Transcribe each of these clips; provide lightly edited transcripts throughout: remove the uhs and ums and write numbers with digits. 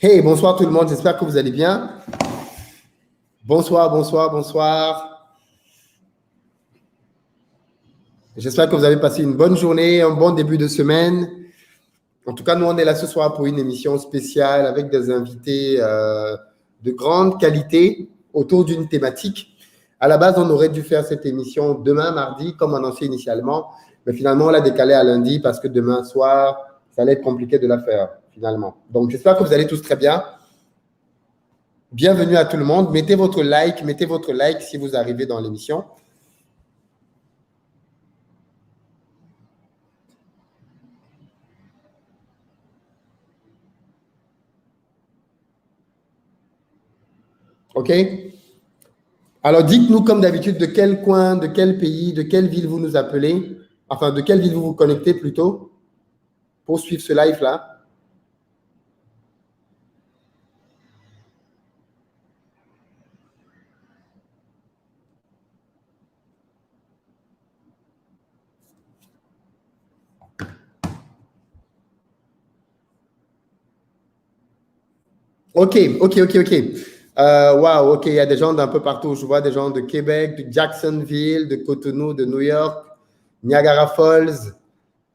Hey, bonsoir tout le monde, j'espère que vous allez bien. Bonsoir, bonsoir, bonsoir. J'espère que vous avez passé une bonne journée, un bon début de semaine. En tout cas, nous, on est là ce soir pour une émission spéciale avec des invités de grande qualité autour d'une thématique. À la base, on aurait dû faire cette émission demain, mardi, comme annoncé initialement. Mais finalement, on l'a décalé à lundi parce que demain soir, ça allait être compliqué de la faire, finalement. Donc, j'espère que vous allez tous très bien. Bienvenue à tout le monde. Mettez votre like si vous arrivez dans l'émission. OK? Alors, dites-nous comme d'habitude de quel coin, de quel pays, de quelle ville vous nous appelez. Enfin, de quelle ville vous vous connectez plutôt pour suivre ce live-là. OK. Wow, OK, il y a des gens d'un peu partout. Je vois des gens de Québec, de Jacksonville, de Cotonou, de New York, Niagara Falls.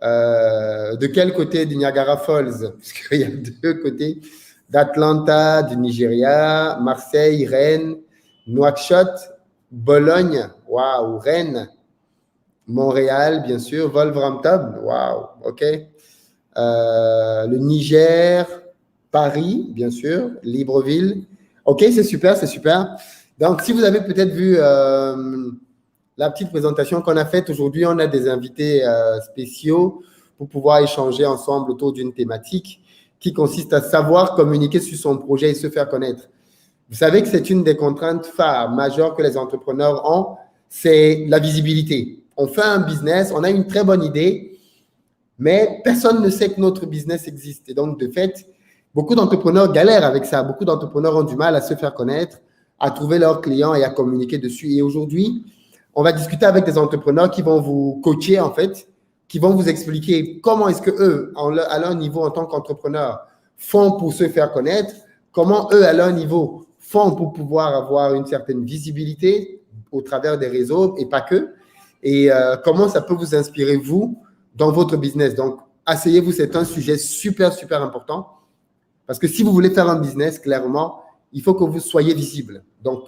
De quel côté du Niagara Falls? Parce qu'il y a deux côtés. D'Atlanta, du Nigeria, Marseille, Rennes, Nouakchott, Bologne, waouh, Rennes, Montréal, bien sûr, Wolverhampton, waouh, OK. Le Niger, Paris, bien sûr, Libreville. OK, c'est super, c'est super. Donc, si vous avez peut-être vu la petite présentation qu'on a faite aujourd'hui, on a des invités spéciaux pour pouvoir échanger ensemble autour d'une thématique qui consiste à savoir communiquer sur son projet et se faire connaître. Vous savez que c'est une des contraintes phares majeures que les entrepreneurs ont, c'est la visibilité. On fait un business, on a une très bonne idée, mais personne ne sait que notre business existe. Et donc, de fait, beaucoup d'entrepreneurs galèrent avec ça. Beaucoup d'entrepreneurs ont du mal à se faire connaître, à trouver leurs clients et à communiquer dessus. Et aujourd'hui, on va discuter avec des entrepreneurs qui vont vous coacher, en fait, qui vont vous expliquer comment est-ce qu'eux, à leur niveau en tant qu'entrepreneurs, font pour se faire connaître, comment eux, à leur niveau, font pour pouvoir avoir une certaine visibilité au travers des réseaux et pas que, et comment ça peut vous inspirer, vous, dans votre business. Donc, asseyez-vous, c'est un sujet super, super important, parce que si vous voulez faire un business, clairement, il faut que vous soyez visible. Donc,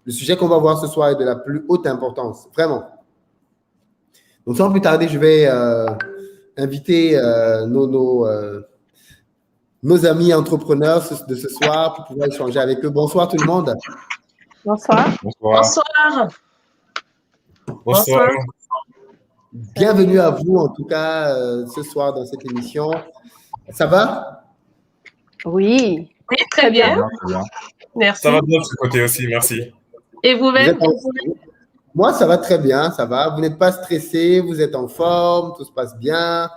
le sujet qu'on va voir ce soir est de la plus haute importance, vraiment. Donc, sans plus tarder, je vais inviter nos amis entrepreneurs de ce soir pour pouvoir échanger avec eux. Bonsoir tout le monde. Bonsoir. Bonsoir. Bonsoir. Bienvenue à vous, en tout cas, ce soir dans cette émission. Ça va? Oui. Oui, très bien. Merci. Ça va bien de ce côté aussi, merci. Et vous-même? Moi, ça va très bien, ça va. Vous n'êtes pas stressé, vous êtes en forme, tout se passe bien.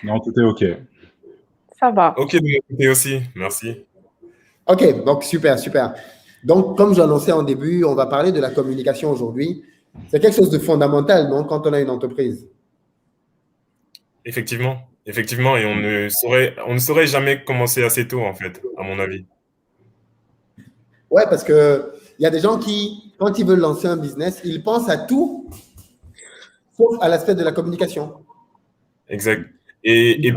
Non, tout est OK. Ça va. OK de mon côté aussi, merci. OK, donc super, super. Donc, comme j'annonçais en début, on va parler de la communication aujourd'hui. C'est quelque chose de fondamental, non, quand on a une entreprise? Effectivement, et on ne saurait jamais commencer assez tôt, en fait, à mon avis. Ouais, parce que il y a des gens qui, quand ils veulent lancer un business, ils pensent à tout, sauf à l'aspect de la communication. Exact. Et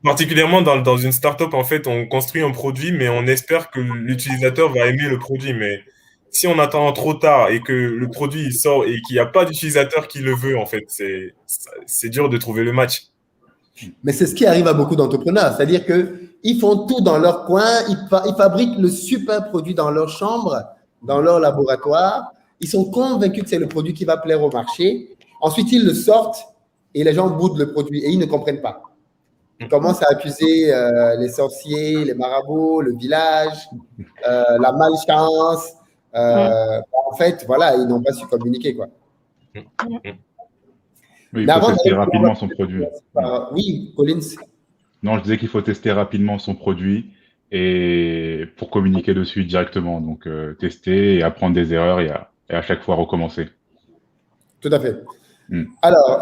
particulièrement dans une start-up, en fait, on construit un produit, mais on espère que l'utilisateur va aimer le produit. Mais si on attend trop tard et que le produit il sort et qu'il n'y a pas d'utilisateur qui le veut, en fait, c'est dur de trouver le match. Mais c'est ce qui arrive à beaucoup d'entrepreneurs, c'est-à-dire qu'ils font tout dans leur coin, ils fabriquent le super produit dans leur chambre, dans leur laboratoire, ils sont convaincus que c'est le produit qui va plaire au marché, ensuite ils le sortent et les gens boudent le produit et ils ne comprennent pas. Ils commencent à accuser les sorciers, les marabouts, le village, la malchance. En fait, voilà, ils n'ont pas su communiquer, quoi. Oui, il faut tester rapidement son produit. Oui, Collins. Non, je disais qu'il faut tester rapidement son produit et pour communiquer dessus directement. Donc, tester et apprendre des erreurs et à chaque fois recommencer. Tout à fait. Alors,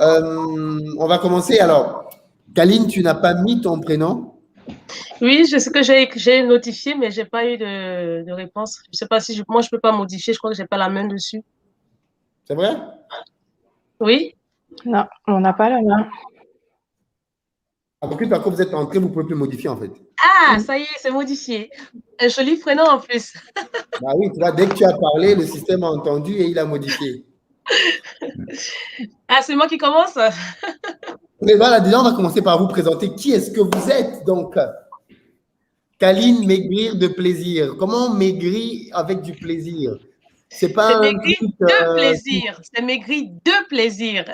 on va commencer. Alors, Kaline, tu n'as pas mis ton prénom? Oui, je sais que j'ai notifié, mais j'ai pas eu de réponse. Je sais pas si moi je peux pas modifier. Je crois que j'ai pas la main dessus. C'est vrai? Oui. Non, on n'a pas la main. En plus, par contre, vous êtes entré, vous pouvez plus modifier en fait. Ah, ça y est, c'est modifié. Un joli prénom en plus. Bah oui, tu vois, dès que tu as parlé, le système a entendu et il a modifié. Ah, c'est moi qui commence. Mais voilà, déjà, on va commencer par vous présenter qui est-ce que vous êtes. Donc, Kaline, maigrir de plaisir. Comment maigrir avec du plaisir? C'est pas C'est un maigri truc. de plaisir. C'est maigri de plaisir.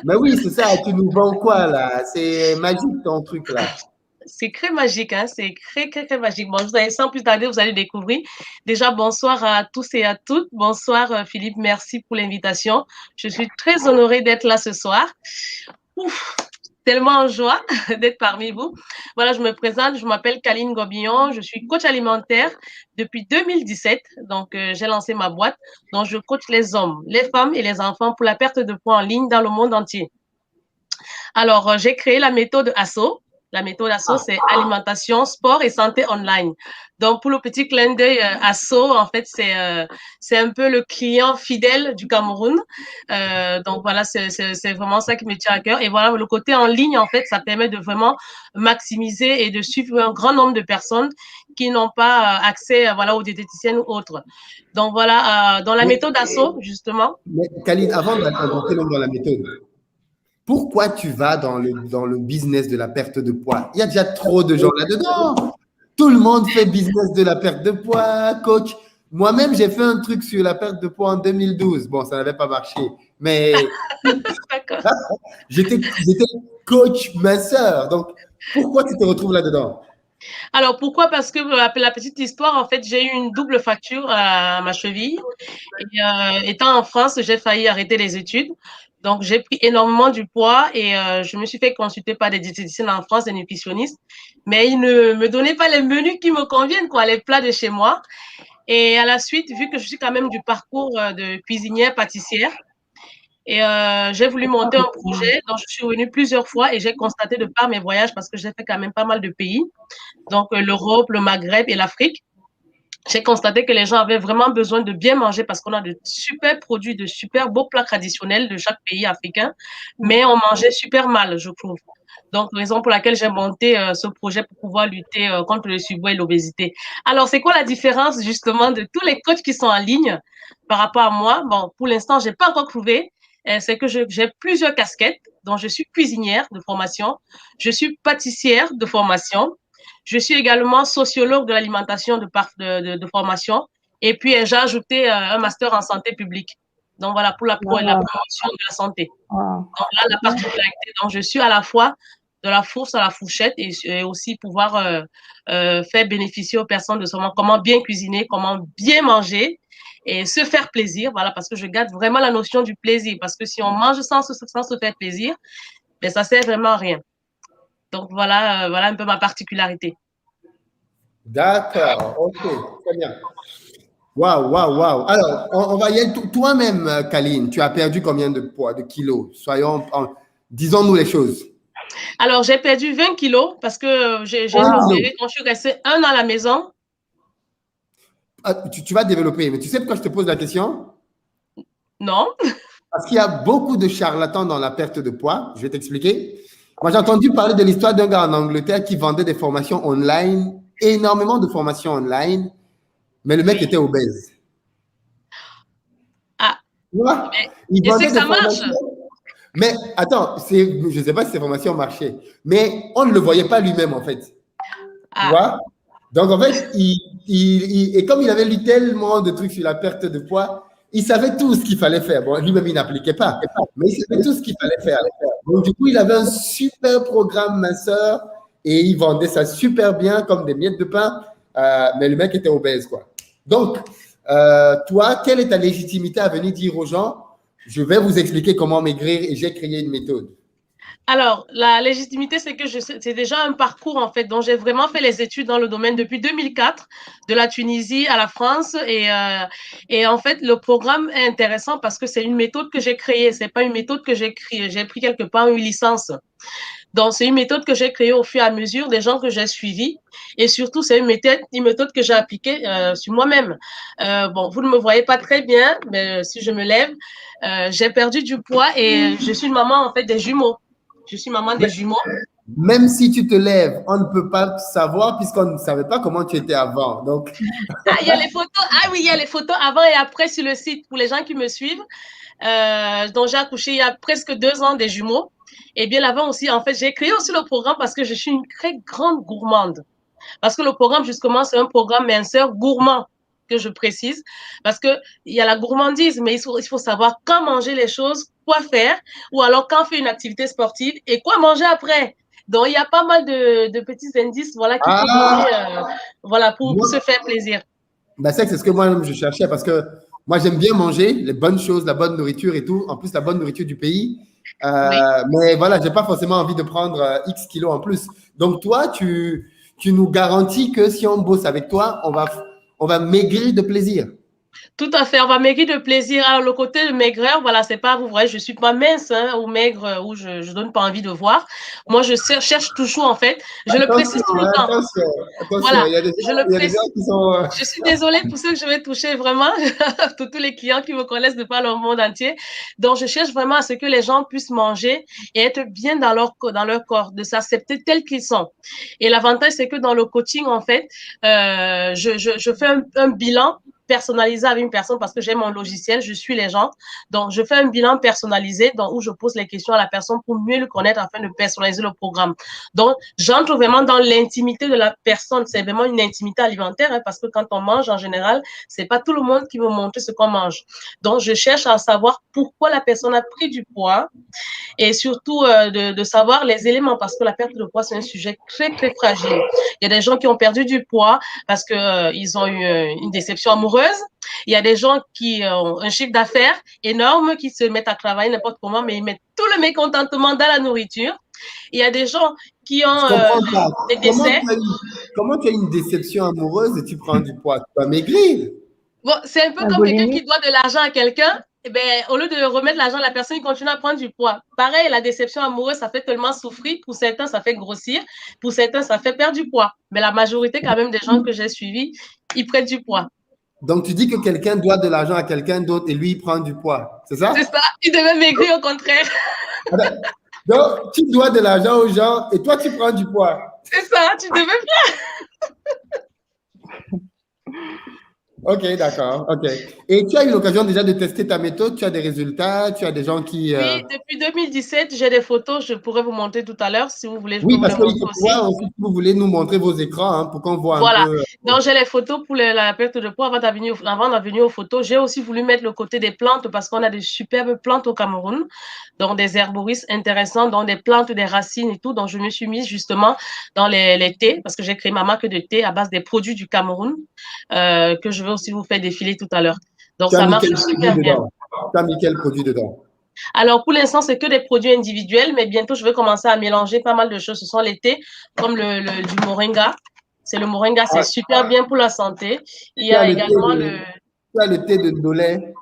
Mais oui, c'est ça. Tu nous vends quoi là? C'est magique ton truc là. C'est très magique, hein? C'est très magique. Bon, vous allez, sans plus tarder, vous allez découvrir. Déjà, bonsoir à tous et à toutes. Bonsoir, Philippe. Merci pour l'invitation. Je suis très honorée d'être là ce soir. Ouf, tellement en joie d'être parmi vous. Voilà, je me présente. Je m'appelle Kaline Gobillon. Je suis coach alimentaire depuis 2017. Donc, j'ai lancé ma boîte. Donc, je coach les hommes, les femmes et les enfants pour la perte de poids en ligne dans le monde entier. Alors, j'ai créé la méthode ASSO. La méthode ASSO, c'est alimentation, sport et santé online. Donc, pour le petit clin d'œil, ASSO, en fait, c'est un peu le client fidèle du Cameroun. Donc, voilà, c'est vraiment ça qui me tient à cœur. Et voilà, le côté en ligne, en fait, ça permet de vraiment maximiser et de suivre un grand nombre de personnes qui n'ont pas accès, voilà, aux diététiciennes ou autres. Donc, voilà, dans la méthode ASSO, justement. Mais Kaline, avant d'entrer même dans la méthode, pourquoi tu vas dans le business de la perte de poids? Il y a déjà trop de gens là-dedans. Tout le monde fait business de la perte de poids, coach. Moi-même, j'ai fait un truc sur la perte de poids en 2012. Bon, ça n'avait pas marché, mais D'accord. j'étais coach minceur. Donc, pourquoi tu te retrouves là-dedans? Alors, pourquoi? Parce que la petite histoire, en fait, j'ai eu une double fracture à ma cheville. Et, étant en France, j'ai failli arrêter les études. Donc, j'ai pris énormément du poids et je me suis fait consulter par des diététiciennes en France, des nutritionnistes. Mais ils ne me donnaient pas les menus qui me conviennent, quoi, les plats de chez moi. Et à la suite, vu que je suis quand même du parcours de cuisinière pâtissière, et j'ai voulu monter un projet, donc je suis venue plusieurs fois et j'ai constaté de par mes voyages, parce que j'ai fait quand même pas mal de pays, donc l'Europe, le Maghreb et l'Afrique, j'ai constaté que les gens avaient vraiment besoin de bien manger parce qu'on a de super produits, de super beaux plats traditionnels de chaque pays africain, mais on mangeait super mal, je trouve. Donc, raison pour laquelle j'ai monté ce projet pour pouvoir lutter contre le surpoids et l'obésité. Alors, c'est quoi la différence justement de tous les coachs qui sont en ligne par rapport à moi? Bon, pour l'instant, j'ai pas encore trouvé. C'est que j'ai plusieurs casquettes. Donc, je suis cuisinière de formation, je suis pâtissière de formation, je suis également sociologue de l'alimentation de formation. Et puis, j'ai ajouté un master en santé publique. Donc, voilà, pour la promotion de la santé. Donc, là, la particularité, donc, je suis à la fois de la fourche à la fourchette et aussi pouvoir faire bénéficier aux personnes de savoir comment bien cuisiner, comment bien manger et se faire plaisir. Voilà, parce que je garde vraiment la notion du plaisir. Parce que si on mange sans se faire plaisir, ben, ça sert vraiment à rien. Donc, voilà, voilà un peu ma particularité. D'accord, ok, très bien. Waouh, waouh, waouh. Alors, on va y aller. Toi-même, Kaline, tu as perdu combien de poids, de kilos? Disons-nous les choses. Alors, j'ai perdu 20 kilos parce que j'ai été opérée quand je suis restée 1 an à la maison. Ah, tu vas développer, mais tu sais pourquoi je te pose la question? Non. Parce qu'il y a beaucoup de charlatans dans la perte de poids. Je vais t'expliquer. Moi, j'ai entendu parler de l'histoire d'un gars en Angleterre qui vendait des formations online, énormément de formations online, mais le mec était obèse. Ah. Tu vois? Il vendait des formations. Mais attends, je ne sais pas si ces formations marchaient, mais on ne le voyait pas lui-même en fait. Tu vois? Donc en fait, et comme il avait lu tellement de trucs sur la perte de poids, il savait tout ce qu'il fallait faire. Bon, lui-même, il n'appliquait pas, mais il savait tout ce qu'il fallait faire. Donc du coup, il avait un super programme minceur et il vendait ça super bien comme des miettes de pain, mais le mec était obèse, quoi. Donc, toi, quelle est ta légitimité à venir dire aux gens, je vais vous expliquer comment maigrir et j'ai créé une méthode? Alors, la légitimité, c'est que c'est déjà un parcours, en fait, dont j'ai vraiment fait les études dans le domaine depuis 2004, de la Tunisie à la France. Et en fait, le programme est intéressant parce que c'est une méthode que j'ai créée. C'est pas une méthode que j'ai pris quelque part une licence. Donc, c'est une méthode que j'ai créée au fur et à mesure des gens que j'ai suivis. Et surtout, c'est une méthode que j'ai appliquée sur moi-même. Bon, vous ne me voyez pas très bien, mais si je me lève, j'ai perdu du poids et je suis une maman, en fait, des jumeaux. Je suis maman des jumeaux. Même si tu te lèves, on ne peut pas savoir puisqu'on ne savait pas comment tu étais avant. Donc, Ah, il y a les photos. Ah oui, il y a les photos avant et après sur le site pour les gens qui me suivent. Donc, j'ai accouché il y a presque 2 ans des jumeaux. Et bien avant aussi, en fait, j'ai créé aussi le programme parce que je suis une très grande gourmande. Parce que le programme, justement, c'est un programme minceur gourmand, que je précise. Parce que il y a la gourmandise, mais il faut savoir quand manger les choses, quoi faire, ou alors quand faire une activité sportive et quoi manger après. Donc, il y a pas mal de petits indices, voilà, qu'il faut donner, voilà, pour moi, se faire plaisir. ben, c'est ce que moi-même je cherchais parce que moi, j'aime bien manger les bonnes choses, la bonne nourriture et tout. En plus, la bonne nourriture du pays. Oui. Mais voilà, j'ai pas forcément envie de prendre X kilos en plus. Donc, toi, tu nous garantis que si on bosse avec toi, on va maigrir de plaisir. Tout à fait, on va maigrir de plaisir. Alors, le côté de maigreur, voilà, c'est pas, vous voyez, je suis pas mince hein, ou maigre ou je donne pas envie de voir. Moi, je cherche toujours, en fait, je le Attention, précise tout le hein, temps. attention. Voilà, Il y a des gens qui sont. je suis désolée pour ceux que je vais toucher vraiment, pour tous les clients qui me connaissent de par le monde entier. Donc, je cherche vraiment à ce que les gens puissent manger et être bien dans leur corps, de s'accepter tels qu'ils sont. Et l'avantage, c'est que dans le coaching, en fait, je fais un bilan personnalisé avec une personne parce que j'ai mon logiciel, je suis les gens. Donc, je fais un bilan personnalisé donc, où je pose les questions à la personne pour mieux le connaître afin de personnaliser le programme. Donc, j'entre vraiment dans l'intimité de la personne. C'est vraiment une intimité alimentaire hein, parce que quand on mange, en général, c'est pas tout le monde qui veut montrer ce qu'on mange. Donc, je cherche à savoir pourquoi la personne a pris du poids et surtout de savoir les éléments parce que la perte de poids, c'est un sujet très, très fragile. Il y a des gens qui ont perdu du poids parce que ils ont eu une déception amoureuse. Il y a des gens qui ont un chiffre d'affaires énorme, qui se mettent à travailler n'importe comment, mais ils mettent tout le mécontentement dans la nourriture. Il y a des gens qui ont Je comprends pas. des décès. Comment tu as une déception amoureuse et tu prends du poids? Tu vas maigrir. Bon, c'est un peu La comme quelqu'un qui boulimie. doit de l'argent à quelqu'un. Eh ben, au lieu de remettre l'argent à la personne, il continue à prendre du poids. Pareil, la déception amoureuse, ça fait tellement souffrir. Pour certains, ça fait grossir. Pour certains, ça fait perdre du poids. Mais la majorité, quand même, des gens que j'ai suivis, ils prennent du poids. Donc, tu dis que quelqu'un doit de l'argent à quelqu'un d'autre et lui, il prend du poids. C'est C'est ça? ça. Ils devaient maigrir au contraire. Donc, tu dois de l'argent aux gens et toi, tu prends du poids. C'est ça. Tu devais. Ok, d'accord. Ok. Et tu as eu l'occasion déjà de tester ta méthode? Tu as des résultats? Tu as des gens qui. Oui, depuis 2017, j'ai des photos. Je pourrais vous montrer tout à l'heure. Si vous voulez, je peux Oui, vous les parce qu'il montrer faut aussi. pouvoir aussi, si vous voulez nous montrer vos écrans hein, pour qu'on voit un Voilà. peu. Donc, j'ai les photos pour la perte de poids avant d'en venir aux photos. J'ai aussi voulu mettre le côté des plantes parce qu'on a des superbes plantes au Cameroun, donc des herboristes intéressants, donc des plantes, des racines et tout. Donc, je me suis mise justement dans les thés parce que j'ai créé ma marque de thé à base des produits du Cameroun que je vais aussi vous faire défiler tout à l'heure. Donc, Tu as ça mis marche quel produit super bien. dedans? Tu as mis quel produit dedans? Alors, pour l'instant, c'est que des produits individuels, mais bientôt, je vais commencer à mélanger pas mal de choses. Ce sont les thés, comme du moringa. C'est le moringa, c'est super bien pour la santé. Il y Tu as a le également le, tu as le thé de Ndolé.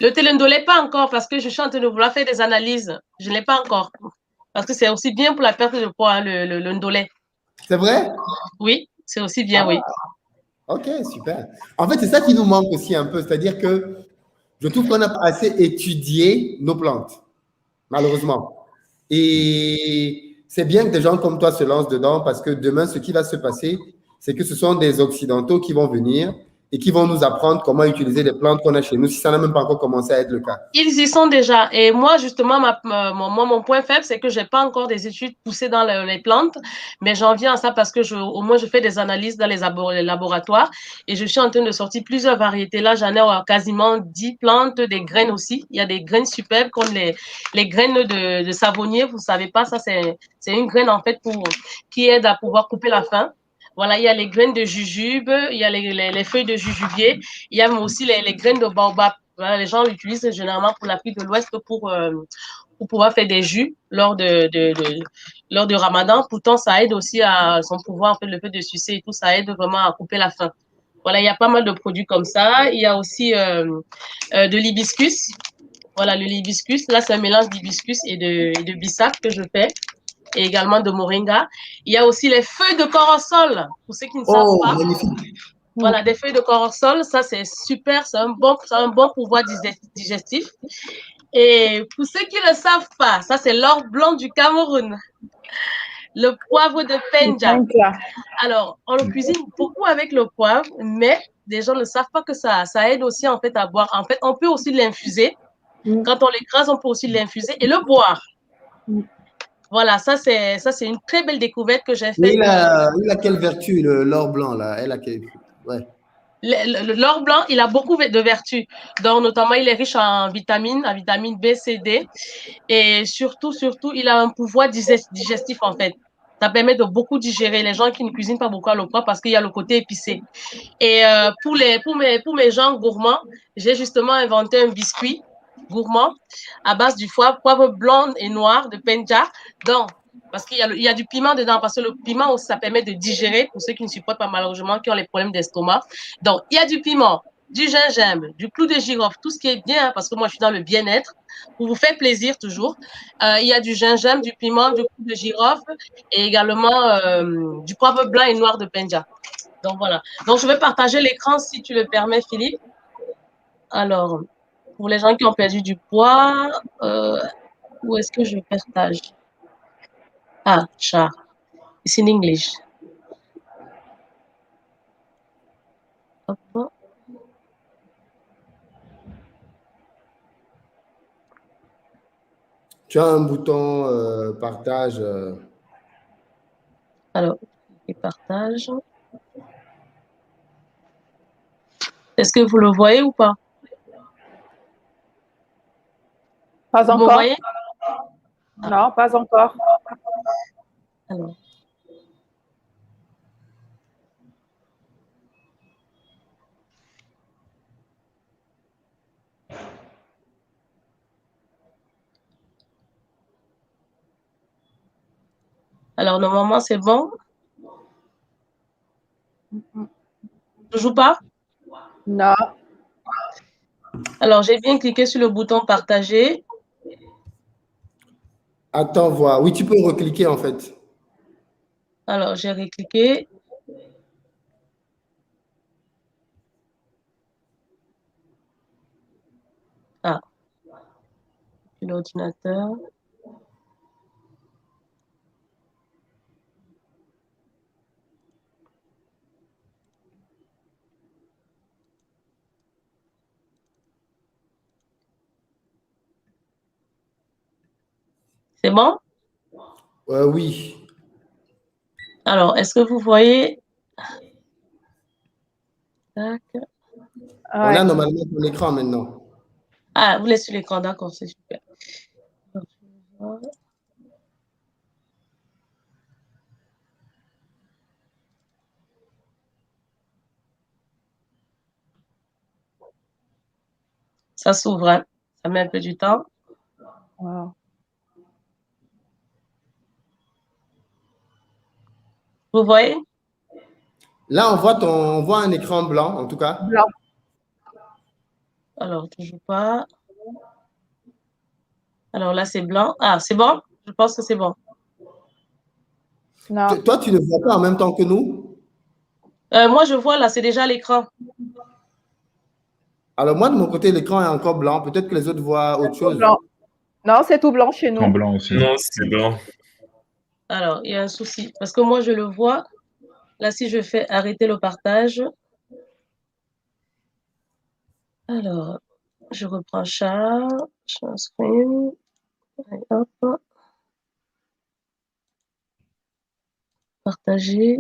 le thé, le ndolé, pas encore, parce que je suis en train de vouloir faire des analyses. Je ne l'ai pas encore. Parce que c'est aussi bien pour la perte de poids, hein, le ndolé. C'est vrai? Oui, c'est aussi bien, Ah, oui. ok, super. En fait, c'est ça qui nous manque aussi un peu. C'est-à-dire que je trouve qu'on n'a pas assez étudié nos plantes, malheureusement. Et c'est bien que des gens comme toi se lancent dedans parce que demain, ce qui va se passer, c'est que ce sont des Occidentaux qui vont venir et qui vont nous apprendre comment utiliser les plantes qu'on a chez nous si ça n'a même pas encore commencé à être le cas. Ils y sont déjà. Et moi, justement, mon point faible, c'est que j'ai pas encore des études poussées dans les plantes, mais j'en viens à ça parce que au moins, je fais des analyses dans les laboratoires et je suis en train de sortir plusieurs variétés. Là, j'en ai quasiment 10 plantes, des graines aussi. Il y a des graines superbes comme les graines de savonnier. Vous savez pas, ça, c'est une graine, en fait, qui aide à pouvoir couper la faim. Voilà, il y a les graines de jujube, il y a les feuilles de jujubier, il y a aussi les graines de baobab. Voilà, les gens l'utilisent généralement pour l'Afrique de l'Ouest pour pouvoir faire des jus lors de Ramadan. Pourtant, ça aide aussi à son pouvoir, en fait, le fait de sucer et tout, ça aide vraiment à couper la faim. Voilà, il y a pas mal de produits comme ça. Il y a aussi de l'hibiscus. Voilà, le hibiscus. Là, c'est un mélange d'hibiscus et de bissap que je fais. et également de moringa. Il y a aussi les feuilles de corossol, pour ceux qui ne savent Oh, pas. magnifique. Voilà, des feuilles de corossol, ça c'est super, c'est un bon pouvoir digestif. Et pour ceux qui ne le savent pas, ça c'est l'or blanc du Cameroun, le poivre de Penja. Alors, on le cuisine beaucoup avec le poivre, mais les gens ne savent pas que ça aide aussi en fait à boire. En fait, on peut aussi l'infuser. Quand on l'écrase, on peut aussi l'infuser et le boire. Voilà, ça c'est une très belle découverte que j'ai faite. Il a quelle vertu, l'or blanc, là? Elle a quelle... Ouais. L'or blanc, il a beaucoup de vertus. Donc, notamment, il est riche en vitamines, B, C, D. Et surtout, il a un pouvoir digestif, en fait. Ça permet de beaucoup digérer. Les gens qui ne cuisinent pas beaucoup à l'eau parce qu'il y a le côté épicé. Et pour mes gens gourmands, j'ai justement inventé un biscuit gourmand à base du poivre blanc et noir de Penja. Donc, parce qu'il y a du piment dedans, parce que le piment aussi, ça permet de digérer pour ceux qui ne supportent pas malheureusement, qui ont les problèmes d'estomac. Donc, il y a du piment, du gingembre, du clou de girofle, tout ce qui est bien, parce que moi, je suis dans le bien-être, pour vous faire plaisir toujours. Il y a du gingembre, du piment, du clou de girofle et également du poivre blanc et noir de Penja. Donc, voilà. Donc, je vais partager l'écran si tu le permets, Philippe. Alors, pour les gens qui ont perdu du poids, où est-ce que je partage? Ah, chat. It's in English. Hop. Tu as un bouton partage. Alors, je partage. Est-ce que vous le voyez ou pas? Pas Vous me encore. voyez? Non, pas encore. Alors. Alors, normalement, c'est bon. Toujours pas? Non. Alors, j'ai bien cliqué sur le bouton partager. Attends, voir. Oui, tu peux recliquer en fait. Alors, j'ai recliqué. Ah, l'ordinateur. C'est bon? Oui. Alors, est-ce que vous voyez? Tac. On a normalement ton écran maintenant. Ah, vous l'êtes sur l'écran, d'accord, c'est super. Ça s'ouvre, hein. Ça met un peu du temps. Wow. Vous voyez? Là, on voit un écran blanc, en tout cas. Blanc. Alors, toujours pas. Alors là, c'est blanc. Ah, c'est bon? Je pense que c'est bon. Non. Toi, tu ne vois pas en même temps que nous? Moi, je vois là, c'est déjà l'écran. Alors, moi, de mon côté, l'écran est encore blanc. Peut-être que les autres voient autre chose. Blanc. Non, c'est tout blanc chez En nous. blanc aussi. Non, c'est blanc. Alors, il y a un souci. Parce que moi, je le vois. Là, si je fais arrêter le partage. Alors, je reprends chat. Share screen. Et hop. Partager.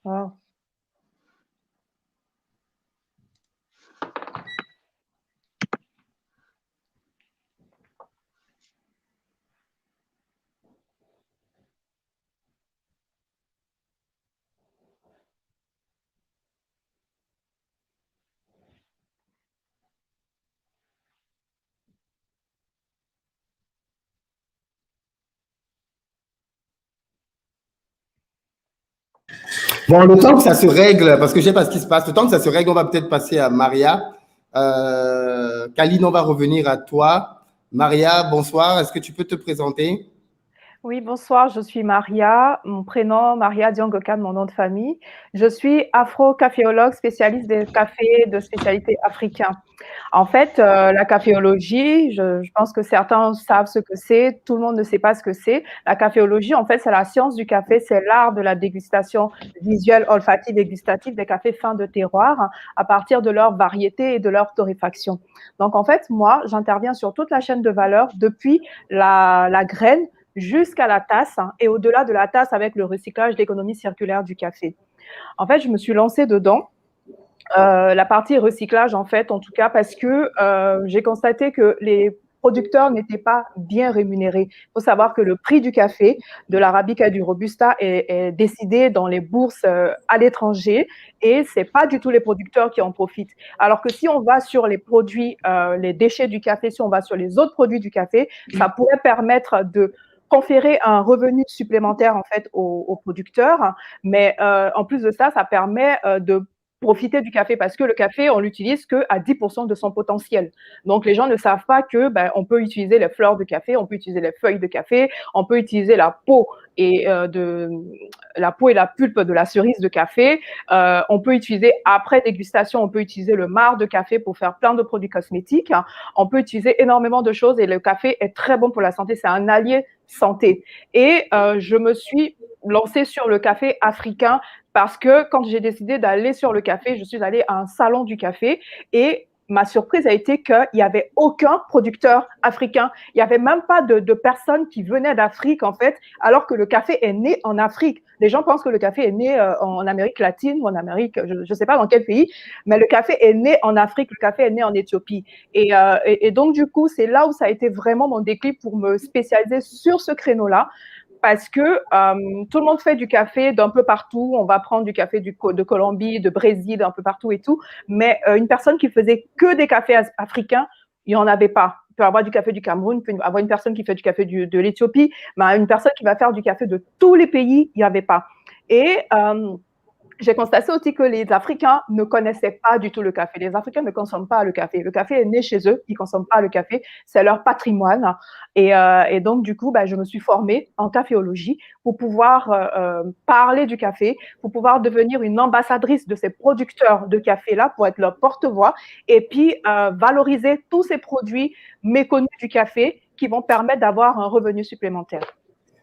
Wow. Bon, le temps que ça se règle, parce que je ne sais pas ce qui se passe, le temps que ça se règle, on va peut-être passer à Maria. Kaline, on va revenir à toi. Maria, bonsoir. Est-ce que tu peux te présenter? Oui, bonsoir, je suis Maria. Mon prénom, Maria Diongokan, mon nom de famille. Je suis afro-caféologue, spécialiste des cafés de spécialité africains. En fait, la caféologie, je pense que certains savent ce que c'est, tout le monde ne sait pas ce que c'est. La caféologie, en fait, c'est la science du café, c'est l'art de la dégustation visuelle, olfactive et gustative des cafés fins de terroir à partir de leur variété et de leur torréfaction. Donc, en fait, moi, j'interviens sur toute la chaîne de valeur depuis la graine jusqu'à la tasse et au-delà de la tasse avec le recyclage, l'économie circulaire du café. En fait, je me suis lancée dedans. La partie recyclage, en fait, en tout cas, parce que j'ai constaté que les producteurs n'étaient pas bien rémunérés. Il faut savoir que le prix du café, de l'arabica et du robusta est décidé dans les bourses à l'étranger et c'est pas du tout les producteurs qui en profitent. Alors que si on va sur les produits, les déchets du café, si on va sur les autres produits du café, ça pourrait permettre de conférer un revenu supplémentaire en fait aux producteurs, mais en plus de ça, ça permet de profiter du café parce que le café, on l'utilise qu'à 10% de son potentiel. Donc, les gens ne savent pas que on peut utiliser les fleurs de café, on peut utiliser les feuilles de café, on peut utiliser la peau et la pulpe de la cerise de café. On peut utiliser, après dégustation, on peut utiliser le marc de café pour faire plein de produits cosmétiques. On peut utiliser énormément de choses et le café est très bon pour la santé. C'est un allié santé. Et je me suis lancée sur le café africain parce que quand j'ai décidé d'aller sur le café, je suis allée à un salon du café et ma surprise a été qu'il n'y avait aucun producteur africain. Il n'y avait même pas de personnes qui venaient d'Afrique, en fait, alors que le café est né en Afrique. Les gens pensent que le café est né en Amérique latine ou en Amérique, je ne sais pas dans quel pays, mais le café est né en Afrique, le café est né en Éthiopie. Et donc, du coup, c'est là où ça a été vraiment mon déclic pour me spécialiser sur ce créneau-là. Parce que tout le monde fait du café d'un peu partout. On va prendre du café de Colombie, de Brésil, un peu partout et tout. Mais une personne qui faisait que des cafés africains, il n'y en avait pas. Il peut y avoir du café du Cameroun, il peut y avoir une personne qui fait du café de l'Éthiopie, mais une personne qui va faire du café de tous les pays, il n'y avait pas. Et j'ai constaté aussi que les Africains ne connaissaient pas du tout le café. Les Africains ne consomment pas le café. Le café est né chez eux, ils ne consomment pas le café, c'est leur patrimoine. Et donc, du coup, je me suis formée en caféologie pour pouvoir parler du café, pour pouvoir devenir une ambassadrice de ces producteurs de café-là, pour être leur porte-voix, et puis valoriser tous ces produits méconnus du café qui vont permettre d'avoir un revenu supplémentaire.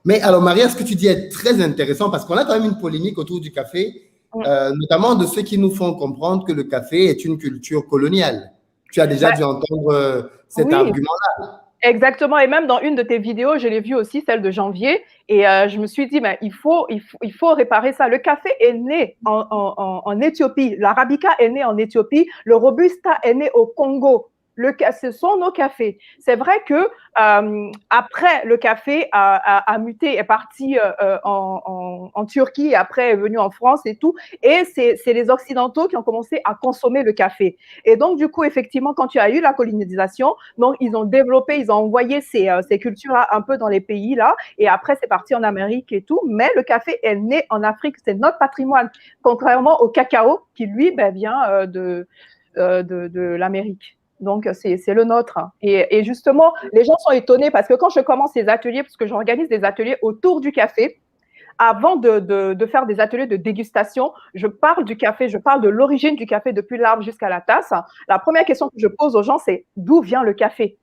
Mais alors, Maria, ce que tu dis est très intéressant parce qu'on a quand même une polémique autour du café. Notamment de ceux qui nous font comprendre que le café est une culture coloniale. Tu as déjà dû entendre cet argument-là. Exactement, et même dans une de tes vidéos, je l'ai vu aussi, celle de janvier, et je me suis dit, il faut réparer ça. Le café est né en Éthiopie, l'arabica est né en Éthiopie, le robusta est né au Congo. Ce sont nos cafés. C'est vrai que après, le café a muté, est parti en Turquie, et après est venu en France et tout. Et c'est les Occidentaux qui ont commencé à consommer le café. Et donc, du coup, effectivement, quand il y a eu la colonisation, donc ils ont développé, ils ont envoyé ces cultures-là un peu dans les pays là. Et après, c'est parti en Amérique et tout. Mais le café est né en Afrique. C'est notre patrimoine, contrairement au cacao qui, lui, vient de l'Amérique. Donc, c'est le nôtre. Et justement, les gens sont étonnés parce que quand je commence ces ateliers, parce que j'organise des ateliers autour du café, avant de faire des ateliers de dégustation, je parle du café, je parle de l'origine du café depuis l'arbre jusqu'à la tasse. La première question que je pose aux gens, c'est d'où vient le café?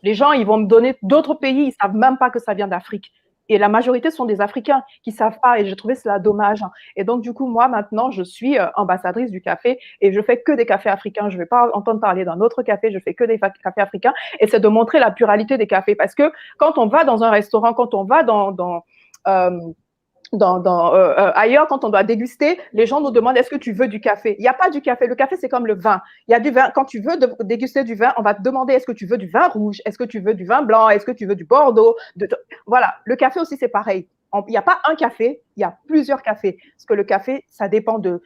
Les gens, ils vont me donner d'autres pays, ils ne savent même pas que ça vient d'Afrique. Et la majorité sont des Africains qui ne savent pas, et j'ai trouvé cela dommage. Et donc, du coup, moi, maintenant, je suis ambassadrice du café et je fais que des cafés africains. Je ne vais pas entendre parler d'un autre café, je fais que des cafés africains. Et c'est de montrer la pluralité des cafés. Parce que quand on va dans un restaurant, quand on va ailleurs, quand on doit déguster, les gens nous demandent est-ce que tu veux du café? Il n'y a pas du café. Le café, c'est comme le vin. Il y a du vin. Quand tu veux déguster du vin, on va te demander est-ce que tu veux du vin rouge? Est-ce que tu veux du vin blanc? Est-ce que tu veux du Bordeaux? Voilà. Le café aussi, c'est pareil. Il n'y a pas un café, il y a plusieurs cafés. Parce que le café, ça dépend de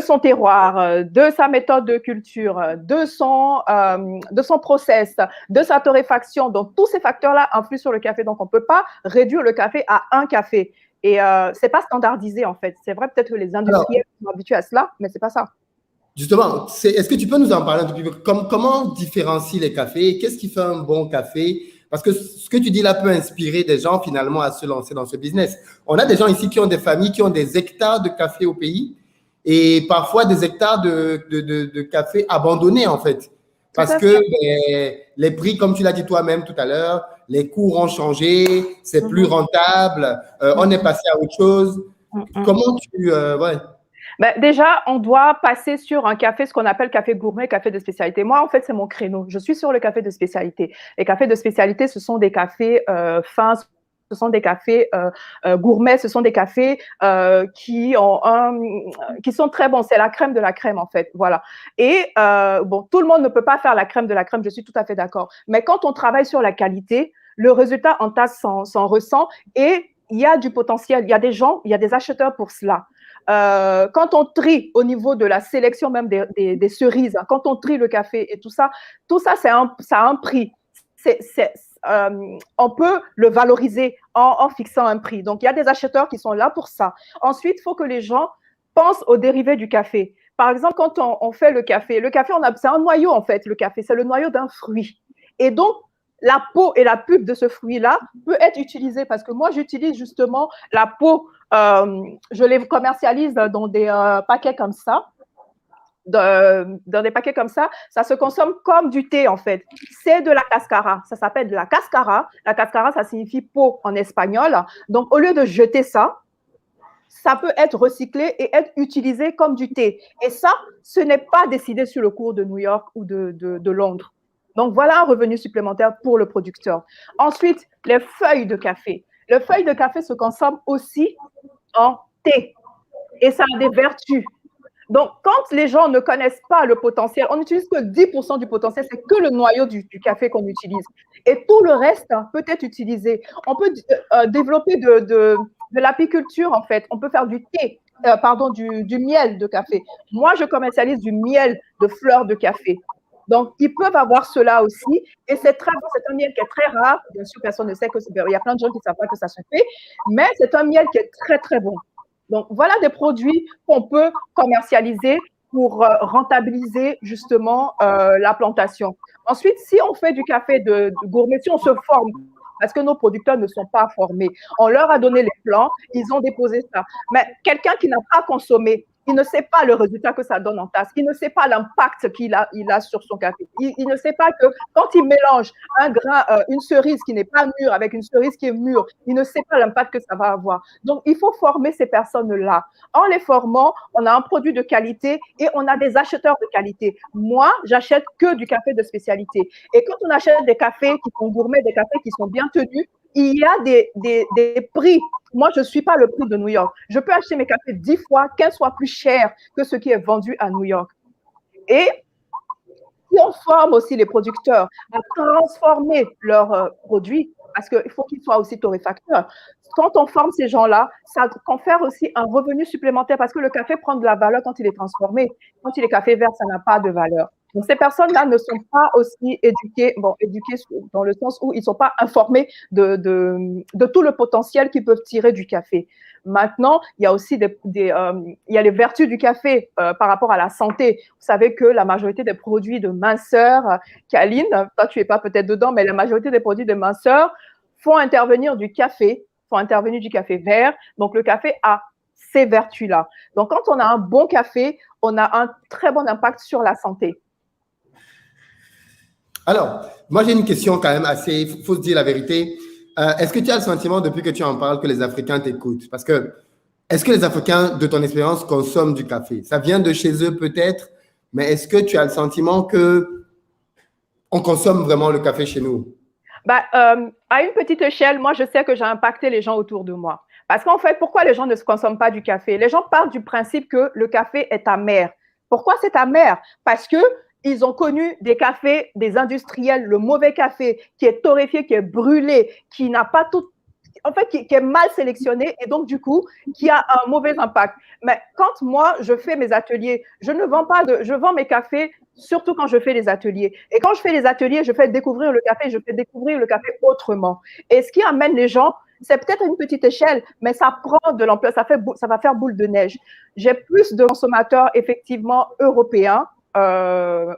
son terroir, de sa méthode de culture, de son process, de sa torréfaction. Donc, tous ces facteurs-là influent sur le café. Donc, on ne peut pas réduire le café à un café. Et c'est pas standardisé, en fait. C'est vrai, peut-être que les industriels sont habitués à cela, mais c'est pas ça. Justement, est-ce que tu peux nous en parler un tout petit peu? Comment on différencie les cafés? Qu'est-ce qui fait un bon café? Parce que ce que tu dis là peut inspirer des gens finalement à se lancer dans ce business. On a des gens ici qui ont des familles, qui ont des hectares de café au pays et parfois des hectares de café abandonnés en fait. Parce que les prix, comme tu l'as dit toi-même tout à l'heure, les cours ont changé, c'est plus rentable, on est passé à autre chose. Comment tu… ouais. Ben, déjà, on doit passer sur un café, ce qu'on appelle café gourmet, café de spécialité. Moi, en fait, c'est mon créneau. Je suis sur le café de spécialité. Les cafés de spécialité, ce sont des cafés fins, ce sont des cafés gourmets, ce sont des cafés qui sont très bons. C'est la crème de la crème, en fait. Voilà. Et bon, tout le monde ne peut pas faire la crème de la crème, je suis tout à fait d'accord. Mais quand on travaille sur la qualité, le résultat en tasse s'en ressent et il y a du potentiel. Il y a des gens, il y a des acheteurs pour cela. Quand on trie au niveau de la sélection même des cerises, quand on trie le café et tout ça, ça a un prix. On peut le valoriser en fixant un prix. Donc, il y a des acheteurs qui sont là pour ça. Ensuite, il faut que les gens pensent aux dérivés du café. Par exemple, quand on fait le café, c'est un noyau en fait, le café, c'est le noyau d'un fruit. Et donc, la peau et la pulpe de ce fruit-là peut être utilisée parce que moi, j'utilise justement la peau, je les commercialise dans des paquets comme ça. Dans des paquets comme ça se consomme comme du thé en fait. C'est de la cascara, ça s'appelle de la cascara. La cascara, ça signifie peau en espagnol. Donc, au lieu de jeter ça peut être recyclé et être utilisé comme du thé. Et ça, ce n'est pas décidé sur le cours de New York ou de Londres. Donc, voilà un revenu supplémentaire pour le producteur. Ensuite, les feuilles de café. Les feuilles de café se consomment aussi en thé et ça a des vertus. Donc, quand les gens ne connaissent pas le potentiel, on n'utilise que 10% du potentiel, c'est que le noyau du café qu'on utilise. Et tout le reste peut être utilisé. On peut développer de l'apiculture, en fait. On peut faire du thé, du miel de café. Moi, je commercialise du miel de fleurs de café. Donc, ils peuvent avoir cela aussi. Et c'est un miel qui est très rare. Bien sûr, personne ne sait que il y a plein de gens qui ne savent pas que ça se fait. Mais c'est un miel qui est très, très bon. Donc, voilà des produits qu'on peut commercialiser pour rentabiliser justement la plantation. Ensuite, si on fait du café de gourmet, si on se forme, parce que nos producteurs ne sont pas formés, on leur a donné les plants, ils ont déposé ça. Mais quelqu'un qui n'a pas consommé, il ne sait pas le résultat que ça donne en tasse. Il ne sait pas l'impact qu'il a sur son café. Il ne sait pas que quand il mélange un grain, une cerise qui n'est pas mûre avec une cerise qui est mûre, il ne sait pas l'impact que ça va avoir. Donc, il faut former ces personnes-là. En les formant, on a un produit de qualité et on a des acheteurs de qualité. Moi, j'achète que du café de spécialité. Et quand on achète des cafés qui sont gourmets, des cafés qui sont bien tenus, il y a des prix. Moi, je ne suis pas le prix de New York. Je peux acheter mes cafés 10 fois, 15 fois plus cher que ce qui est vendu à New York. Et si on forme aussi les producteurs à transformer leurs produits, parce qu'il faut qu'ils soient aussi torréfacteurs, quand on forme ces gens-là, ça confère aussi un revenu supplémentaire parce que le café prend de la valeur quand il est transformé. Quand il est café vert, ça n'a pas de valeur. Donc, ces personnes-là ne sont pas aussi éduquées dans le sens où ils ne sont pas informés de tout le potentiel qu'ils peuvent tirer du café. Maintenant, il y a aussi il y a les vertus du café par rapport à la santé. Vous savez que la majorité des produits de minceur, Kaline, toi tu n'es pas peut-être dedans, mais la majorité des produits de minceur font intervenir du café vert. Donc, le café a ces vertus-là. Donc, quand on a un bon café, on a un très bon impact sur la santé. Alors, moi, j'ai une question quand même assez… Il faut se dire la vérité. Est-ce que tu as le sentiment, depuis que tu en parles, que les Africains t'écoutent? Parce que, est-ce que les Africains, de ton expérience, consomment du café? Ça vient de chez eux peut-être, mais est-ce que tu as le sentiment qu'on consomme vraiment le café chez nous? À une petite échelle, moi, je sais que j'ai impacté les gens autour de moi. Parce qu'en fait, pourquoi les gens ne consomment pas du café? Les gens partent du principe que le café est amer. Pourquoi c'est amer? Parce que ils ont connu des cafés, des industriels, le mauvais café qui est torréfié, qui est brûlé, qui n'a pas tout, en fait, qui est mal sélectionné et donc, du coup, qui a un mauvais impact. Mais quand moi, je fais mes ateliers, je vends mes cafés, surtout quand je fais les ateliers. Et quand je fais les ateliers, je fais découvrir le café autrement. Et ce qui amène les gens, c'est peut-être à une petite échelle, mais ça prend de l'ampleur, ça va faire boule de neige. J'ai plus de consommateurs effectivement européens,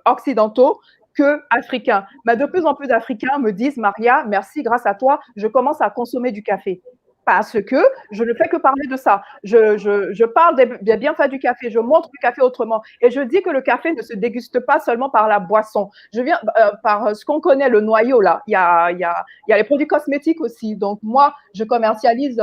occidentaux, que africains. Mais de plus en plus d'Africains me disent, Maria, merci, grâce à toi, je commence à consommer du café. Parce que je ne fais que parler de ça. Je parle des bienfaits du café, je montre le café autrement. Et je dis que le café ne se déguste pas seulement par la boisson. Je viens par ce qu'on connaît, le noyau, là. Il y a les produits cosmétiques aussi. Donc, moi, je commercialise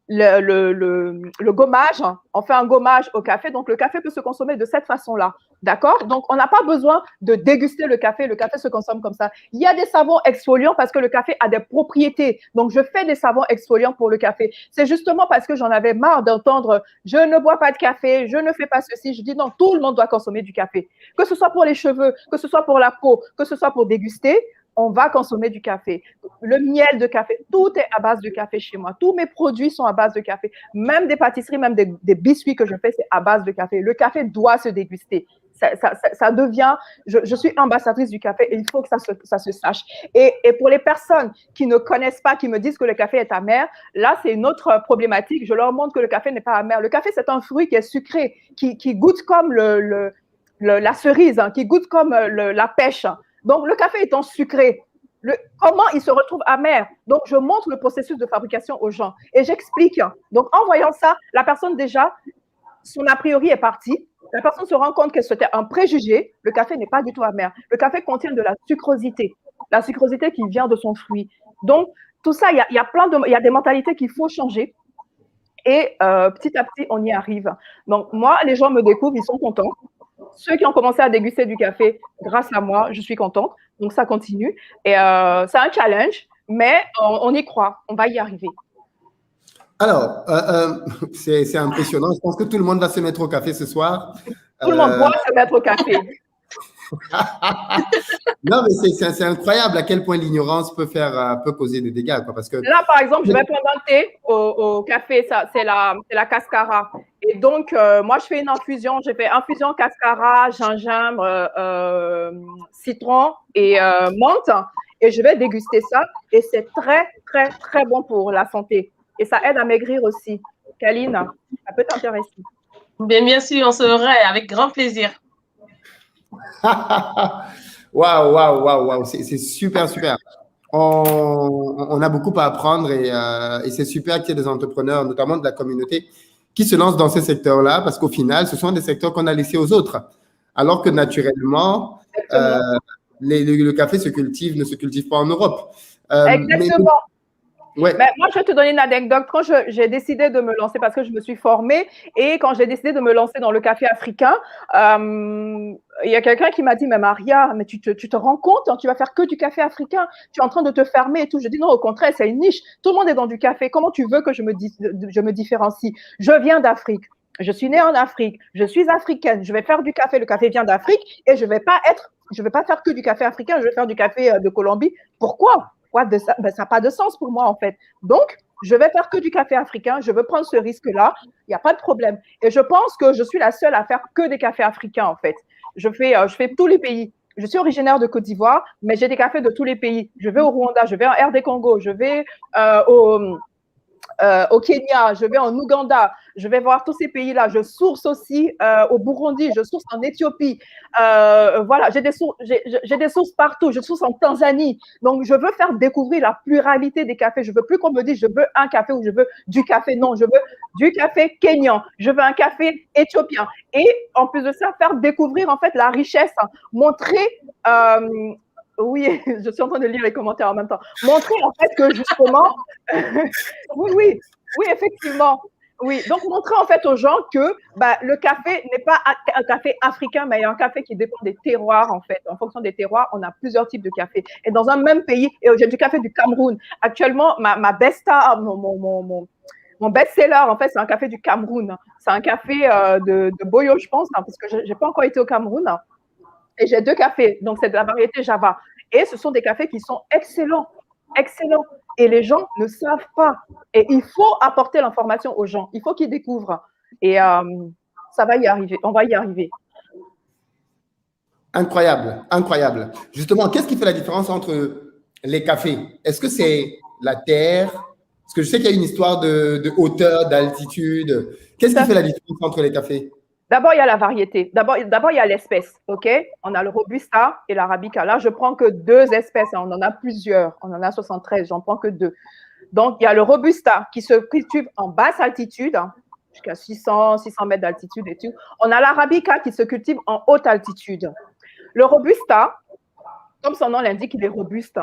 le gommage. On fait un gommage au café. Donc, le café peut se consommer de cette façon-là. D'accord? Donc, on n'a pas besoin de déguster le café. Le café se consomme comme ça. Il y a des savons exfoliants parce que le café a des propriétés. Donc, je fais des savons exfoliants pour le café. C'est justement parce que j'en avais marre d'entendre « je ne bois pas de café, je ne fais pas ceci ». Je dis non, tout le monde doit consommer du café. Que ce soit pour les cheveux, que ce soit pour la peau, que ce soit pour déguster, on va consommer du café. Le miel de café, tout est à base de café chez moi. Tous mes produits sont à base de café. Même des pâtisseries, même des biscuits que je fais, c'est à base de café. Le café doit se déguster. Ça devient, je suis ambassadrice du café et il faut que ça se sache. Et pour les personnes qui ne connaissent pas, qui me disent que le café est amer, là, c'est une autre problématique. Je leur montre que le café n'est pas amer. Le café, c'est un fruit qui est sucré, qui goûte comme la cerise, hein, qui goûte comme la pêche. Donc, le café étant sucré, comment il se retrouve amer? Donc, je montre le processus de fabrication aux gens et j'explique. Donc, en voyant ça, la personne déjà, son a priori est parti. La personne se rend compte que c'était un préjugé. Le café n'est pas du tout amer. Le café contient de la sucrosité qui vient de son fruit. Donc, tout ça, il y a des mentalités qu'il faut changer. Et petit à petit, on y arrive. Donc, moi, les gens me découvrent, ils sont contents. Ceux qui ont commencé à déguster du café, grâce à moi, je suis contente. Donc, ça continue. Et c'est un challenge, mais on y croit. On va y arriver. Alors, c'est impressionnant. Je pense que tout le monde va se mettre au café ce soir. Tout le monde doit se mettre au café. Non, mais c'est incroyable à quel point l'ignorance peut causer des dégâts. Quoi, parce que... Là, par exemple, je vais prendre un thé au café, c'est la cascara. Et donc, moi, je fais une infusion. Je fais infusion cascara, gingembre, citron et menthe. Et je vais déguster ça. Et c'est très, très, très bon pour la santé. Et ça aide à maigrir aussi. Kaline, ça peut t'intéresser. Bien sûr, on serait avec grand plaisir. Waouh, c'est super, super. On a beaucoup à apprendre et c'est super qu'il y ait des entrepreneurs, notamment de la communauté, qui se lancent dans ces secteurs-là parce qu'au final, ce sont des secteurs qu'on a laissés aux autres. Alors que naturellement, le café ne se cultive pas en Europe. Exactement. Ouais. Ben, moi, je vais te donner une anecdote. Quand j'ai décidé de me lancer, parce que je me suis formée, et quand j'ai décidé de me lancer dans le café africain, il y a quelqu'un qui m'a dit, mais Maria, mais tu te rends compte, hein, tu vas faire que du café africain, tu es en train de te fermer et tout. Je dis non, au contraire, c'est une niche. Tout le monde est dans du café. Comment tu veux que je me différencie? Je viens d'Afrique. Je suis née en Afrique. Je suis africaine. Je vais faire du café. Le café vient d'Afrique et je vais pas faire que du café africain. Je vais faire du café de Colombie. Pourquoi? Ben, ça n'a pas de sens pour moi, en fait. Donc, je vais faire que du café africain. Je veux prendre ce risque-là. Il n'y a pas de problème. Et je pense que je suis la seule à faire que des cafés africains, en fait. Je fais tous les pays. Je suis originaire de Côte d'Ivoire, mais j'ai des cafés de tous les pays. Je vais au Rwanda, je vais en RD Congo, je vais au Kenya, je vais en Ouganda, je vais voir tous ces pays-là. Je source aussi au Burundi, je source en Éthiopie. Voilà, j'ai des sources partout. Je source en Tanzanie. Donc, je veux faire découvrir la pluralité des cafés. Je veux plus qu'on me dise je veux un café ou je veux du café. Non, je veux du café kényan. Je veux un café éthiopien. Et en plus de ça, faire découvrir en fait la richesse, hein, montrer. Oui, je suis en train de lire les commentaires en même temps. Montrer en fait que justement, oui, effectivement. Oui, donc montrer en fait aux gens que le café n'est pas un café africain, mais un café qui dépend des terroirs en fait. En fonction des terroirs, on a plusieurs types de café. Et dans un même pays, et j'ai du café du Cameroun. Actuellement, ma besta, mon best-seller, en fait, c'est un café du Cameroun. C'est un café de Boyo, je pense, hein, parce que je n'ai pas encore été au Cameroun. Et j'ai 2 cafés, donc c'est de la variété Java. Et ce sont des cafés qui sont excellents, excellents. Et les gens ne savent pas. Et il faut apporter l'information aux gens. Il faut qu'ils découvrent. Et ça va y arriver. On va y arriver. Incroyable, incroyable. Justement, qu'est-ce qui fait la différence entre les cafés? Est-ce que c'est la terre? Parce que je sais qu'il y a une histoire de hauteur, d'altitude. Qu'est-ce qui fait la différence entre les cafés? D'abord, il y a la variété. D'abord, il y a l'espèce, OK? On a le Robusta et l'Arabica. Là, je prends que 2 espèces. On en a plusieurs. On en a 73. J'en prends que 2. Donc, il y a le Robusta qui se cultive en basse altitude, jusqu'à 600 mètres d'altitude et tout. On a l'Arabica qui se cultive en haute altitude. Le Robusta, comme son nom l'indique, il est robuste.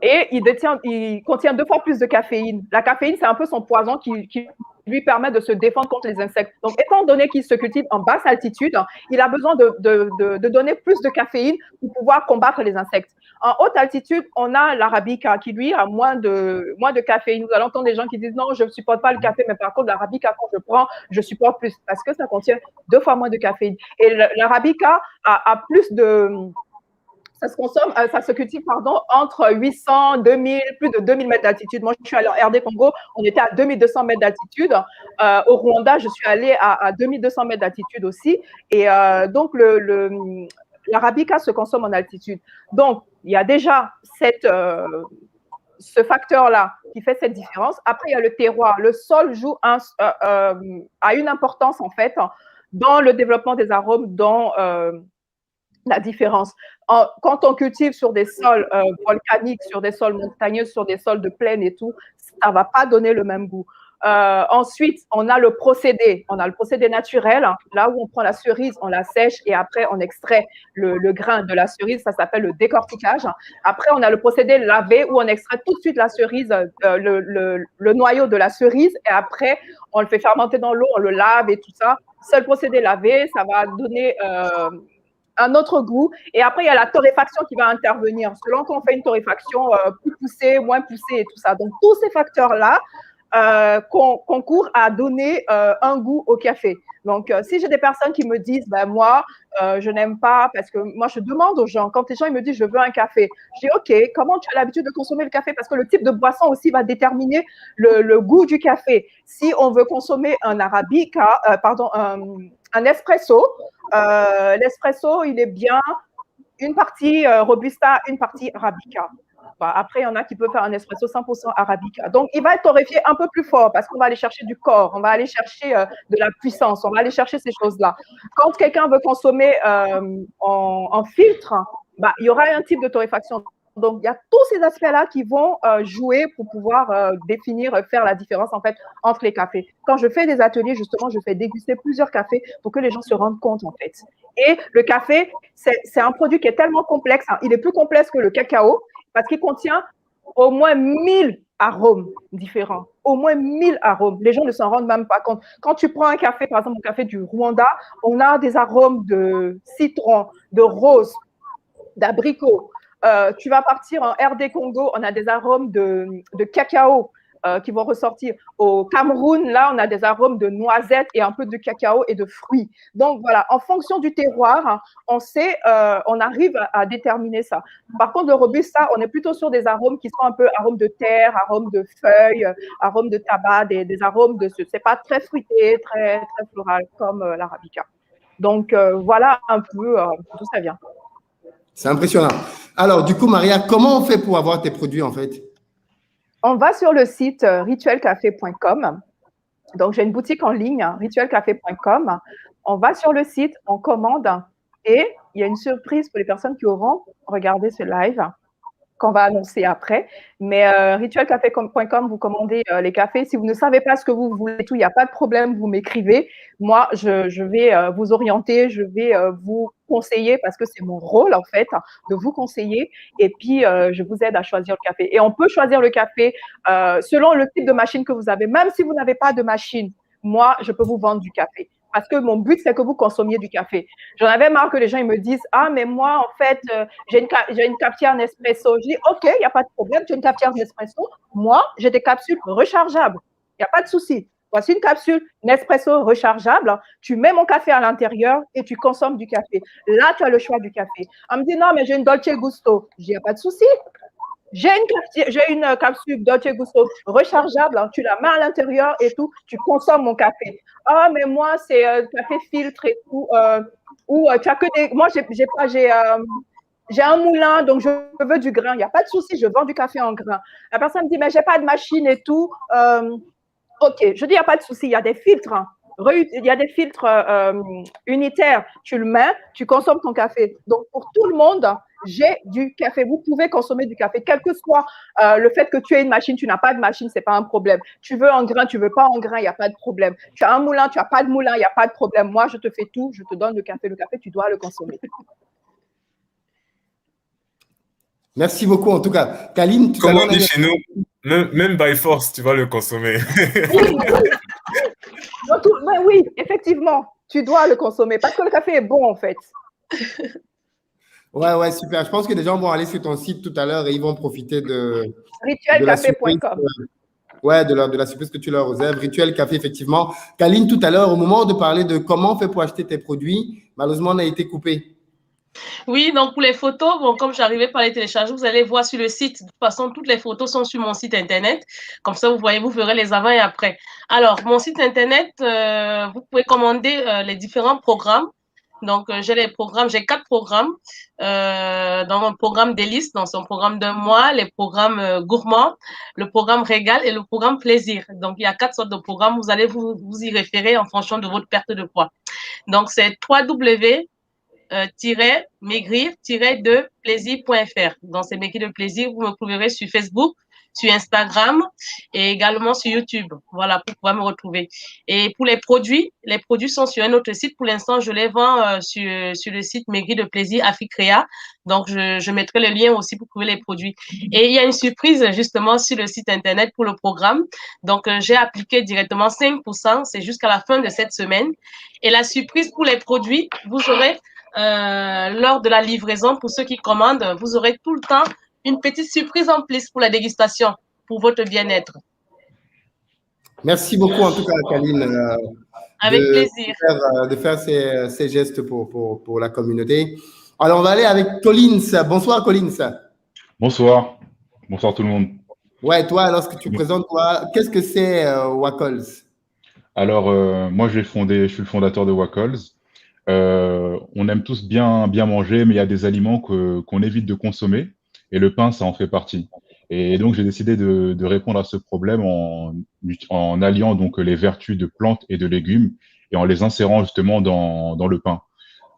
Et il contient 2 fois plus de caféine. La caféine, c'est un peu son poison qui lui permet de se défendre contre les insectes. Donc, étant donné qu'il se cultive en basse altitude, il a besoin de donner plus de caféine pour pouvoir combattre les insectes. En haute altitude, on a l'Arabica qui, lui, a moins de caféine. Vous allez entendre des gens qui disent non, je ne supporte pas le café, mais par contre, l'Arabica, quand je prends, je supporte plus parce que ça contient 2 fois moins de caféine. Et l'Arabica a plus de... Ça se cultive, entre 800, 2000, plus de 2000 mètres d'altitude. Moi, je suis allée en RD Congo, on était à 2200 mètres d'altitude. Au Rwanda, je suis allée à 2200 mètres d'altitude aussi. Et donc, l'Arabica se consomme en altitude. Donc, il y a déjà ce facteur-là qui fait cette différence. Après, il y a le terroir. Le sol a une importance, en fait, dans le développement des arômes, dans la différence. Quand on cultive sur des sols volcaniques, sur des sols montagneux, sur des sols de plaine et tout, ça ne va pas donner le même goût. Ensuite, on a le procédé. On a le procédé naturel, là où on prend la cerise, on la sèche et après on extrait le grain de la cerise. Ça s'appelle le décortiquage. Après, on a le procédé lavé où on extrait tout de suite la cerise, le noyau de la cerise et après on le fait fermenter dans l'eau, on le lave et tout ça. C'est le procédé lavé, ça va donner un autre goût. Et après, il y a la torréfaction qui va intervenir. Selon qu'on fait une torréfaction plus poussée, moins poussée et tout ça. Donc, tous ces facteurs-là concourent à donner un goût au café. Donc, si j'ai des personnes qui me disent, ben, moi, je n'aime pas, parce que moi, je demande aux gens, quand les gens ils me disent, je veux un café, je dis, OK, comment tu as l'habitude de consommer le café? Parce que le type de boisson aussi va déterminer le goût du café. Si on veut consommer un arabica, un espresso, l'espresso, il est bien une partie robusta, une partie arabica. Après, il y en a qui peuvent faire un espresso 100% arabica. Donc, il va être torréfié un peu plus fort parce qu'on va aller chercher du corps, on va aller chercher de la puissance, on va aller chercher ces choses-là. Quand quelqu'un veut consommer en filtre, il y aura un type de torréfaction. Donc, il y a tous ces aspects-là qui vont jouer pour pouvoir faire la différence en fait entre les cafés. Quand je fais des ateliers, justement, je fais déguster plusieurs cafés pour que les gens se rendent compte en fait. Et le café, c'est un produit qui est tellement complexe. Il est plus complexe que le cacao parce qu'il contient au moins 1000 arômes différents. Au moins 1000 arômes. Les gens ne s'en rendent même pas compte. Quand tu prends un café, par exemple, un café du Rwanda, on a des arômes de citron, de rose, d'abricot. Tu vas partir en RD Congo, on a des arômes de cacao qui vont ressortir. Au Cameroun, là, on a des arômes de noisettes et un peu de cacao et de fruits. Donc, voilà, en fonction du terroir, on sait, on arrive à déterminer ça. Par contre, le Robusta, on est plutôt sur des arômes qui sont un peu arômes de terre, arômes de feuilles, arômes de tabac, des arômes de ce. C'est pas très fruité, très, très floral comme l'Arabica. Donc, voilà un peu d'où ça vient. C'est impressionnant. Alors, du coup, Maria, comment on fait pour avoir tes produits, en fait? On va sur le site rituelcafé.com. Donc, j'ai une boutique en ligne, rituelcafé.com. On va sur le site, on commande et il y a une surprise pour les personnes qui auront regardé ce live qu'on va annoncer après. Mais rituelcafé.com, vous commandez les cafés. Si vous ne savez pas ce que vous voulez, il n'y a pas de problème, vous m'écrivez. Moi, je vais vous orienter, je vais vous conseiller parce que c'est mon rôle, en fait, de vous conseiller. Et puis, je vous aide à choisir le café. Et on peut choisir le café selon le type de machine que vous avez. Même si vous n'avez pas de machine, moi, je peux vous vendre du café. Parce que mon but, c'est que vous consommiez du café. J'en avais marre que les gens ils me disent « Ah, mais moi, en fait, j'ai une cafetière Nespresso. » Je dis « OK, il n'y a pas de problème, tu as une cafetière Nespresso. Moi, j'ai des capsules rechargeables. Il n'y a pas de souci. Voici une capsule Nespresso rechargeable. Tu mets mon café à l'intérieur et tu consommes du café. Là, tu as le choix du café. On me dit « Non, mais j'ai une Dolce Gusto. » Je dis « Il n'y a pas de souci. J'ai une capsule Dolce Gusto rechargeable, tu la mets à l'intérieur et tout, tu consommes mon café. Ah, mais moi, c'est café filtre et tout. Ou tu as que des. Moi, j'ai un moulin, donc je veux du grain. Il n'y a pas de souci, je vends du café en grain. La personne me dit, mais j'ai pas de machine et tout. Ok, je dis, il n'y a pas de souci, il y a des filtres. Hein. Il y a des filtres unitaires. Tu le mets, tu consommes ton café. Donc, pour tout le monde, j'ai du café. Vous pouvez consommer du café, quel que soit le fait que tu aies une machine, tu n'as pas de machine, ce n'est pas un problème. Tu veux en grain, tu ne veux pas en grain, il n'y a pas de problème. Tu as un moulin, tu n'as pas de moulin, il n'y a pas de problème. Moi, je te fais tout, je te donne le café. Le café, tu dois le consommer. Merci beaucoup, en tout cas. Kaline, tout à Comme l'heure, on dit chez nous, même by force, tu vas le consommer. Oui, effectivement, tu dois le consommer parce que le café est bon, en fait. Ouais, super. Je pense que des gens vont aller sur ton site tout à l'heure et ils vont profiter de Rituelcafé.com. Ouais, de la surprise que tu leur réserves. Rituel Café, effectivement. Kaline, tout à l'heure, au moment de parler de comment on fait pour acheter tes produits, malheureusement, on a été coupé. Oui, donc pour les photos, bon, comme j'arrivais pas à les télécharger, vous allez voir sur le site. De toute façon, toutes les photos sont sur mon site internet. Comme ça, vous voyez, vous verrez les avant et après. Alors, mon site internet, vous pouvez commander les différents programmes. Donc, j'ai 4 programmes. Dans mon programme délice, dans son programme d'un mois, les programmes gourmands, le programme régal et le programme plaisir. Donc, il y a 4 sortes de programmes. Vous allez vous y référer en fonction de votre perte de poids. Donc, c'est maigrir-de-plaisir.fr. Donc, c'est Maigrir de plaisir. Vous me trouverez sur Facebook, sur Instagram et également sur YouTube. Voilà, pour pouvoir me retrouver. Et pour les produits sont sur un autre site. Pour l'instant, je les vends sur le site Maigrir de plaisir Africrea. Donc, je mettrai le lien aussi pour trouver les produits. Et il y a une surprise justement sur le site internet pour le programme. Donc, j'ai appliqué directement 5%. C'est jusqu'à la fin de cette semaine. Et la surprise pour les produits, vous aurez lors de la livraison, pour ceux qui commandent, vous aurez tout le temps une petite surprise en plus pour la dégustation, pour votre bien-être. Merci beaucoup, en tout cas, Kaline, Avec plaisir. de faire ces gestes pour la communauté. Alors, on va aller avec Collins. Bonsoir, Collins. Bonsoir. Bonsoir tout le monde. Ouais, toi, lorsque tu présentes, toi, qu'est-ce que c'est Wacols? Alors, moi, je suis le fondateur de Wacols. On aime tous bien manger, mais il y a des aliments qu'on évite de consommer, et le pain, ça en fait partie. Et donc, j'ai décidé de répondre à ce problème en alliant donc les vertus de plantes et de légumes et en les insérant justement dans le pain.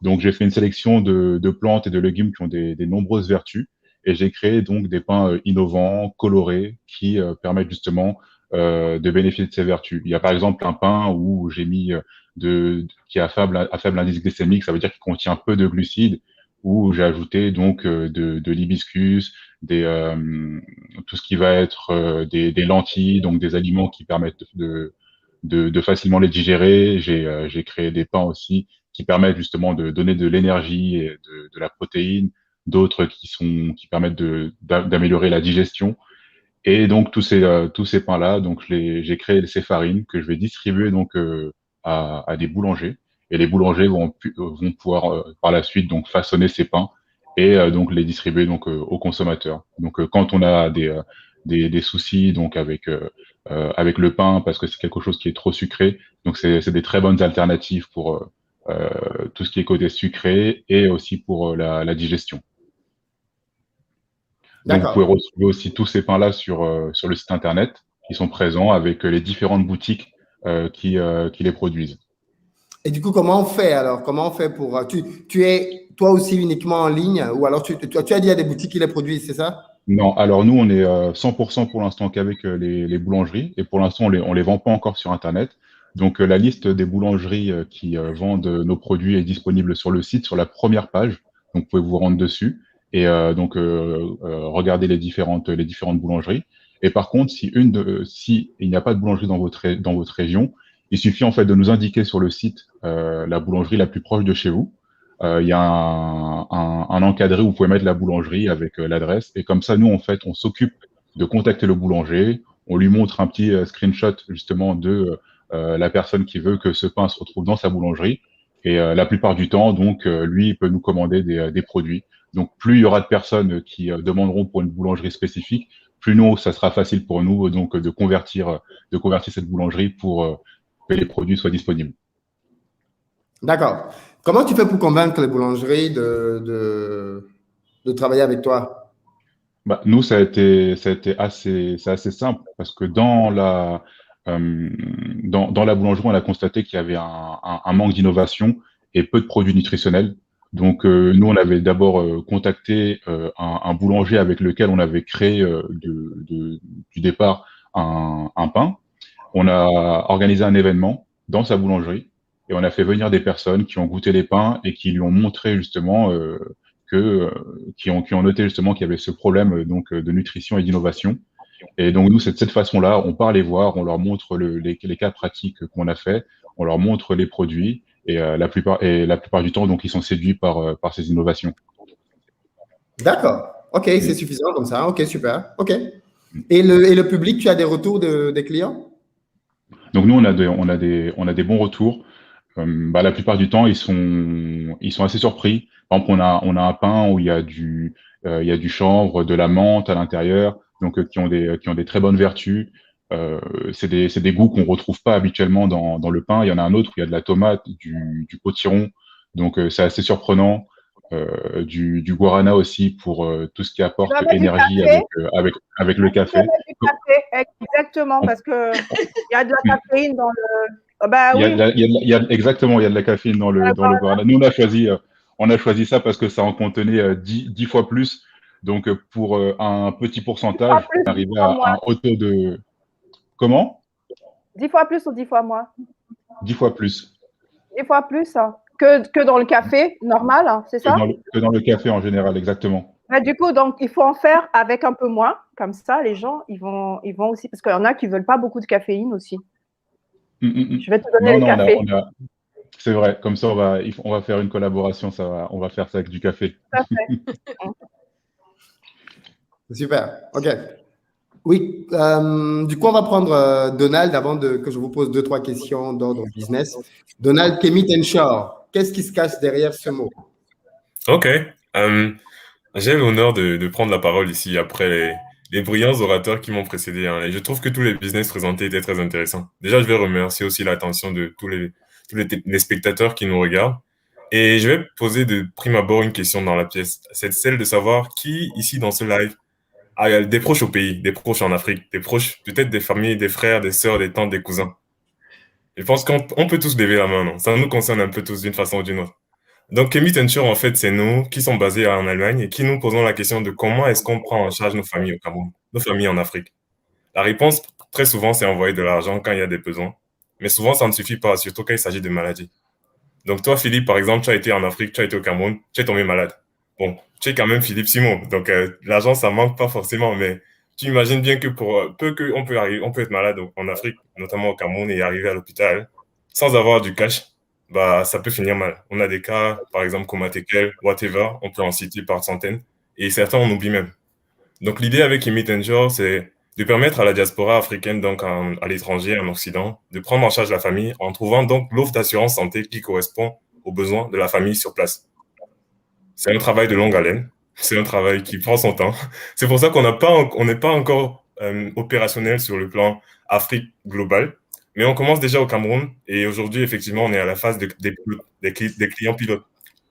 Donc, j'ai fait une sélection de plantes et de légumes qui ont des nombreuses vertus, et j'ai créé donc des pains innovants, colorés, qui permettent justement de bénéficier de ces vertus. Il y a par exemple un pain où j'ai mis qui est à faible indice glycémique, ça veut dire qu'il contient peu de glucides, où j'ai ajouté donc de l'hibiscus, tout ce qui va être des lentilles, donc des aliments qui permettent de facilement les digérer. J'ai créé des pains aussi qui permettent justement de donner de l'énergie et de la protéine, d'autres qui permettent d'améliorer la digestion. Et donc tous ces pains-là, donc j'ai créé ces farines que je vais distribuer donc à des boulangers, et les boulangers vont pouvoir par la suite donc façonner ces pains et donc les distribuer donc aux consommateurs. Donc quand on a des soucis donc avec le pain parce que c'est quelque chose qui est trop sucré, donc c'est des très bonnes alternatives pour tout ce qui est côté sucré et aussi pour la digestion. Donc, vous pouvez retrouver aussi tous ces pains-là sur le site internet qui sont présents avec les différentes boutiques qui les produisent. Et du coup, comment on fait alors? Comment on fait pour… Tu es toi aussi uniquement en ligne ou alors tu as dit à des boutiques qui les produisent, c'est ça? Non, alors nous, on est 100% pour l'instant qu'avec les boulangeries, et pour l'instant, on les vend pas encore sur internet. Donc, la liste des boulangeries qui vendent nos produits est disponible sur le site, sur la première page. Donc, vous pouvez vous rendre dessus et donc regarder les différentes boulangeries. Et par contre, si il n'y a pas de boulangerie dans votre région, il suffit en fait de nous indiquer sur le site la boulangerie la plus proche de chez vous. Il y a un encadré où vous pouvez mettre la boulangerie avec l'adresse, et comme ça, nous, en fait, on s'occupe de contacter le boulanger, on lui montre un petit screenshot justement de la personne qui veut que ce pain se retrouve dans sa boulangerie, et la plupart du temps, donc, lui, il peut nous commander des produits. Donc, plus il y aura de personnes qui demanderont pour une boulangerie spécifique, plus nous, ça sera facile pour nous donc de convertir cette boulangerie pour que les produits soient disponibles. D'accord. Comment tu fais pour convaincre les boulangeries de de travailler avec toi? Bah, nous, ça a été c'est assez simple parce que dans la boulangerie, on a constaté qu'il y avait un manque d'innovation et peu de produits nutritionnels. Donc, nous, on avait d'abord contacté un boulanger avec lequel on avait créé du départ un pain. On a organisé un événement dans sa boulangerie et on a fait venir des personnes qui ont goûté les pains et qui lui ont montré justement qui ont noté justement qu'il y avait ce problème de nutrition et d'innovation. Et donc nous, c'est de cette façon-là, on part les voir, on leur montre les cas pratiques qu'on a fait, on leur montre les produits et la plupart du temps, donc ils sont séduits par ces innovations. D'accord. OK, c'est suffisant comme ça. OK, super. OK. Et le public, tu as des retours des clients? Donc nous, on a des bons retours. La plupart du temps, ils sont assez surpris. Par exemple, on a un pain où il y a du chanvre, de la menthe à l'intérieur, donc qui ont des très bonnes vertus. C'est des goûts qu'on retrouve pas habituellement dans le pain. Il y en a un autre où il y a de la tomate, du potiron, donc c'est assez surprenant. Du guarana aussi pour tout ce qui apporte énergie avec le café. Du café, exactement, parce que il y a de la caféine dans le. Bah oui. Exactement, il y a de la caféine dans le guarana. Nous, on a choisi ça parce que ça en contenait 10 fois plus. Donc, pour un petit pourcentage, on arrivait à un haut taux de. Comment? 10 fois plus ou 10 fois moins? 10 fois plus. 10 fois plus que dans le café normal, c'est ça? Que dans le café en général, exactement. Mais du coup, donc, il faut en faire avec un peu moins. Comme ça, les gens, ils vont aussi, parce qu'il y en a qui ne veulent pas beaucoup de caféine aussi. Je vais te donner le café. C'est vrai, comme ça, on va faire une collaboration, on va faire ça avec du café. Tout à fait. Super, OK. Oui, du coup, on va prendre Donald avant que je vous pose 2-3 questions d'ordre business. Donald, Kemit and Shore, qu'est-ce qui se cache derrière ce mot? OK. J'ai l'honneur de prendre la parole ici après les brillants orateurs qui m'ont précédé. Hein, et je trouve que tous les business présentés étaient très intéressants. Déjà, je vais remercier aussi l'attention de tous les spectateurs qui nous regardent. Et je vais poser de prime abord une question dans la pièce. C'est celle de savoir qui, ici, dans ce live, a des proches au pays, des proches en Afrique, des proches, peut-être des familles, des frères, des sœurs, des tantes, des cousins. Je pense qu'on peut tous lever la main, non? Ça nous concerne un peu tous d'une façon ou d'une autre. Donc, Kemit Ensure, en fait, c'est nous qui sommes basés en Allemagne et qui nous posons la question de comment est-ce qu'on prend en charge nos familles au Cameroun, nos familles en Afrique. La réponse, très souvent, c'est envoyer de l'argent quand il y a des besoins. Mais souvent, ça ne suffit pas, surtout quand il s'agit de maladies. Donc, toi, Philippe, par exemple, tu as été en Afrique, tu as été au Cameroun, tu es tombé malade. Bon, tu es quand même Philippe Simon, donc l'argent, ça manque pas forcément, mais tu imagines bien que pour peu qu'on on peut être malade en Afrique, notamment au Cameroun, et arriver à l'hôpital sans avoir du cash, bah, ça peut finir mal. On a des cas, par exemple, comme Tekel, whatever, on peut en citer par centaines, et certains on oublie même. Donc l'idée avec Imit Jour, c'est de permettre à la diaspora africaine, donc à l'étranger, en Occident, de prendre en charge la famille en trouvant donc l'offre d'assurance santé qui correspond aux besoins de la famille sur place. C'est un travail de longue haleine, c'est un travail qui prend son temps. C'est pour ça qu'on n'est pas encore opérationnel sur le plan Afrique globale, mais on commence déjà au Cameroun et aujourd'hui, effectivement, on est à la phase des clients pilotes,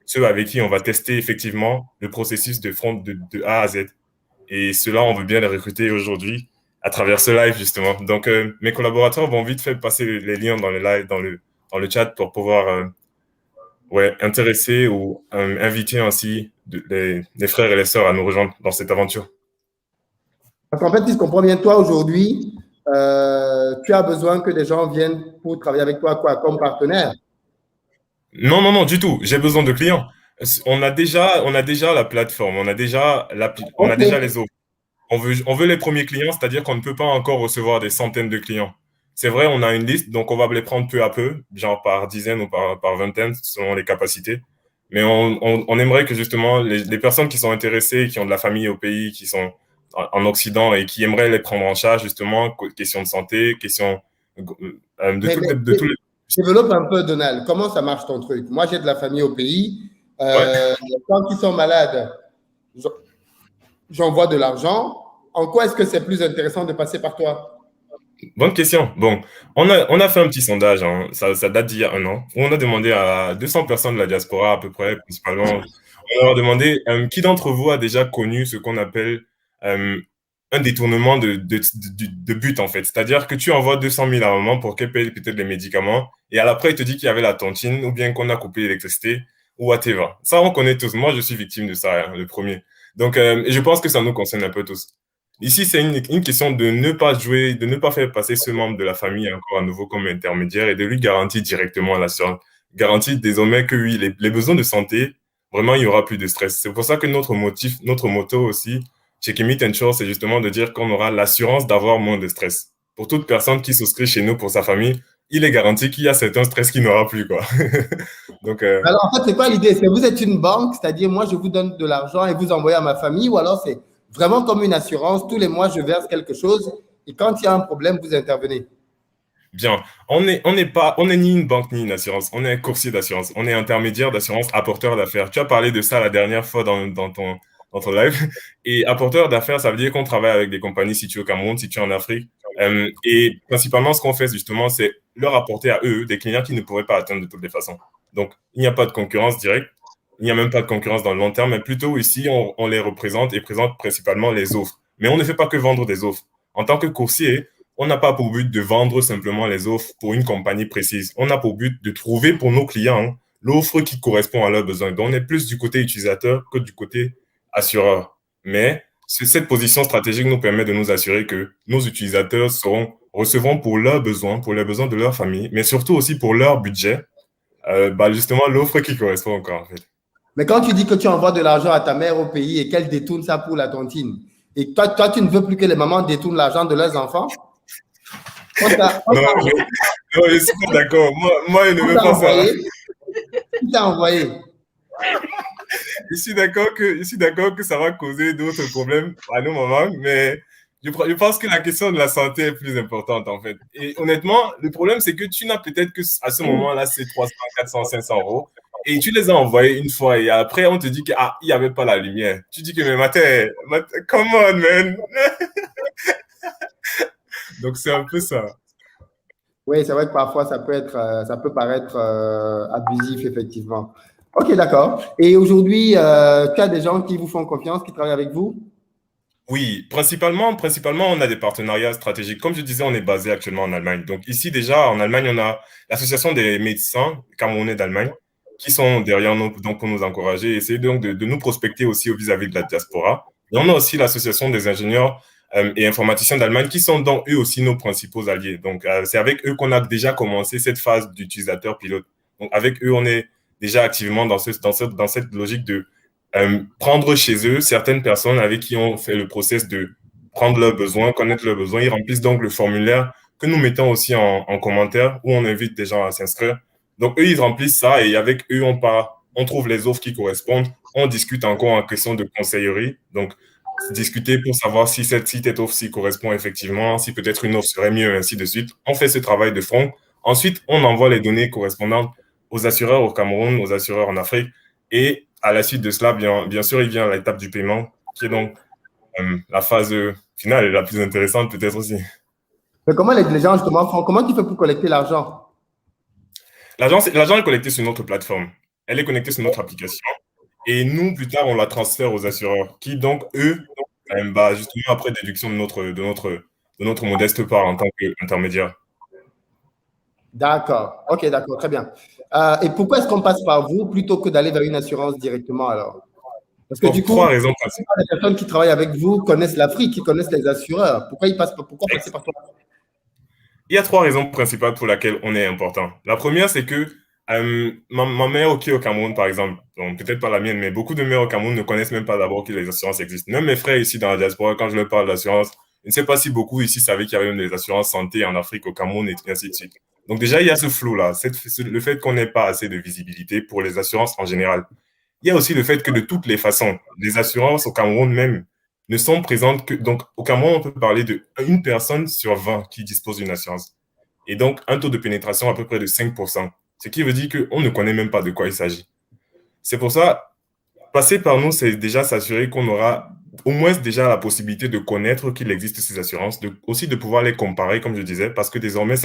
ceux avec qui on va tester effectivement le processus de front de A à Z. Et ceux-là, on veut bien les recruter aujourd'hui à travers ce live, justement. Donc, mes collaborateurs vont vite fait passer les liens dans le live, dans le chat pour pouvoir intéresser ou inviter ainsi les frères et les sœurs à nous rejoindre dans cette aventure. Parce qu'en fait, si je comprends bien, toi, aujourd'hui, tu as besoin que des gens viennent pour travailler avec toi comme partenaire? Non, du tout. J'ai besoin de clients. On a déjà la plateforme, on a déjà les offres. On veut les premiers clients, c'est-à-dire qu'on ne peut pas encore recevoir des centaines de clients. C'est vrai, on a une liste, donc on va les prendre peu à peu, genre par dizaines ou par vingtaine, selon les capacités. Mais on aimerait que justement les personnes qui sont intéressées, qui ont de la famille au pays, qui sont en Occident et qui aimeraient les prendre en charge, justement, question de santé, question de tous les... Développe un peu, Donald. Comment ça marche ton truc? Moi, j'ai de la famille au pays. Quand ils sont malades, j'envoie de l'argent. En quoi est-ce que c'est plus intéressant de passer par toi? Bonne question. Bon, on a fait un petit sondage, hein. Ça date d'il y a 1 an, où on a demandé à 200 personnes de la diaspora à peu près, principalement. on leur a demandé qui d'entre vous a déjà connu ce qu'on appelle un détournement de but, en fait. C'est-à-dire que tu envoies 200 000 à maman pour qu'elle paye peut-être les médicaments, et à l'après, il te dit qu'il y avait la tontine, ou bien qu'on a coupé l'électricité, ou whatever. Ça, on connaît tous. Moi, je suis victime de ça, hein, le premier. Donc, je pense que ça nous concerne un peu tous. Ici, c'est une question de ne pas jouer, de ne pas faire passer ce membre de la famille encore à nouveau comme intermédiaire et de lui garantir directement l'assurance. Garantir désormais que oui, les besoins de santé, vraiment, il y aura plus de stress. C'est pour ça que notre motto aussi, chez Kimit Insure, c'est justement de dire qu'on aura l'assurance d'avoir moins de stress. Pour toute personne qui souscrit chez nous pour sa famille, il est garanti qu'il y a certains stress qu'il n'aura plus, quoi. Donc, Alors, en fait, c'est quoi l'idée? C'est que vous êtes une banque, c'est-à-dire moi, je vous donne de l'argent et vous envoyez à ma famille, ou alors c'est vraiment comme une assurance, tous les mois, je verse quelque chose et quand il y a un problème, vous intervenez. bien, on n'est ni une banque ni une assurance, on est un courtier d'assurance, on est intermédiaire d'assurance, apporteur d'affaires. Tu as parlé de ça la dernière fois dans ton live. Et apporteur d'affaires, ça veut dire qu'on travaille avec des compagnies situées au Cameroun, situées en Afrique. Et principalement, ce qu'on fait justement, c'est leur apporter à eux des clients qui ne pourraient pas atteindre de toutes les façons. Donc, il n'y a pas de concurrence directe, il n'y a même pas de concurrence dans le long terme, mais plutôt ici, on les représente et présente principalement les offres. Mais on ne fait pas que vendre des offres. En tant que coursier, on n'a pas pour but de vendre simplement les offres pour une compagnie précise. On a pour but de trouver pour nos clients l'offre qui correspond à leurs besoins. Donc, on est plus du côté utilisateur que du côté assureur. Mais cette position stratégique nous permet de nous assurer que nos utilisateurs recevront pour leurs besoins, pour les besoins de leur famille, mais surtout aussi pour leur budget, justement l'offre qui correspond encore, en fait. Mais quand tu dis que tu envoies de l'argent à ta mère au pays et qu'elle détourne ça pour la tontine, et toi, tu ne veux plus que les mamans détournent l'argent de leurs enfants? Non, je suis pas d'accord. Moi, je ne veux pas ça. Qui t'a envoyé? Je suis d'accord que ça va causer d'autres problèmes à nos mamans, mais je pense que la question de la santé est plus importante, en fait. Et honnêtement, le problème, c'est que tu n'as peut-être que à ce moment-là, c'est 300, 400, 500 euros. Et tu les as envoyés une fois et après, on te dit qu'il n'y avait pas la lumière. Tu dis que, mais matin, come on, man. Donc, c'est un peu ça. Oui, c'est vrai que parfois, ça peut paraître abusif, effectivement. OK, d'accord. Et aujourd'hui, tu as des gens qui vous font confiance, qui travaillent avec vous? Oui, principalement, on a des partenariats stratégiques. Comme je disais, on est basé actuellement en Allemagne. Donc ici, déjà, en Allemagne, on a l'Association des médecins camerounais d'Allemagne qui sont derrière nous donc, pour nous encourager et essayer donc de nous prospecter aussi vis-à-vis de la diaspora. Et on a aussi l'Association des ingénieurs et informaticiens d'Allemagne qui sont donc eux aussi nos principaux alliés. Donc, c'est avec eux qu'on a déjà commencé cette phase d'utilisateur pilote. Donc, avec eux, on est déjà activement dans cette logique de prendre chez eux certaines personnes avec qui on fait le process de prendre leurs besoins, connaître leurs besoins. Ils remplissent donc le formulaire que nous mettons aussi en commentaire où on invite des gens à s'inscrire. Donc, eux, ils remplissent ça et avec eux, on trouve les offres qui correspondent. On discute encore en question de conseillerie. Donc, discuter pour savoir si cette offre-ci correspond effectivement, si peut-être une offre serait mieux, ainsi de suite. On fait ce travail de front. Ensuite, on envoie les données correspondantes aux assureurs au Cameroun, aux assureurs en Afrique. Et à la suite de cela, bien sûr, il vient l'étape du paiement, qui est donc la phase finale et la plus intéressante peut-être aussi. Mais comment les gens justement font? Comment tu fais pour collecter l'argent? L'argent est collecté sur notre plateforme. Elle est connectée sur notre application. Et nous, plus tard, on la transfère aux assureurs qui, donc, eux, justement, après déduction de notre modeste part en tant qu'intermédiaire. D'accord. OK, d'accord. Très bien. Et pourquoi est-ce qu'on passe par vous plutôt que d'aller vers une assurance directement alors? Parce que du coup, trois raisons principales. Les personnes qui travaillent avec vous connaissent l'Afrique, qui connaissent les assureurs. Pourquoi passer par toi? Il y a trois raisons principales pour lesquelles on est important. La première, c'est que ma mère qui est au Cameroun, par exemple, donc peut-être pas la mienne, mais beaucoup de mères au Cameroun ne connaissent même pas d'abord que les assurances existent. Même mes frères ici dans la diaspora, quand je leur parle d'assurance, je ne sais pas si beaucoup ici savaient qu'il y avait même des assurances santé en Afrique, au Cameroun et ainsi de suite. Donc déjà, il y a ce flou-là, le fait qu'on n'ait pas assez de visibilité pour les assurances en général. Il y a aussi le fait que de toutes les façons, les assurances au Cameroun même ne sont présentes que… Donc au Cameroun, on peut parler d'une personne sur 20 qui dispose d'une assurance. Et donc un taux de pénétration à peu près de 5%. Ce qui veut dire qu'on ne connaît même pas de quoi il s'agit. C'est pour ça, passer par nous, c'est déjà s'assurer qu'on aura au moins déjà la possibilité de connaître qu'il existe ces assurances, aussi de pouvoir les comparer, comme je disais, parce que désormais,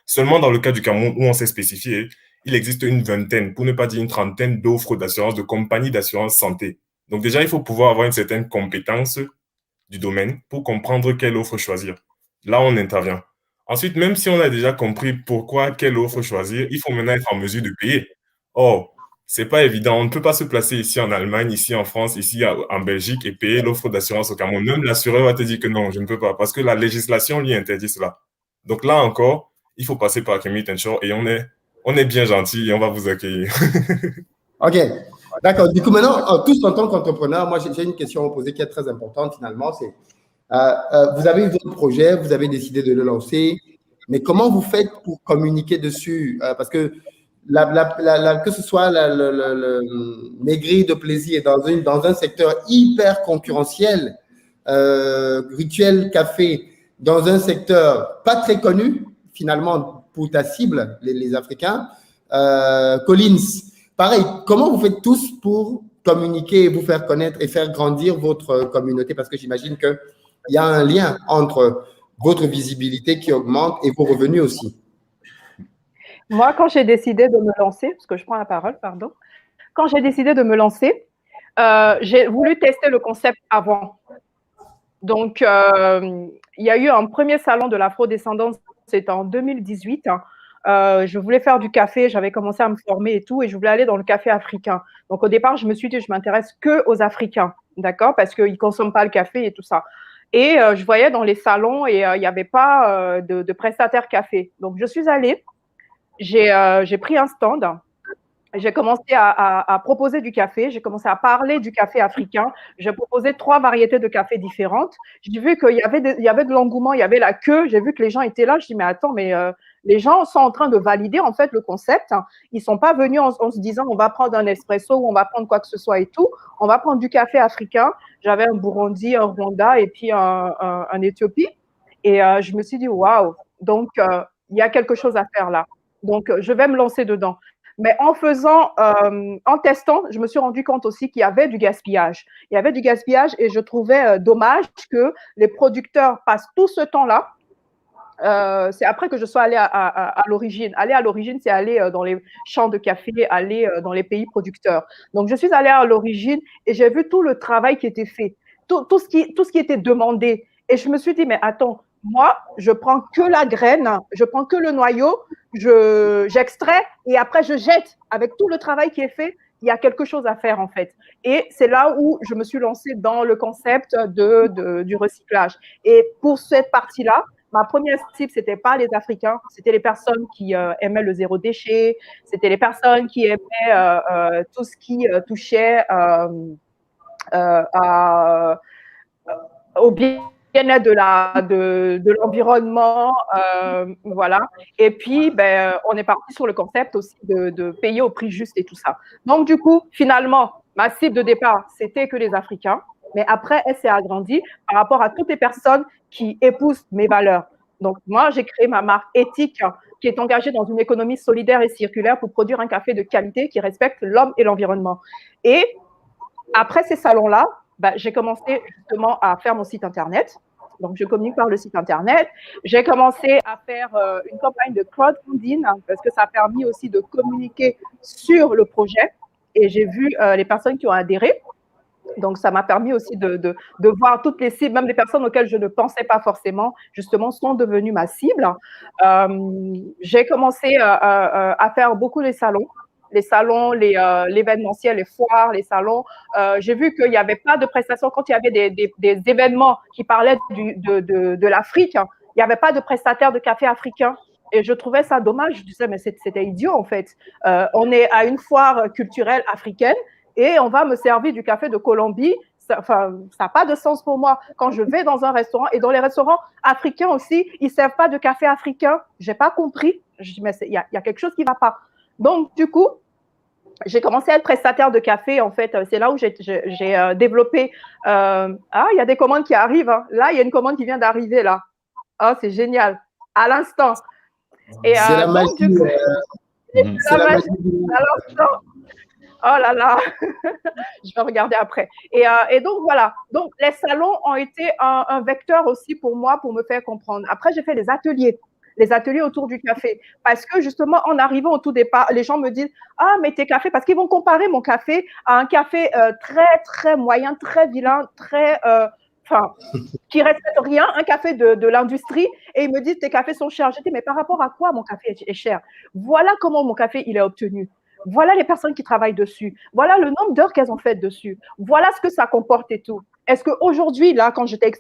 seulement dans le cas du Cameroun où on s'est spécifié, il existe une vingtaine, pour ne pas dire une trentaine d'offres d'assurance, de compagnies d'assurance santé. Donc déjà, il faut pouvoir avoir une certaine compétence du domaine pour comprendre quelle offre choisir. Là, on intervient. Ensuite, même si on a déjà compris pourquoi, quelle offre choisir, il faut maintenant être en mesure de payer. Or, c'est pas évident. On ne peut pas se placer ici en Allemagne, ici en France, ici en Belgique et payer l'offre d'assurance au Cameroun. Même l'assureur va te dire que non, je ne peux pas parce que la législation lui interdit cela. Donc là encore, il faut passer par Credit Insure et on est bien gentil et on va vous accueillir. OK. D'accord. Du coup, maintenant, tous en tant qu'entrepreneur, moi, j'ai une question à vous poser qui est très importante finalement. C'est, vous avez eu votre projet, vous avez décidé de le lancer, mais comment vous faites pour communiquer dessus? Parce que que ce soit les grilles de plaisir dans un secteur hyper concurrentiel, Rituel Café, dans un secteur pas très connu, finalement, pour ta cible, les Africains, Collins, pareil, comment vous faites tous pour communiquer et vous faire connaître et faire grandir votre communauté? Parce que j'imagine qu'il y a un lien entre votre visibilité qui augmente et vos revenus aussi. Moi, quand j'ai décidé de me lancer, parce que je prends la parole, pardon, quand j'ai décidé de me lancer, j'ai voulu tester le concept avant. Donc, il y a eu un premier salon de l'afrodescendance, c'était en 2018. Je voulais faire du café, j'avais commencé à me former et tout, et je voulais aller dans le café africain. Donc, au départ, je me suis dit, je m'intéresse que aux Africains, d'accord, parce qu'ils ne consomment pas le café et tout ça. Et je voyais dans les salons et il n'y avait pas de prestataire café. Donc, je suis allée, j'ai pris un stand. J'ai commencé à proposer du café, j'ai commencé à parler du café africain, j'ai proposé 3 variétés de café différentes. J'ai vu qu'il y avait de l'engouement, il y avait la queue, j'ai vu que les gens étaient là, je dis mais attends, mais les gens sont en train de valider en fait le concept, ils sont pas venus en se disant on va prendre un espresso ou on va prendre quoi que ce soit et tout, on va prendre du café africain. J'avais un Burundi, un Rwanda et puis un Éthiopie et je me suis dit waouh, donc il y a quelque chose à faire là, donc je vais me lancer dedans. Mais en testant, je me suis rendu compte aussi qu'il y avait du gaspillage. Il y avait du gaspillage et je trouvais dommage que les producteurs passent tout ce temps-là. C'est après que je sois allée à l'origine. Aller à l'origine, c'est aller dans les champs de café, aller dans les pays producteurs. Donc, je suis allée à l'origine et j'ai vu tout le travail qui était fait, tout ce qui était demandé. Et je me suis dit, mais attends, moi, je prends que la graine, je prends que le noyau, j'extrais et après je jette. Avec tout le travail qui est fait, il y a quelque chose à faire en fait. Et c'est là où je me suis lancée dans le concept du recyclage. Et pour cette partie-là, ma première cible, c'était pas les Africains, c'était les personnes qui aimaient le zéro déchet, c'était les personnes qui aimaient tout ce qui touchait au bien-être de l'environnement, voilà. Et puis, ben, on est parti sur le concept aussi de payer au prix juste et tout ça. Donc, du coup, finalement, ma cible de départ, c'était que les Africains. Mais après, elle s'est agrandie par rapport à toutes les personnes qui épousent mes valeurs. Donc, moi, j'ai créé ma marque éthique qui est engagée dans une économie solidaire et circulaire pour produire un café de qualité qui respecte l'homme et l'environnement. Et après ces salons-là, bah, j'ai commencé justement à faire mon site Internet. Donc, je communique par le site Internet. J'ai commencé à faire une campagne de crowdfunding parce que ça a permis aussi de communiquer sur le projet. Et j'ai vu les personnes qui ont adhéré. Donc, ça m'a permis aussi de voir toutes les cibles, même les personnes auxquelles je ne pensais pas forcément, justement, sont devenues ma cible. J'ai commencé à faire beaucoup de salons. Les salons, l'événementiel, les foires, les salons. J'ai vu qu'il n'y avait pas de prestations. Quand il y avait des événements qui parlaient de l'Afrique, il n'y avait pas de prestataire de café africain. Et je trouvais ça dommage. Je disais, mais c'était idiot, en fait. On est à une foire culturelle africaine et on va me servir du café de Colombie. Ça n'a pas de sens pour moi. Quand je vais dans un restaurant, et dans les restaurants africains aussi, ils ne servent pas de café africain. Je n'ai pas compris. Je dis, mais il y a quelque chose qui ne va pas. Donc, du coup, j'ai commencé à être prestataire de café, en fait. C'est là où j'ai développé… il y a des commandes qui arrivent. Hein. Là, il y a une commande qui vient d'arriver, là. Ah, c'est génial. À l'instant. C'est la magie. Du coup, c'est la magie. À l'instant. Oh là là. Je vais regarder après. Et donc, voilà. Donc, les salons ont été un vecteur aussi pour moi pour me faire comprendre. Après, j'ai fait des ateliers. les ateliers autour du café. Parce que justement, en arrivant au tout départ, les gens me disent « Ah, mais tes cafés… » Parce qu'ils vont comparer mon café à un café très, très moyen, très vilain, très… qui respecte rien, un café de l'industrie, et ils me disent « Tes cafés sont chers. » Je dis « Mais par rapport à quoi mon café est cher? Voilà comment mon café il est obtenu. Voilà les personnes qui travaillent dessus. Voilà le nombre d'heures qu'elles ont fait dessus. Voilà ce que ça comporte et tout. Est-ce qu'aujourd'hui, là, quand je t'ai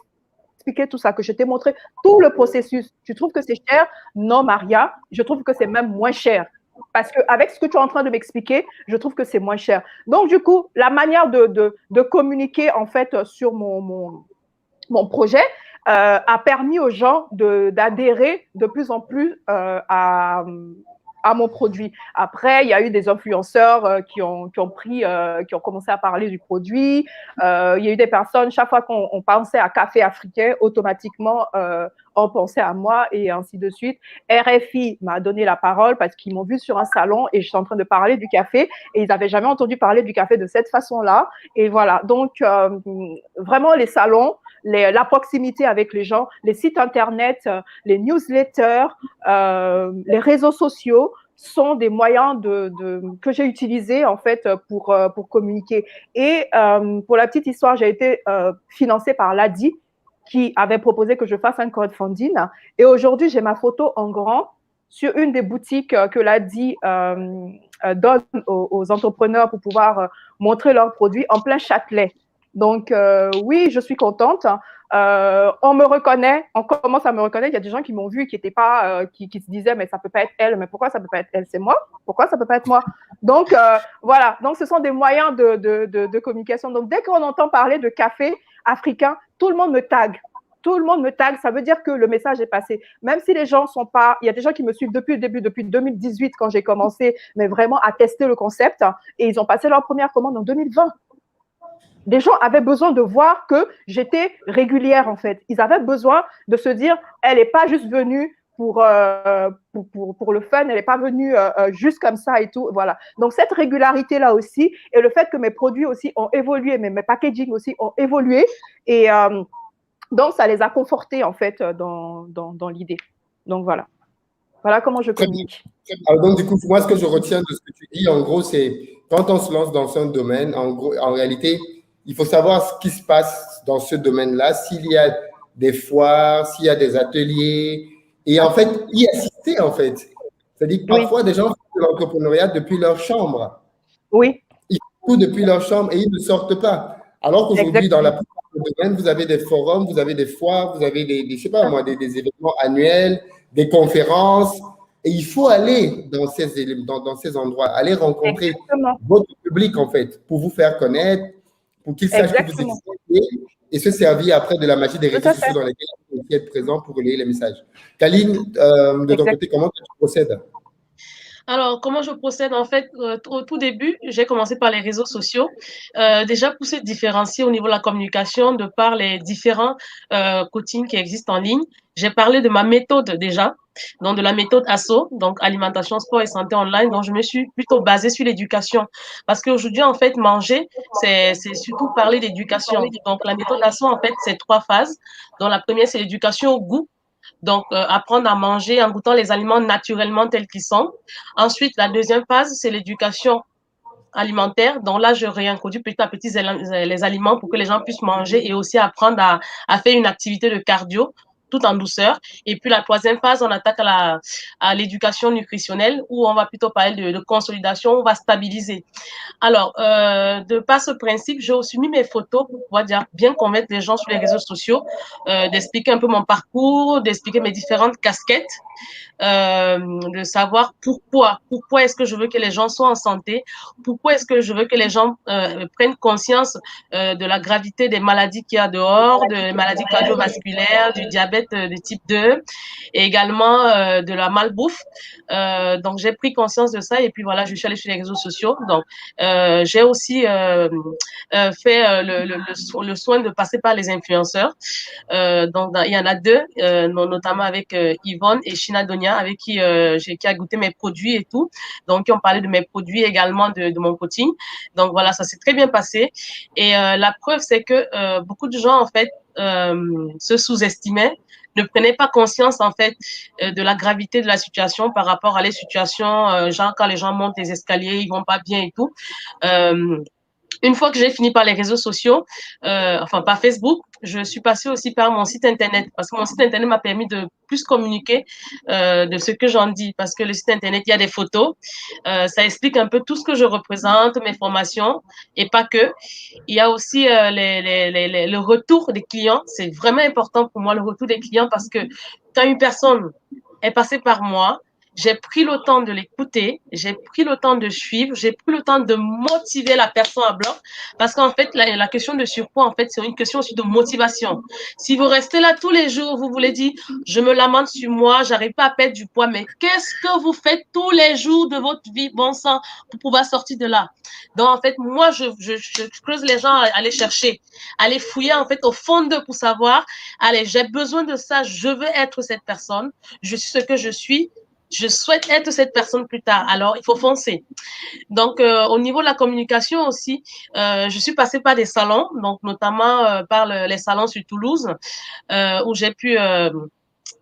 expliqué tout ça, que je t'ai montré tout le processus, tu trouves que c'est cher? Non, Maria, je trouve que c'est même moins cher. Parce qu'avec ce que tu es en train de m'expliquer, je trouve que c'est moins cher. Donc, du coup, la manière de communiquer, en fait, sur mon projet a permis aux gens d'adhérer de plus en plus à mon produit. Après, il y a eu des influenceurs qui ont commencé à parler du produit. Il y a eu des personnes, chaque fois qu'on pensait à café africain, automatiquement, on pensait à moi et ainsi de suite. RFI m'a donné la parole parce qu'ils m'ont vu sur un salon et je suis en train de parler du café et ils n'avaient jamais entendu parler du café de cette façon-là. Et voilà, donc vraiment les salons, la proximité avec les gens, les sites internet, les newsletters, les réseaux sociaux sont des moyens que j'ai utilisés en fait pour communiquer. Et pour la petite histoire, j'ai été financée par l'ADI qui avait proposé que je fasse un crowdfunding. Et aujourd'hui, j'ai ma photo en grand sur une des boutiques que l'ADI donne aux entrepreneurs pour pouvoir montrer leurs produits en plein Châtelet. Donc, oui, je suis contente. On me reconnaît, on commence à me reconnaître. Il y a des gens qui m'ont vu, qui étaient pas, qui se disaient, mais ça peut pas être elle. Mais pourquoi ça peut pas être elle? C'est moi. Pourquoi ça peut pas être moi? Donc, voilà. Donc, ce sont des moyens de communication. Donc, dès qu'on entend parler de café africain, tout le monde me tague. Tout le monde me tague, ça veut dire que le message est passé. Même si les gens sont pas, il y a des gens qui me suivent depuis le début, depuis 2018 quand j'ai commencé, mais vraiment à tester le concept. Et ils ont passé leur première commande en 2020. Les gens avaient besoin de voir que j'étais régulière, en fait. Ils avaient besoin de se dire, elle n'est pas juste venue pour le fun, elle n'est pas venue juste comme ça et tout. Voilà. Donc, cette régularité-là aussi, et le fait que mes produits aussi ont évolué, mes packaging aussi ont évolué, et donc, ça les a confortés, en fait, dans l'idée. Donc, voilà. Voilà comment je communique. Alors, donc, du coup, moi, ce que je retiens de ce que tu dis, en gros, c'est quand on se lance dans un domaine, en réalité, il faut savoir ce qui se passe dans ce domaine-là, s'il y a des foires, s'il y a des ateliers, et en fait, y assister, en fait. C'est-à-dire que parfois, des gens font de l'entrepreneuriat depuis leur chambre. Oui. Ils font tout depuis leur chambre et ils ne sortent pas. Alors qu'aujourd'hui, dans la plupart des domaines, vous avez des forums, vous avez des foires, vous avez je sais pas moi, des événements annuels, des conférences. Et il faut aller dans ces endroits, aller rencontrer votre public, en fait, pour vous faire connaître, pour qu'ils sachent que vous existez et se servir après de la magie des réseaux sociaux dans lesquels vous pouvez être présent pour relayer les messages. Kaline, de ton côté, comment tu procèdes? Alors, comment je procède? En fait, au tout début, j'ai commencé par les réseaux sociaux. Déjà, pour se différencier au niveau de la communication, de par les différents coachings qui existent en ligne, j'ai parlé de ma méthode déjà, donc de la méthode ASSO, donc alimentation, sport et santé online. Donc, je me suis plutôt basée sur l'éducation. Parce qu'aujourd'hui, en fait, manger, c'est surtout parler d'éducation. Donc, la méthode ASSO, en fait, c'est 3 phases. Donc, la première, c'est l'éducation au goût. Donc, apprendre à manger en goûtant les aliments naturellement tels qu'ils sont. Ensuite, la deuxième phase, c'est l'éducation alimentaire. Donc là, je réintroduis petit à petit les aliments pour que les gens puissent manger et aussi apprendre à faire une activité de cardio tout en douceur. Et puis la troisième phase, on attaque à l'éducation nutritionnelle où on va plutôt parler de consolidation, on va stabiliser. Alors, de par ce principe, j'ai aussi mis mes photos pour pouvoir bien convaincre les gens sur les réseaux sociaux, d'expliquer un peu mon parcours, d'expliquer mes différentes casquettes, de savoir pourquoi est-ce que je veux que les gens soient en santé, pourquoi est-ce que je veux que les gens prennent conscience de la gravité des maladies qu'il y a dehors, des maladies cardiovasculaires, du diabète de type 2 et également de la malbouffe. Donc, j'ai pris conscience de ça et puis voilà, je suis allée sur les réseaux sociaux. Donc, j'ai aussi fait le soin de passer par les influenceurs. Donc, il y en a 2, notamment avec Yvonne et Shina Donia, avec qui a goûté mes produits et tout. Donc, qui ont parlé de mes produits également de mon coaching. Donc, voilà, ça s'est très bien passé. Et la preuve, c'est que beaucoup de gens, en fait, se sous-estimaient ne prenaient pas conscience, en fait, de la gravité de la situation par rapport à les situations, genre quand les gens montent les escaliers, ils vont pas bien et tout. Une fois que j'ai fini par les réseaux sociaux, enfin par Facebook, je suis passée aussi par mon site internet parce que mon site internet m'a permis de plus communiquer de ce que j'en dis parce que le site internet, il y a des photos, ça explique un peu tout ce que je représente, mes formations et pas que. Il y a aussi le retour des clients, c'est vraiment important pour moi le retour des clients parce que quand une personne est passée par moi, j'ai pris le temps de l'écouter, j'ai pris le temps de suivre, j'ai pris le temps de motiver la personne à bloc. Parce qu'en fait, la question de surpoids, en fait, c'est une question aussi de motivation. Si vous restez là tous les jours, vous voulez dire, je me lamente sur moi, j'arrive pas à perdre du poids, mais qu'est-ce que vous faites tous les jours de votre vie, bon sang, pour pouvoir sortir de là? Donc, en fait, moi, je creuse les gens à aller chercher, à aller fouiller, en fait, au fond d'eux pour savoir, allez, j'ai besoin de ça, je veux être cette personne, je suis ce que je suis, je souhaite être cette personne plus tard. Alors, il faut foncer. Donc, au niveau de la communication aussi, je suis passée par des salons, donc notamment par les salons sur Toulouse, où j'ai pu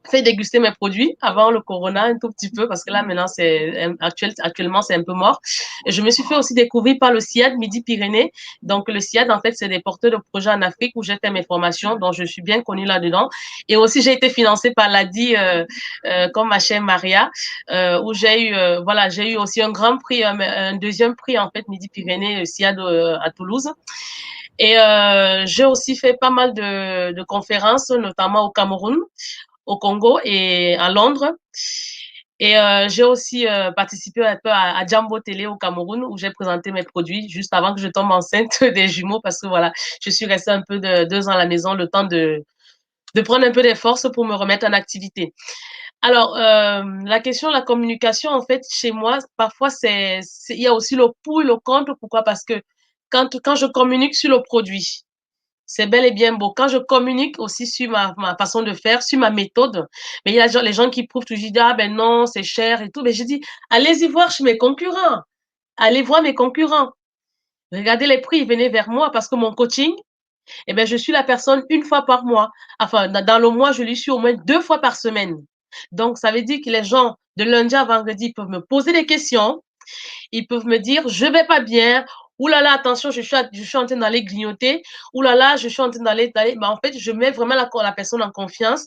fait déguster mes produits avant le corona un tout petit peu parce que là maintenant actuellement c'est un peu mort. Et je me suis fait aussi découvrir par le CIAD Midi-Pyrénées. Donc le CIAD en fait c'est des porteurs de projets en Afrique où j'ai fait mes formations donc je suis bien connue là-dedans. Et aussi j'ai été financée par l'ADI comme ma chère Maria où j'ai eu aussi un grand prix un deuxième prix en fait Midi-Pyrénées CIAD à Toulouse. Et j'ai aussi fait pas mal de conférences, notamment au Cameroun, au Congo et à Londres. Et j'ai aussi participé un peu à Jambo Télé au Cameroun où j'ai présenté mes produits juste avant que je tombe enceinte des jumeaux parce que voilà, je suis restée un peu de 2 ans à la maison, le temps de prendre un peu des forces pour me remettre en activité. Alors, la question de la communication, en fait, chez moi, parfois, il y a aussi le pour et le contre. Pourquoi? Parce que quand je communique sur le produit, c'est bel et bien beau. Quand je communique aussi sur ma façon de faire, sur ma méthode, mais il y a les gens qui prouvent toujours, ah ben non, c'est cher et tout. Mais je dis, allez-y voir chez mes concurrents. Allez voir mes concurrents. Regardez les prix, venez vers moi parce que mon coaching, eh ben, je suis la personne une fois par mois. Enfin, dans le mois, je lui suis au moins 2 fois par semaine. Donc, ça veut dire que les gens, de lundi à vendredi, peuvent me poser des questions. Ils peuvent me dire, je vais pas bien. Ouh là là, attention, je suis en train d'aller grignoter. Ouh là là, je suis en train d'aller. Ben, en fait, je mets vraiment la personne en confiance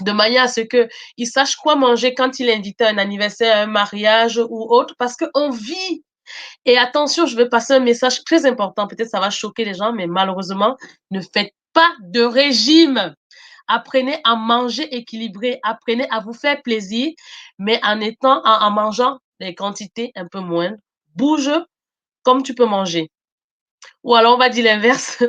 de manière à ce qu'il sache quoi manger quand il est invité à un anniversaire, à un mariage ou autre, parce qu'on vit. Et attention, je vais passer un message très important. Peut-être ça va choquer les gens, mais malheureusement, ne faites pas de régime. Apprenez à manger équilibré. Apprenez à vous faire plaisir, mais en mangeant des quantités un peu moindres. Bouge comme tu peux manger. Ou alors, on va dire l'inverse.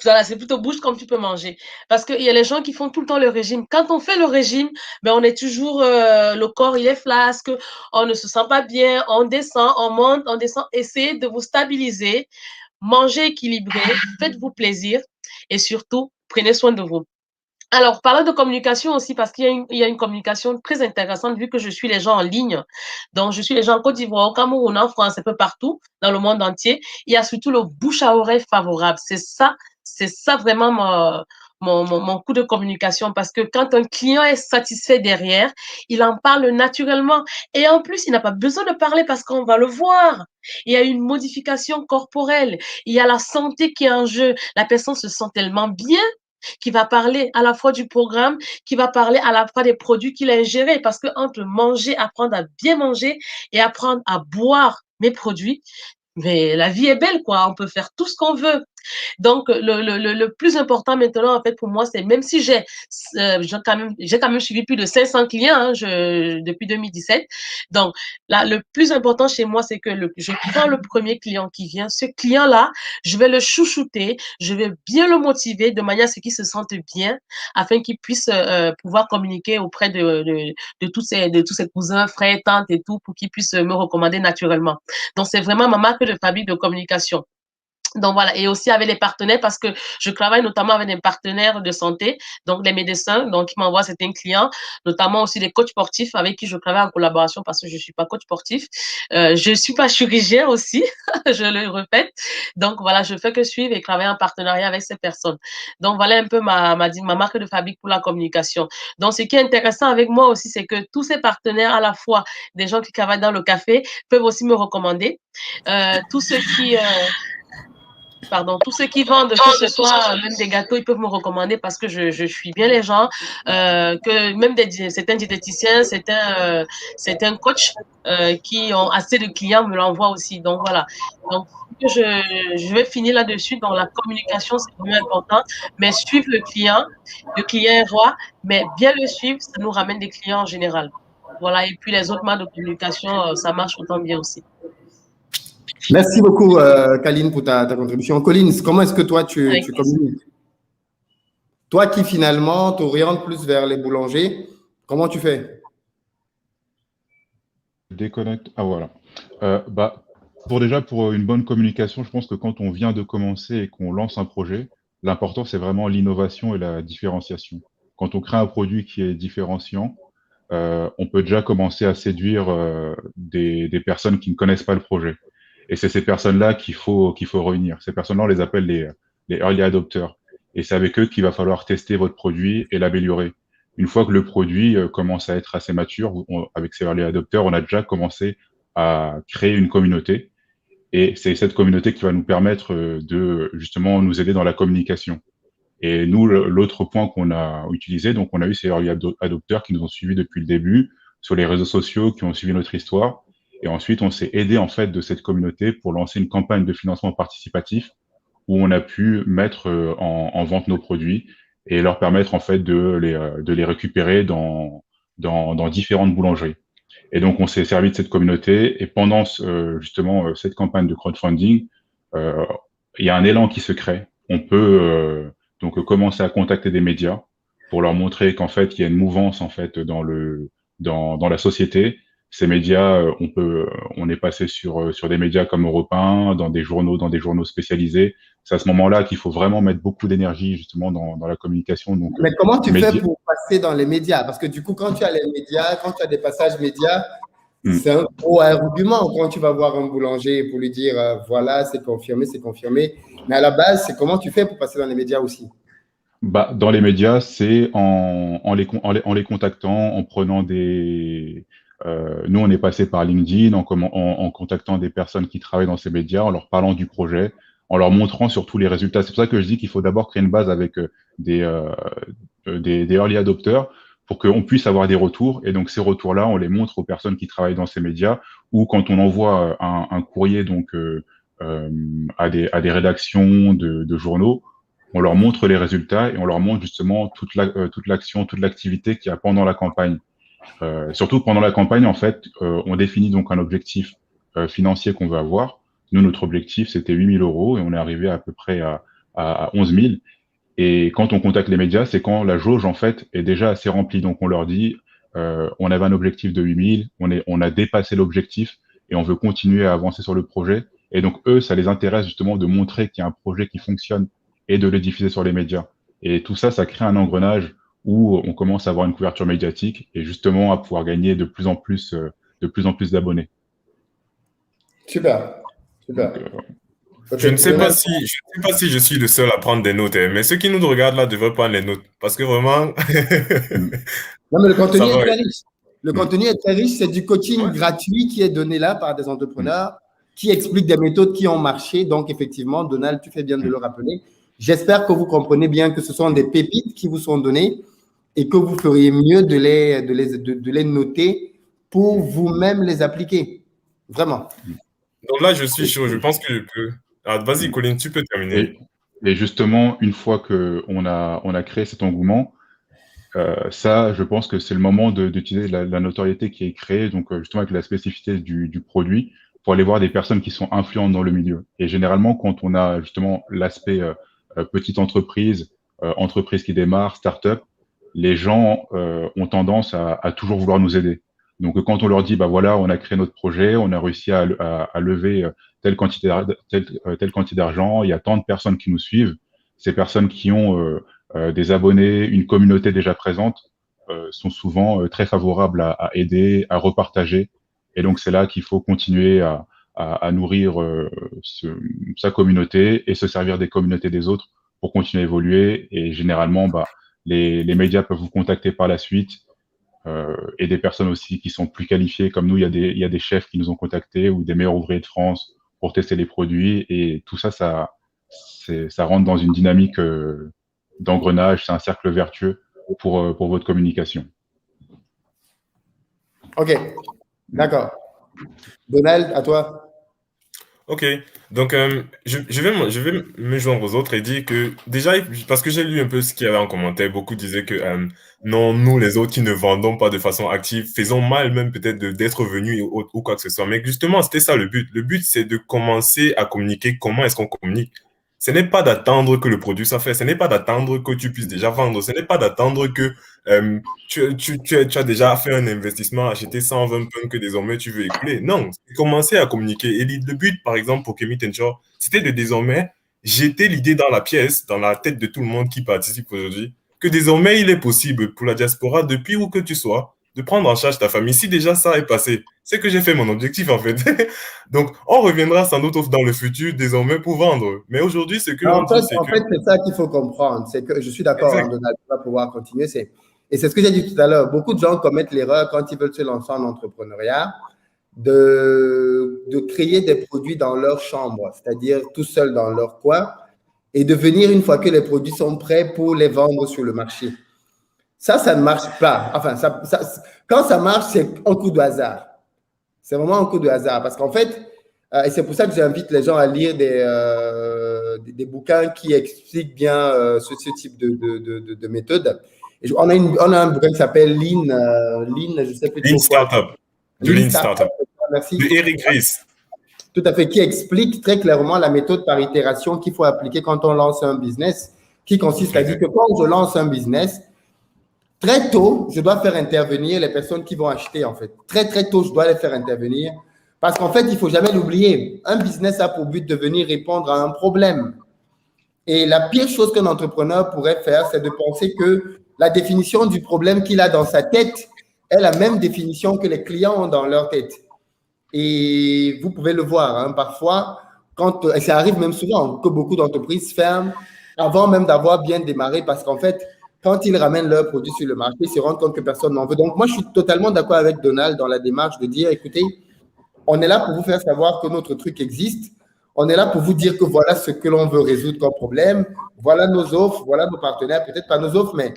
Voilà, c'est plutôt bouge comme tu peux manger. Parce qu'il y a les gens qui font tout le temps le régime. Quand on fait le régime, ben on est toujours, le corps, il est flasque, on ne se sent pas bien, on descend, on monte, on descend. Essayez de vous stabiliser, mangez équilibré, faites-vous plaisir et surtout, prenez soin de vous. Alors, parlant de communication aussi, parce qu'il y a une communication très intéressante vu que je suis les gens en ligne. Donc, je suis les gens en Côte d'Ivoire, au Cameroun, en France, un peu partout, dans le monde entier. Il y a surtout le bouche à oreille favorable. C'est ça vraiment mon coup de communication parce que quand un client est satisfait derrière, il en parle naturellement. Et en plus, il n'a pas besoin de parler parce qu'on va le voir. Il y a une modification corporelle. Il y a la santé qui est en jeu. La personne se sent tellement bien qui va parler à la fois du programme, qui va parler à la fois des produits qu'il a ingérés. Parce que entre manger, apprendre à bien manger et apprendre à boire mes produits, mais la vie est belle, quoi. On peut faire tout ce qu'on veut. Donc, le plus important maintenant, en fait, pour moi, c'est même si j'ai quand même suivi plus de 500 clients depuis 2017. Donc, là, le plus important chez moi, c'est que je prends le premier client qui vient. Ce client-là, je vais le chouchouter, je vais bien le motiver de manière à ce qu'il se sente bien, afin qu'il puisse pouvoir communiquer auprès de tous ses cousins, frères, tantes et tout, pour qu'ils puissent me recommander naturellement. Donc, c'est vraiment ma marque de fabrique de communication. Donc voilà, et aussi avec les partenaires parce que je travaille notamment avec des partenaires de santé, donc les médecins, donc qui m'envoient certains clients, notamment aussi les coachs sportifs avec qui je travaille en collaboration parce que je suis pas coach sportif. Je suis pas chirurgien aussi, je le répète. Donc voilà, je fais que suivre et travailler en partenariat avec ces personnes. Donc voilà un peu ma marque de fabrique pour la communication. Donc ce qui est intéressant avec moi aussi, c'est que tous ces partenaires, à la fois des gens qui travaillent dans le café, peuvent aussi me recommander. Tous ceux qui tous ceux qui vendent, que ce soit même des gâteaux, ils peuvent me recommander parce que je suis bien les gens, que même certains diététiciens, certains coachs qui ont assez de clients me l'envoient aussi. Donc voilà. Donc je vais finir là-dessus. Dans la communication, c'est vraiment important. Mais suivre le client est roi, mais bien le suivre, ça nous ramène des clients en général. Voilà. Et puis les autres modes de communication, ça marche autant bien aussi. Merci beaucoup, Kaline, pour ta contribution. Collins, comment est-ce que toi, tu communiques? Toi qui, finalement, t'orientes plus vers les boulangers, comment tu fais? Déconnecte. Ah, voilà. Pour une bonne communication, je pense que quand on vient de commencer et qu'on lance un projet, l'important, c'est vraiment l'innovation et la différenciation. Quand on crée un produit qui est différenciant, on peut déjà commencer à séduire des personnes qui ne connaissent pas le projet. Et c'est ces personnes-là qu'il faut réunir. Ces personnes-là, on les appelle les early adopters. Et c'est avec eux qu'il va falloir tester votre produit et l'améliorer. Une fois que le produit commence à être assez mature, avec ces early adopters, on a déjà commencé à créer une communauté. Et c'est cette communauté qui va nous permettre de justement nous aider dans la communication. Et nous, l'autre point qu'on a utilisé, donc on a eu ces early adopters qui nous ont suivis depuis le début sur les réseaux sociaux, qui ont suivi notre histoire. Et ensuite, on s'est aidé en fait de cette communauté pour lancer une campagne de financement participatif où on a pu mettre en vente nos produits et leur permettre en fait de les récupérer dans différentes boulangeries. Et donc, on s'est servi de cette communauté et pendant justement cette campagne de crowdfunding, il y a un élan qui se crée. On peut donc commencer à contacter des médias pour leur montrer qu'en fait, il y a une mouvance en fait dans la société. Ces médias, on est passé sur des médias comme Europe 1, dans des journaux spécialisés. C'est à ce moment-là qu'il faut vraiment mettre beaucoup d'énergie justement dans la communication. Donc, mais comment tu fais pour passer dans les médias? Parce que du coup, quand tu as les médias, quand tu as des passages médias, c'est un gros argument quand tu vas voir un boulanger pour lui dire voilà, c'est confirmé, c'est confirmé. Mais à la base, c'est comment tu fais pour passer dans les médias aussi? Dans les médias, c'est en les contactant, en prenant nous, on est passé par LinkedIn, en contactant des personnes qui travaillent dans ces médias, en leur parlant du projet, en leur montrant surtout les résultats. C'est pour ça que je dis qu'il faut d'abord créer une base avec des early adopters pour qu'on puisse avoir des retours. Et donc, ces retours-là, on les montre aux personnes qui travaillent dans ces médias ou quand on envoie un courrier donc à des rédactions de journaux, on leur montre les résultats et on leur montre justement toute l'action, toute l'activité qu'il y a pendant la campagne. Surtout pendant la campagne, en fait, on définit donc un objectif financier qu'on veut avoir. Nous, notre objectif, c'était 8 000 € et on est arrivé à peu près à 11 000. Et quand on contacte les médias, c'est quand la jauge, en fait, est déjà assez remplie. Donc, on leur dit, on avait un objectif de 8 000, on a dépassé l'objectif et on veut continuer à avancer sur le projet. Et donc, eux, ça les intéresse justement de montrer qu'il y a un projet qui fonctionne et de le diffuser sur les médias. Et tout ça, ça crée un engrenage où on commence à avoir une couverture médiatique et justement à pouvoir gagner de plus en plus d'abonnés. Super. Donc, je ne sais pas si je suis le seul à prendre des notes, mais ceux qui nous regardent là devraient prendre les notes parce que vraiment. Non, mais le contenu est très riche. Le contenu est très riche. C'est du coaching gratuit qui est donné là par des entrepreneurs qui expliquent des méthodes qui ont marché. Donc, effectivement, Donald, tu fais bien de le rappeler. J'espère que vous comprenez bien que ce sont des pépites qui vous sont données et que vous feriez mieux de les noter pour vous-même les appliquer. Vraiment. Donc là, je suis chaud. Je pense que je peux. Vas-y, Colin, tu peux terminer. Et justement, une fois qu'on a créé cet engouement, ça, je pense que c'est le moment d'utiliser la notoriété qui est créée, donc justement avec la spécificité du produit, pour aller voir des personnes qui sont influentes dans le milieu. Et généralement, quand on a justement l'aspect petite entreprise, entreprise qui démarre, start-up, les gens ont tendance à toujours vouloir nous aider. Donc, quand on leur dit, bah voilà, on a créé notre projet, on a réussi à lever telle quantité d'argent, il y a tant de personnes qui nous suivent, ces personnes qui ont des abonnés, une communauté déjà présente, sont souvent très favorables à aider, à repartager. Et donc, c'est là qu'il faut continuer à nourrir sa communauté et se servir des communautés des autres pour continuer à évoluer. Et généralement, bah, les médias peuvent vous contacter par la suite. Et des personnes aussi qui sont plus qualifiées comme nous. Il y a des chefs qui nous ont contactés ou des meilleurs ouvriers de France pour tester les produits. Et tout ça, ça rentre dans une dynamique d'engrenage. C'est un cercle vertueux pour votre communication. Ok, d'accord. Donald, à toi. Ok, donc je vais me joindre aux autres et dire que déjà, parce que j'ai lu un peu ce qu'il y avait en commentaire, beaucoup disaient que non, nous les autres qui ne vendons pas de façon active, faisons mal même peut-être d'être venus ou quoi que ce soit. Mais justement, c'était ça le but. Le but, c'est de commencer à communiquer. Comment est-ce qu'on communique? Ce n'est pas d'attendre que le produit soit fait, ce n'est pas d'attendre que tu puisses déjà vendre, ce n'est pas d'attendre que tu as déjà fait un investissement, acheté 120 points que désormais tu veux écouler. Non, c'est commencer à communiquer. Et le but, par exemple, pour Kemi Tenchor, c'était de désormais jeter l'idée dans la pièce, dans la tête de tout le monde qui participe aujourd'hui, que désormais il est possible pour la diaspora, depuis où que tu sois, de prendre en charge ta famille. Si déjà ça est passé, c'est que j'ai fait mon objectif en fait. Donc, on reviendra sans doute dans le futur désormais pour vendre. Mais aujourd'hui, ce que l'on dit, c'est En que... fait, c'est ça qu'il faut comprendre. C'est que je suis d'accord, Exact. Donald, tu vas pouvoir continuer. Et c'est ce que j'ai dit tout à l'heure. Beaucoup de gens commettent l'erreur quand ils veulent se lancer en entrepreneuriat de créer des produits dans leur chambre, c'est-à-dire tout seul dans leur coin, et de venir une fois que les produits sont prêts pour les vendre sur le marché. Ça ne marche pas. Enfin, quand ça marche, c'est un coup de hasard. C'est vraiment un coup de hasard parce qu'en fait, et c'est pour ça que j'invite les gens à lire des bouquins qui expliquent bien ce type de méthode. Et on a un bouquin qui s'appelle Lean, je ne sais plus Lean trop quoi. Startup. De Lean Startup. Merci. De Eric Ries. Tout à fait, qui explique très clairement la méthode par itération qu'il faut appliquer quand on lance un business, qui consiste à dire que quand je lance un business, très tôt, je dois faire intervenir les personnes qui vont acheter, en fait. Très, très tôt, je dois les faire intervenir. Parce qu'en fait, il ne faut jamais l'oublier. Un business a pour but de venir répondre à un problème. Et la pire chose qu'un entrepreneur pourrait faire, c'est de penser que la définition du problème qu'il a dans sa tête est la même définition que les clients ont dans leur tête. Et vous pouvez le voir, hein, parfois, et ça arrive même souvent, que beaucoup d'entreprises ferment avant même d'avoir bien démarré parce qu'en fait, quand ils ramènent leurs produits sur le marché, ils se rendent compte que personne n'en veut. Donc, moi, je suis totalement d'accord avec Donald dans la démarche de dire, écoutez, on est là pour vous faire savoir que notre truc existe. On est là pour vous dire que voilà ce que l'on veut résoudre comme problème. Voilà nos offres, voilà nos partenaires, peut-être pas nos offres, mais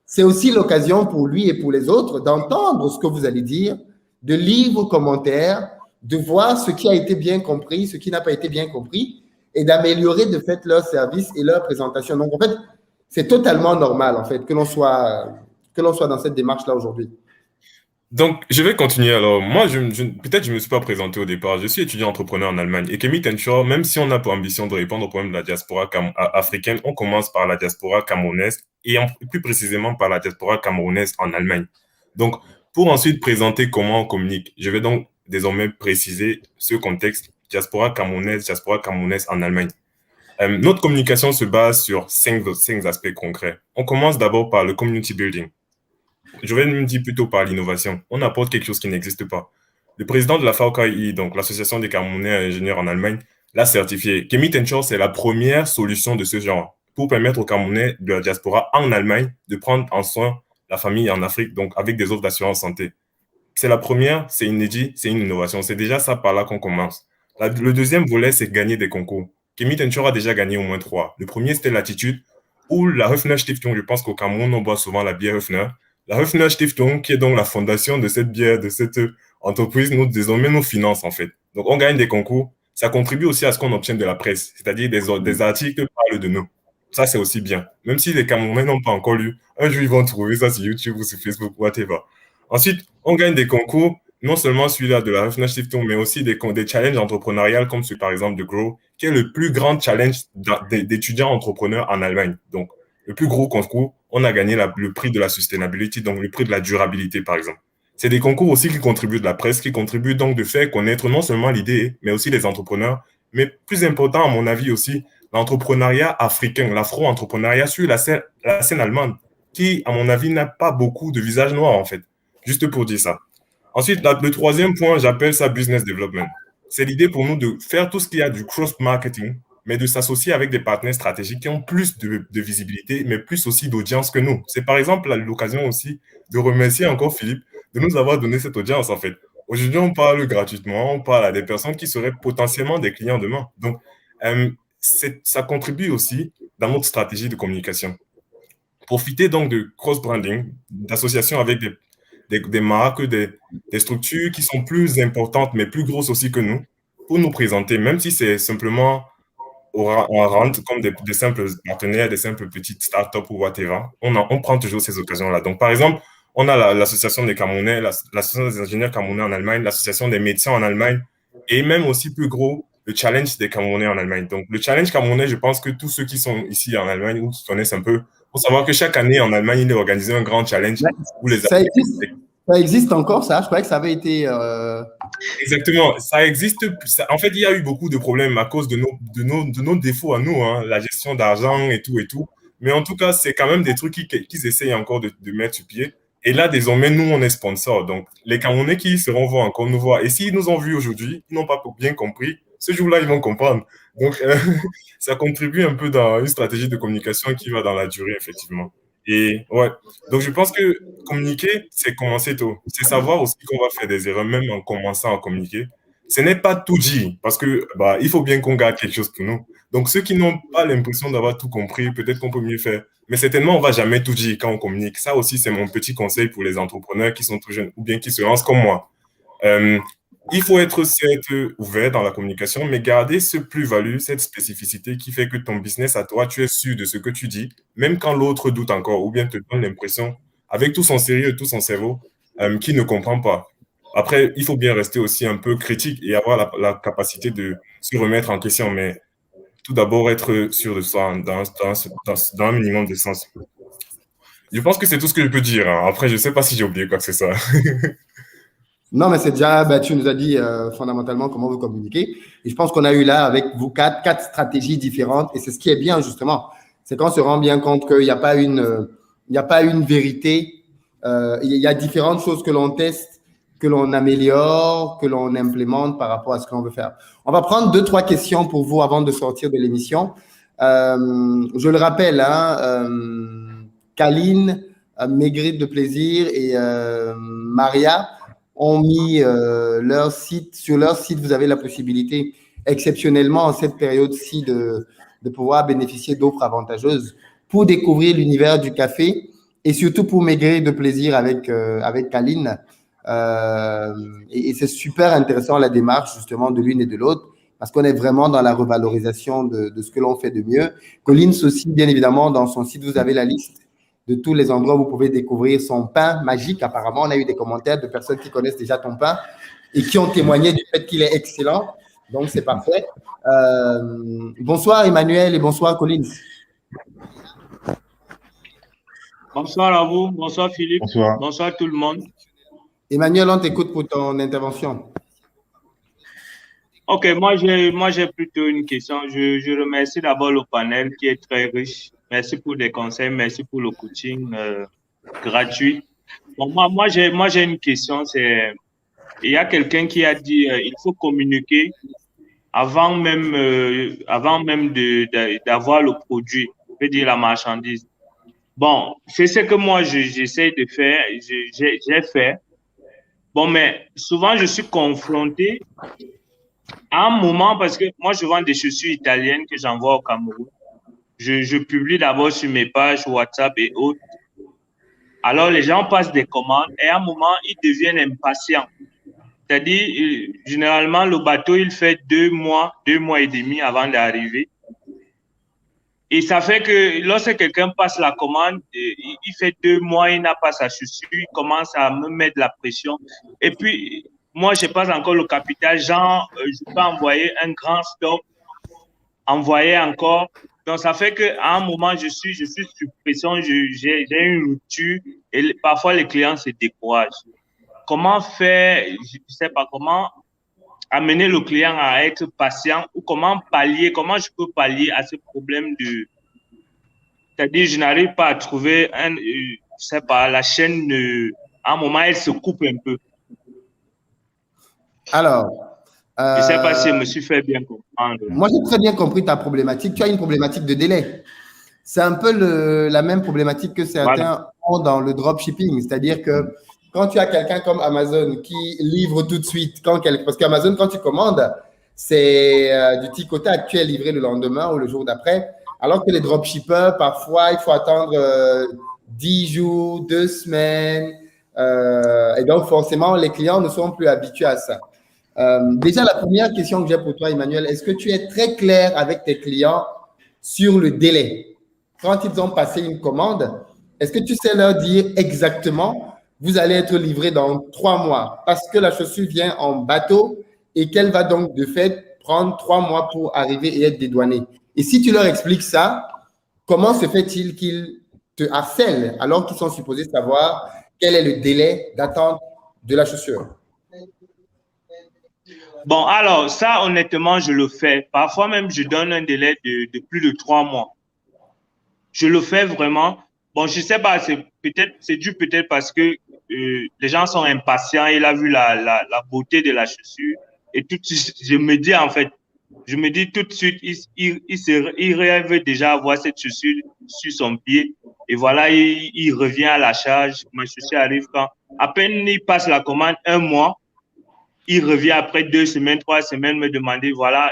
c'est aussi l'occasion pour lui et pour les autres d'entendre ce que vous allez dire, de lire vos commentaires, de voir ce qui a été bien compris, ce qui n'a pas été bien compris, et d'améliorer de fait leur service et leur présentation. Donc, en fait, c'est totalement normal, en fait, que l'on soit dans cette démarche-là aujourd'hui. Donc, je vais continuer. Alors, moi, peut-être je ne me suis pas présenté au départ. Je suis étudiant entrepreneur en Allemagne. Et Kemi Tenchor, même si on a pour ambition de répondre au problème de la diaspora africaine, on commence par la diaspora camerounaise et plus précisément par la diaspora camerounaise en Allemagne. Donc, pour ensuite présenter comment on communique, je vais donc désormais préciser ce contexte diaspora camerounaise en Allemagne. Notre communication se base sur cinq aspects concrets. On commence d'abord par le community building. Je vais me dire plutôt par l'innovation. On apporte quelque chose qui n'existe pas. Le président de la VKI, donc l'Association des Camerounais ingénieurs en Allemagne, l'a certifié. Kemi Tenchor, c'est la première solution de ce genre pour permettre aux Camerounais de la diaspora en Allemagne de prendre en soin la famille en Afrique, donc avec des offres d'assurance santé. C'est la première, c'est inédit, c'est une innovation. C'est déjà ça par là qu'on commence. Le deuxième volet, c'est gagner des concours. Kemi Tenchor a déjà gagné au moins 3. Le premier, c'était l'attitude, où la Höfner Stiftung, je pense qu'au Cameroun, on boit souvent la bière Höfner. La Höfner Stiftung, qui est donc la fondation de cette bière, de cette entreprise, désormais nous finance en fait. Donc on gagne des concours. Ça contribue aussi à ce qu'on obtienne de la presse, c'est-à-dire des articles qui parlent de nous. Ça, c'est aussi bien. Même si les Camerounais n'ont pas encore lu, un jour ils vont trouver ça sur YouTube ou sur Facebook, whatever. Ensuite, on gagne des concours, non seulement celui-là de la Höfner Stiftung, mais aussi des challenges entrepreneuriales comme celui par exemple de Grow, qui est le plus grand challenge d'étudiants entrepreneurs en Allemagne. Donc, le plus gros concours, on a gagné le prix de la sustainability, donc le prix de la durabilité, par exemple. C'est des concours aussi qui contribuent de la presse, qui contribuent donc de faire connaître non seulement l'idée, mais aussi les entrepreneurs. Mais plus important, à mon avis aussi, l'entrepreneuriat africain, l'afro-entrepreneuriat sur la scène allemande, qui, à mon avis, n'a pas beaucoup de visages noirs, en fait. Juste pour dire ça. Ensuite, le troisième point, j'appelle ça business development. C'est l'idée pour nous de faire tout ce qu'il y a du cross-marketing, mais de s'associer avec des partenaires stratégiques qui ont plus de visibilité, mais plus aussi d'audience que nous. C'est par exemple l'occasion aussi de remercier encore Philippe de nous avoir donné cette audience, en fait. Aujourd'hui, on parle gratuitement, on parle à des personnes qui seraient potentiellement des clients demain. Donc, ça contribue aussi dans notre stratégie de communication. Profiter donc de cross-branding, d'associations avec des marques, des structures qui sont plus importantes, mais plus grosses aussi que nous, pour nous présenter, même si c'est simplement en rente, comme des simples partenaires, des simples petites startups ou whatever. On prend toujours ces occasions-là. Donc, par exemple, on a l'association des Camerounais, l'association des ingénieurs camerounais en Allemagne, l'association des médecins en Allemagne, et même aussi plus gros, le challenge des Camerounais en Allemagne. Donc, le challenge camerounais, je pense que tous ceux qui sont ici en Allemagne ou qui connaissent un peu, faut savoir que chaque année en Allemagne, il est organisé un grand challenge où les ça existe encore, ça? Je croyais que ça avait été... Exactement, ça existe. En fait, il y a eu beaucoup de problèmes à cause de nos défauts à nous, hein, la gestion d'argent et tout et tout. Mais en tout cas, c'est quand même des trucs qu'ils essayent encore de mettre sur pied. Et là, désormais, nous, on est sponsor. Donc, les Camerounais qui seront vont encore nous voir. Et s'ils nous ont vus aujourd'hui, ils n'ont pas bien compris. Ce jour-là, ils vont comprendre. Donc, ça contribue un peu dans une stratégie de communication qui va dans la durée, effectivement. Et ouais, donc je pense que communiquer, c'est commencer tôt. C'est savoir aussi qu'on va faire des erreurs, même en commençant à communiquer. Ce n'est pas tout dit, parce que bah, il faut bien qu'on garde quelque chose pour nous. Donc ceux qui n'ont pas l'impression d'avoir tout compris, peut-être qu'on peut mieux faire. Mais certainement, on va jamais tout dire quand on communique. Ça aussi, c'est mon petit conseil pour les entrepreneurs qui sont tout jeunes ou bien qui se lancent comme moi. Il faut être certes ouvert dans la communication, mais garder ce plus-value, cette spécificité qui fait que ton business à toi, tu es sûr de ce que tu dis, même quand l'autre doute encore ou bien te donne l'impression, avec tout son sérieux et tout son cerveau, qu'il ne comprend pas. Après, il faut bien rester aussi un peu critique et avoir la capacité de se remettre en question, mais tout d'abord être sûr de soi dans un minimum de sens. Je pense que c'est tout ce que je peux dire, hein. Après, je ne sais pas si j'ai oublié quoi que ce soit. Non, mais c'est déjà, bah, tu nous as dit fondamentalement comment vous communiquez. Et je pense qu'on a eu là, avec vous quatre stratégies différentes. Et c'est ce qui est bien, justement. C'est qu'on se rend bien compte qu'il n'y a pas une vérité. Il y a différentes choses que l'on teste, que l'on améliore, que l'on implémente par rapport à ce que l'on veut faire. On va prendre 2-3 questions pour vous avant de sortir de l'émission. Je le rappelle, hein, Kaline, Maigrir de plaisir et Maria ont mis leur site. Sur leur site, vous avez la possibilité, exceptionnellement en cette période-ci, de pouvoir bénéficier d'offres avantageuses pour découvrir l'univers du café et surtout pour maigrir de plaisir avec Kaline. Et c'est super intéressant la démarche justement de l'une et de l'autre parce qu'on est vraiment dans la revalorisation de ce que l'on fait de mieux. Collins aussi, bien évidemment, dans son site, vous avez la liste de tous les endroits où vous pouvez découvrir son pain magique. Apparemment, on a eu des commentaires de personnes qui connaissent déjà ton pain et qui ont témoigné du fait qu'il est excellent. Donc, c'est parfait. Bonsoir Emmanuel et bonsoir Collins. Bonsoir à vous, bonsoir Philippe, Bonsoir. Bonsoir tout le monde. Emmanuel, on t'écoute pour ton intervention. Ok, moi j'ai plutôt une question. Je remercie d'abord le panel qui est très riche. Merci pour les conseils, merci pour le coaching gratuit. Bon, moi j'ai une question. C'est il y a quelqu'un qui a dit il faut communiquer avant même d'avoir le produit, je veux dire la marchandise. Bon, c'est ce que moi j'essaie de faire, j'ai fait. Bon, mais souvent je suis confronté à un moment parce que moi je vends des chaussures italiennes que j'envoie au Cameroun. Je publie d'abord sur mes pages WhatsApp et autres. Alors les gens passent des commandes et à un moment ils deviennent impatients. C'est-à-dire, généralement, le bateau, il fait 2 mois et demi avant d'arriver. Et ça fait que lorsque quelqu'un passe la commande, il fait 2 mois, il n'a pas sa chaussure, il commence à me mettre la pression. Et puis, moi, je n'ai pas encore le capital. Genre, je peux envoyer un grand stock, envoyer encore. Donc, ça fait qu'à un moment, je suis sous pression, j'ai une rupture et parfois les clients se découragent. comment faire, je ne sais pas comment amener le client à être patient ou comment je peux pallier à ce problème de, c'est-à-dire je n'arrive pas à trouver je sais pas, la chaîne, à un moment elle se coupe un peu. Alors, Je ne sais pas si je me suis fait bien comprendre. moi, j'ai très bien compris ta problématique. Tu as une problématique de délai. C'est un peu la même problématique que certains ont dans le dropshipping. C'est-à-dire que quand tu as quelqu'un comme Amazon qui livre tout de suite, parce qu'Amazon, quand tu commandes, c'est du tic-au-tac, tu es livré le lendemain ou le jour d'après. Alors que les dropshippers, parfois, il faut attendre 10 jours, 2 semaines. Et donc, forcément, les clients ne sont plus habitués à ça. Déjà, la première question que j'ai pour toi, Emmanuel, est-ce que tu es très clair avec tes clients sur le délai? Quand ils ont passé une commande, est-ce que tu sais leur dire exactement, vous allez être livré dans 3 mois parce que la chaussure vient en bateau et qu'elle va donc de fait prendre 3 mois pour arriver et être dédouanée? Et si tu leur expliques ça, comment se fait-il qu'ils te harcèlent alors qu'ils sont supposés savoir quel est le délai d'attente de la chaussure? Bon, alors, ça, honnêtement, je le fais. Parfois même, je donne un délai de plus de 3 mois. Je le fais vraiment. Bon, je sais pas, c'est dû peut-être parce que les gens sont impatients. Il a vu la beauté de la chaussure. Et tout de suite, je me dis tout de suite, il rêve déjà avoir cette chaussure sur son pied. Et voilà, il revient à la charge. Ma chaussure arrive quand, à peine il passe la commande 1 mois, il revient après 2 semaines, 3 semaines me demander, voilà,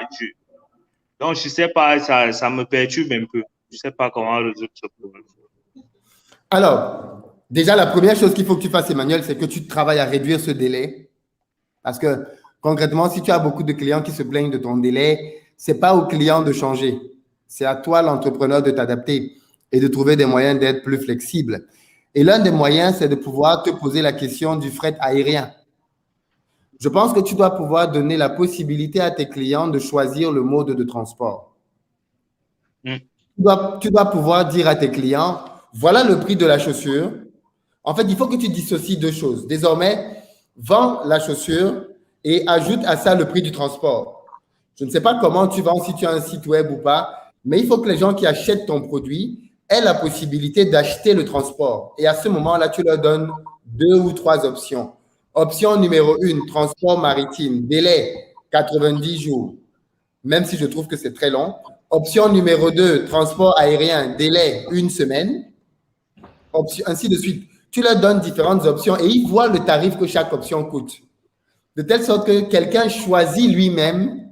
donc je sais pas, ça me perturbe un peu. Je sais pas comment résoudre ce problème. Alors, déjà, la première chose qu'il faut que tu fasses, Emmanuel, c'est que tu travailles à réduire ce délai. Parce que concrètement, si tu as beaucoup de clients qui se plaignent de ton délai, c'est pas au client de changer. C'est à toi, l'entrepreneur, de t'adapter et de trouver des moyens d'être plus flexible. Et l'un des moyens, c'est de pouvoir te poser la question du fret aérien. Je pense que tu dois pouvoir donner la possibilité à tes clients de choisir le mode de transport. Tu dois pouvoir dire à tes clients, voilà le prix de la chaussure. En fait, il faut que tu dissocies 2 choses. Désormais, vends la chaussure et ajoute à ça le prix du transport. Je ne sais pas comment tu vends, si tu as un site web ou pas, mais il faut que les gens qui achètent ton produit aient la possibilité d'acheter le transport. Et à ce moment-là, tu leur donnes 2 ou 3 options. Option numéro 1, transport maritime, délai 90 jours, même si je trouve que c'est très long. Option numéro 2, transport aérien, délai 1 semaine, ainsi de suite. Tu leur donnes différentes options et ils voient le tarif que chaque option coûte. De telle sorte que quelqu'un choisit lui-même,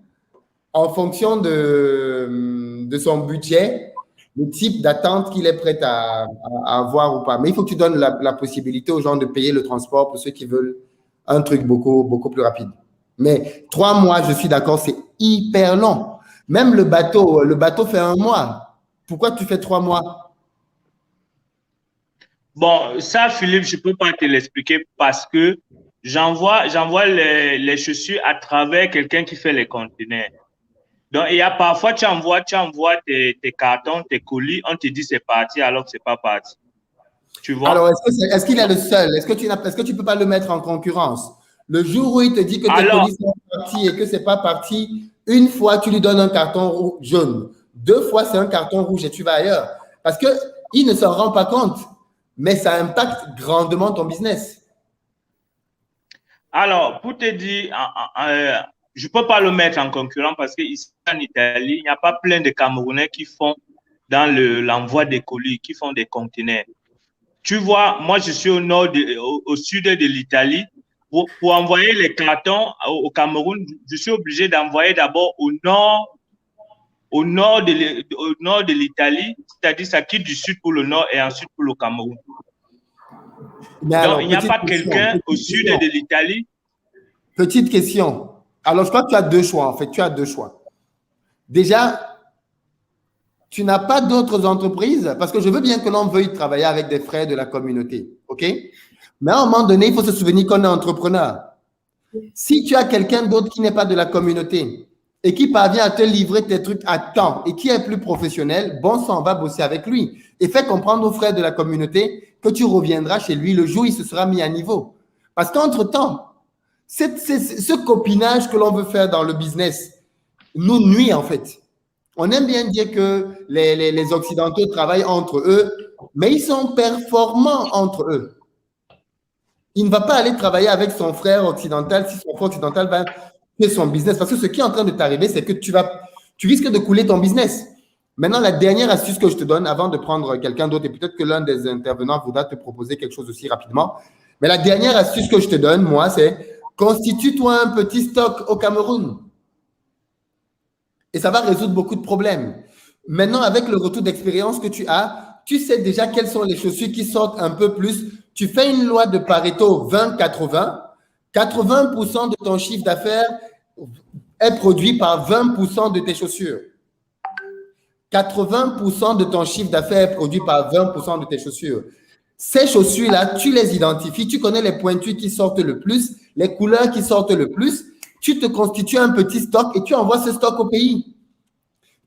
en fonction de son budget, le type d'attente qu'il est prêt à avoir ou pas. Mais il faut que tu donnes la possibilité aux gens de payer le transport pour ceux qui veulent un truc beaucoup plus rapide. Mais 3 mois, je suis d'accord, c'est hyper long. Même le bateau fait 1 mois. Pourquoi tu fais 3 mois? Bon, ça, Philippe, je ne peux pas te l'expliquer parce que j'envoie les chaussures à travers quelqu'un qui fait les conteneurs. Donc, il y a parfois, tu envoies tes cartons, tes colis, on te dit c'est parti alors que ce n'est pas parti. Tu vois? Alors, est-ce qu'il est le seul? Est-ce que tu ne peux pas le mettre en concurrence? Le jour où il te dit que tes colis sont partis et que ce n'est pas parti, une fois, tu lui donnes un carton jaune. 2 fois, c'est un carton rouge et tu vas ailleurs. Parce qu'il ne s'en rend pas compte, mais ça impacte grandement ton business. Alors, pour te dire, je ne peux pas le mettre en concurrent parce qu'ici en Italie, il n'y a pas plein de Camerounais qui font dans l'envoi des colis, qui font des conteneurs. Tu vois, moi, je suis au sud de l'Italie. Pour envoyer les cartons au Cameroun, je suis obligé d'envoyer d'abord au nord de l'Italie, c'est-à-dire ça quitte du sud pour le nord et ensuite pour le Cameroun. Donc, il n'y a pas quelqu'un au sud de l'Italie. Petite question. Alors, je crois que tu as 2 choix, en fait. Tu as 2 choix. Déjà, tu n'as pas d'autres entreprises, parce que je veux bien que l'on veuille travailler avec des frères de la communauté, OK? Mais à un moment donné, il faut se souvenir qu'on est entrepreneur. Si tu as quelqu'un d'autre qui n'est pas de la communauté et qui parvient à te livrer tes trucs à temps et qui est plus professionnel, bon sang, on va bosser avec lui. Et fais comprendre aux frères de la communauté que tu reviendras chez lui le jour où il se sera mis à niveau. Parce qu'entre-temps, ce copinage que l'on veut faire dans le business nous nuit en fait. On aime bien dire que les Occidentaux travaillent entre eux, mais ils sont performants entre eux. Il ne va pas aller travailler avec son frère occidental si son frère occidental va faire son business. Parce que ce qui est en train de t'arriver, c'est que tu risques de couler ton business. Maintenant, la dernière astuce que je te donne avant de prendre quelqu'un d'autre, et peut-être que l'un des intervenants voudra te proposer quelque chose aussi rapidement, mais la dernière astuce que je te donne, moi, c'est constitue-toi un petit stock au Cameroun. Et ça va résoudre beaucoup de problèmes. Maintenant, avec le retour d'expérience que tu as, tu sais déjà quelles sont les chaussures qui sortent un peu plus. Tu fais une loi de Pareto 20-80. 80% de ton chiffre d'affaires est produit par 20% de tes chaussures. 80% de ton chiffre d'affaires est produit par 20% de tes chaussures. Ces chaussures-là, tu les identifies, tu connais les pointures qui sortent le plus, les couleurs qui sortent le plus. Tu te constitues un petit stock et tu envoies ce stock au pays.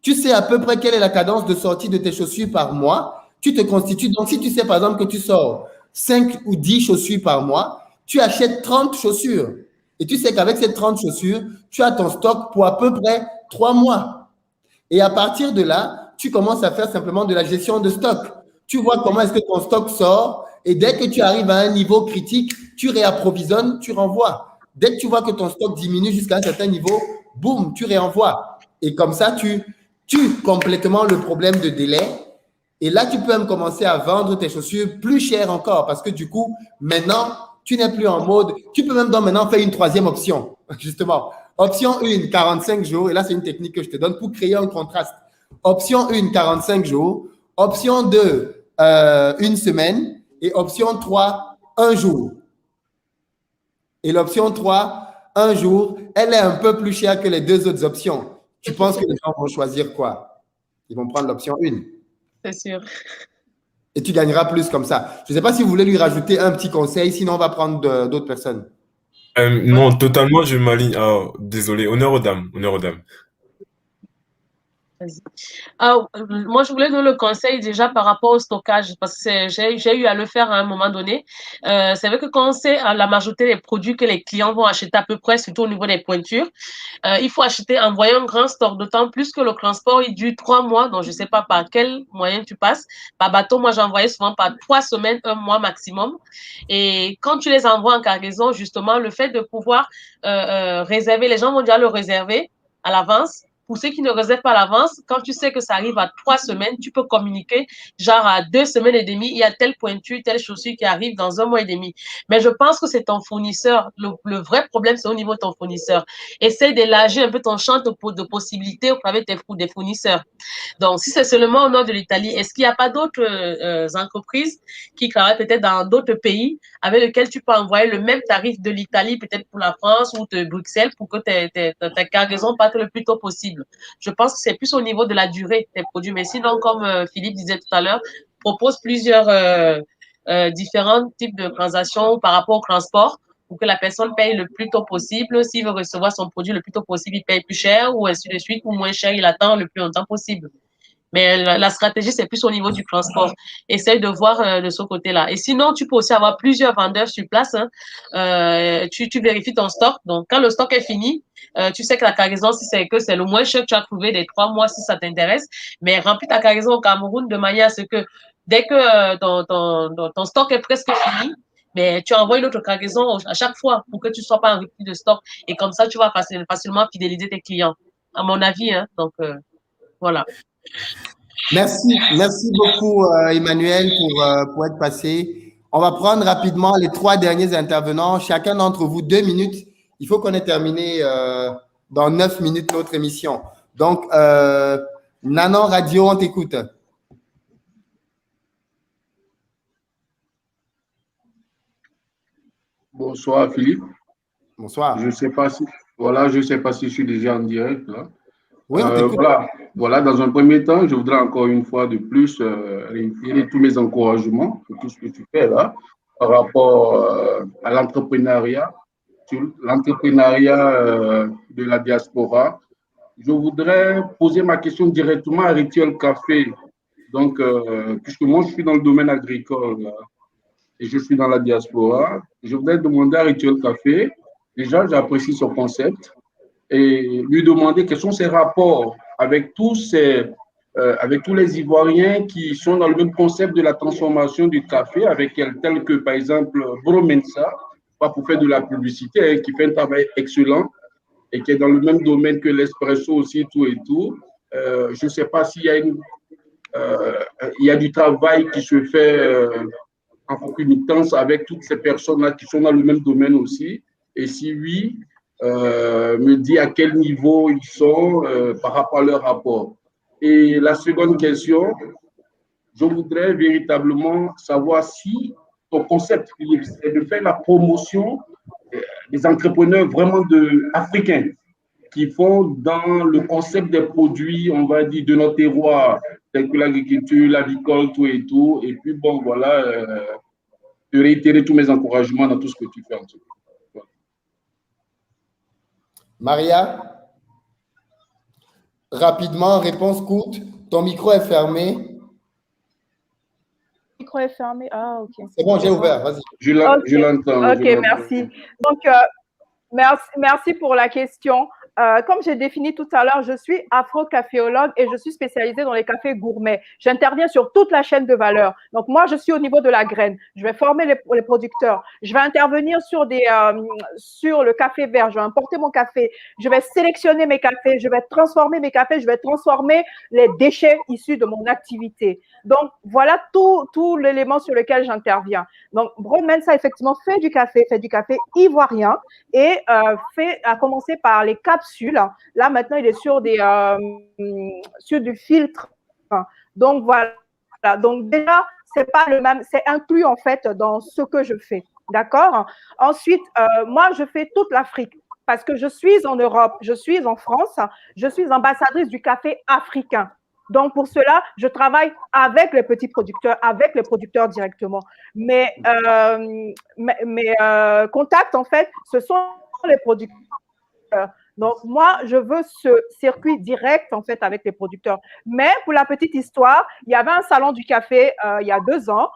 Tu sais à peu près quelle est la cadence de sortie de tes chaussures par mois. Tu te constitues. Donc, si tu sais par exemple que tu sors 5 ou 10 chaussures par mois, tu achètes 30 chaussures. Et tu sais qu'avec ces 30 chaussures, tu as ton stock pour à peu près 3 mois. Et à partir de là, tu commences à faire simplement de la gestion de stock. Tu vois comment est-ce que ton stock sort et dès que tu arrives à un niveau critique, tu réapprovisionnes, tu renvoies. Dès que tu vois que ton stock diminue jusqu'à un certain niveau, boum, tu réenvoies. Et comme ça, tu tues complètement le problème de délai. Et là, tu peux même commencer à vendre tes chaussures plus cher encore parce que du coup, maintenant, tu n'es plus en mode. Tu peux même donc maintenant faire une troisième option, justement. Option 1, 45 jours. Et là, c'est une technique que je te donne pour créer un contraste. Option 1, 45 jours. Option 2, une semaine. Et option 3, un jour. Et l'option 3, un jour, elle est un peu plus chère que les deux autres options. Tu penses que les gens vont choisir quoi? Ils vont prendre l'option 1. C'est sûr. Et tu gagneras plus comme ça. Je ne sais pas si vous voulez lui rajouter un petit conseil, sinon on va prendre d'autres personnes. Non, totalement, je m'aligne. Ah, désolé, honneur aux dames, honneur aux dames. Moi, je voulais donner le conseil déjà par rapport au stockage parce que j'ai eu à le faire à un moment donné. C'est vrai que quand on sait la majorité des produits que les clients vont acheter à peu près, surtout au niveau des pointures, il faut envoyer un grand stock, d'autant plus que le transport, il dure 3 mois. Donc, je ne sais pas par quel moyen tu passes. Par bateau, moi, j'envoyais souvent par 3 semaines, 1 mois maximum. Et quand tu les envoies en cargaison, justement, le fait de pouvoir réserver, les gens vont déjà le réserver à l'avance. Pour ceux qui ne réservent pas à l'avance, quand tu sais que ça arrive à 3 semaines, tu peux communiquer, genre à 2 semaines et demie, il y a telle pointure, telle chaussure qui arrive dans 1 mois et demi. Mais je pense que c'est ton fournisseur. Le vrai problème, c'est au niveau de ton fournisseur. Essaye d'élargir un peu ton champ de possibilités au travers des fournisseurs. Donc, si c'est seulement au nord de l'Italie, est-ce qu'il n'y a pas d'autres entreprises qui travaillent peut-être dans d'autres pays avec lesquels tu peux envoyer le même tarif de l'Italie, peut-être pour la France ou de Bruxelles, pour que ta cargaison parte le plus tôt possible? Je pense que c'est plus au niveau de la durée des produits. Mais sinon, comme Philippe disait tout à l'heure, propose plusieurs différents types de transactions par rapport au transport pour que la personne paye le plus tôt possible. S'il veut recevoir son produit le plus tôt possible, il paye plus cher ou ainsi de suite, ou moins cher, il attend le plus longtemps possible. Mais la stratégie, c'est plus au niveau du transport. Essaye de voir de ce côté-là. Et sinon, tu peux aussi avoir plusieurs vendeurs sur place. Hein. Tu vérifies ton stock. Donc, quand le stock est fini, tu sais que la cargaison, si c'est que c'est le moins cher que tu as trouvé des 3 mois, si ça t'intéresse, mais remplis ta cargaison au Cameroun de manière à ce que dès que ton stock est presque fini, mais tu envoies une autre cargaison à chaque fois pour que tu ne sois pas en rupture de stock. Et comme ça, tu vas facilement fidéliser tes clients, à mon avis. Hein. Donc, voilà. Merci beaucoup Emmanuel pour être passé. On va prendre rapidement les 3 derniers intervenants, chacun d'entre vous 2 minutes. Il faut qu'on ait terminé dans 9 minutes notre émission. Donc, Nanon Radio, on t'écoute. Bonsoir Philippe. Bonsoir. Je ne sais pas si je suis déjà en direct là. Oui, on t'écoute. Voilà, dans un premier temps, je voudrais encore une fois de plus réitérer tous mes encouragements pour tout ce que tu fais là par rapport à l'entrepreneuriat, de la diaspora. Je voudrais poser ma question directement à Rituel Café. Donc, puisque moi je suis dans le domaine agricole, là. et je suis dans la diaspora, je voudrais demander à Rituel Café, déjà, j'apprécie son concept, et lui demander quels sont ses rapports avec avec tous les Ivoiriens qui sont dans le même concept de la transformation du café, avec tels que, par exemple, Bro Mensa, pas pour faire de la publicité, hein, qui fait un travail excellent et qui est dans le même domaine que l'espresso aussi, tout et tout. Je ne sais pas s'il y a il y a du travail qui se fait en concomitance avec toutes ces personnes-là qui sont dans le même domaine aussi. Et si oui, me dit à quel niveau ils sont par rapport à leur rapport. Et la seconde question, je voudrais véritablement savoir si ton concept, c'est de faire la promotion des entrepreneurs vraiment africains qui font dans le concept des produits, on va dire, de notre terroir, tels que l'agriculture, l'avicole, tout et tout. Et puis, bon, voilà, de réitérer tous mes encouragements dans tout ce que tu fais en tout cas. Voilà. Maria, rapidement, réponse courte. Ton micro est fermé. Le micro est fermé. Ah, ok. C'est bon, j'ai ouvert. Vas-y. Je l'entends. Ok, merci. Donc, merci pour la question. Comme j'ai défini tout à l'heure, je suis afro-caféologue et je suis spécialisée dans les cafés gourmets. J'interviens sur toute la chaîne de valeur. Donc, moi, je suis au niveau de la graine. Je vais former les producteurs. Je vais intervenir sur le café vert. Je vais importer mon café. Je vais sélectionner mes cafés. Je vais transformer mes cafés. Je vais transformer les déchets issus de mon activité. Donc, voilà tout l'élément sur lequel j'interviens. Donc, Bro Mensa, effectivement, fait du café ivoirien et a commencé par les capsules. Là, maintenant, il est sur du filtre. Donc, voilà. Donc, déjà, c'est pas le même, c'est inclus, en fait, dans ce que je fais. D'accord? Ensuite, moi, je fais toute l'Afrique parce que je suis en Europe, je suis en France, je suis ambassadrice du café africain. Donc, pour cela, je travaille avec les petits producteurs, avec les producteurs directement. Mes contacts, en fait, ce sont les producteurs. Donc, moi, je veux ce circuit direct, en fait, avec les producteurs. Mais pour la petite histoire, il y avait un salon du café il y a 2 ans.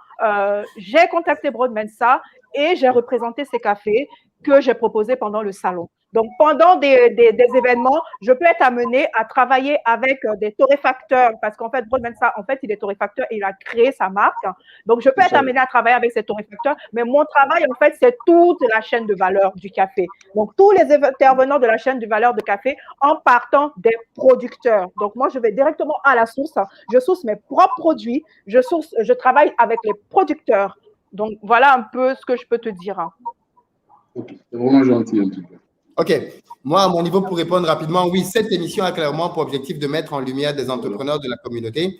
J'ai contacté Bro Mensa et j'ai représenté ces cafés que j'ai proposés pendant le salon. Donc, pendant des événements, je peux être amenée à travailler avec des torréfacteurs parce qu'en fait, Bro Mensa, en fait, il est torréfacteur et il a créé sa marque. Donc, je peux être amenée à travailler avec ces torréfacteurs, mais mon travail, en fait, c'est toute la chaîne de valeur du café. Donc, tous les intervenants de la chaîne de valeur de café en partant des producteurs. Donc, moi, je vais directement à la source. Je source mes propres produits. Je travaille avec les producteurs. Donc, voilà un peu ce que je peux te dire. Ok, c'est vraiment gentil en tout cas. Ok. Moi, à mon niveau, pour répondre rapidement, oui, cette émission a clairement pour objectif de mettre en lumière des entrepreneurs de la communauté,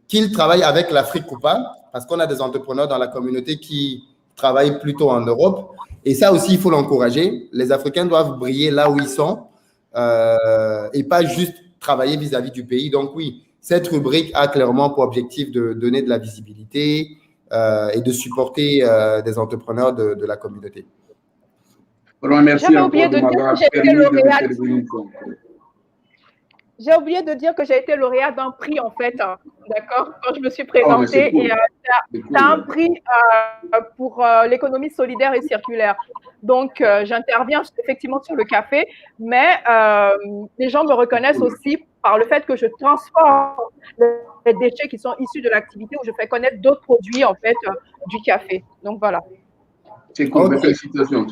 qu'ils travaillent avec l'Afrique ou pas, parce qu'on a des entrepreneurs dans la communauté qui travaillent plutôt en Europe. Et ça aussi, il faut l'encourager. Les Africains doivent briller là où ils sont et pas juste travailler vis-à-vis du pays. Donc oui, cette rubrique a clairement pour objectif de donner de la visibilité et de supporter des entrepreneurs de la communauté. Vraiment, merci encore de m'avoir permis de intervenir. J'ai oublié de dire que j'ai été lauréate d'un prix, en fait, d'accord, quand je me suis présentée. Cool. Et c'est un prix pour l'économie solidaire et circulaire. Donc, j'interviens effectivement sur le café, mais les gens me reconnaissent aussi par le fait que je transforme les déchets qui sont issus de l'activité où je fais connaître d'autres produits, en fait, du café. Donc, voilà. C'est cool. Okay. Félicitations.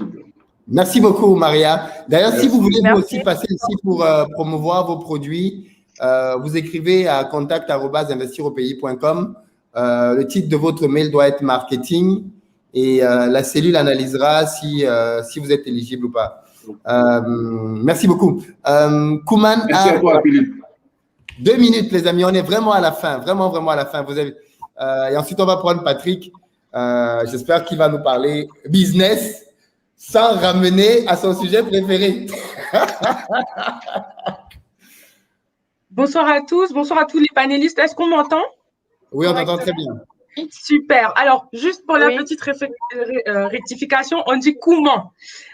Merci beaucoup, Maria. D'ailleurs, si vous voulez vous aussi passer ici pour promouvoir vos produits, vous écrivez à contact@investiropayes.com. Le titre de votre mail doit être marketing et la cellule analysera si vous êtes éligible ou pas. Merci beaucoup. Kouman, merci à toi, Philippe. 2 minutes, les amis. On est vraiment à la fin, vraiment à la fin. Vous avez, et ensuite, on va prendre Patrick. J'espère qu'il va nous parler business sans ramener à son sujet préféré. Bonsoir à tous les panélistes. Est-ce qu'on m'entend? Oui, on t'entend très bien. Super. Alors, juste pour la Oui. petite rectification, on dit comment.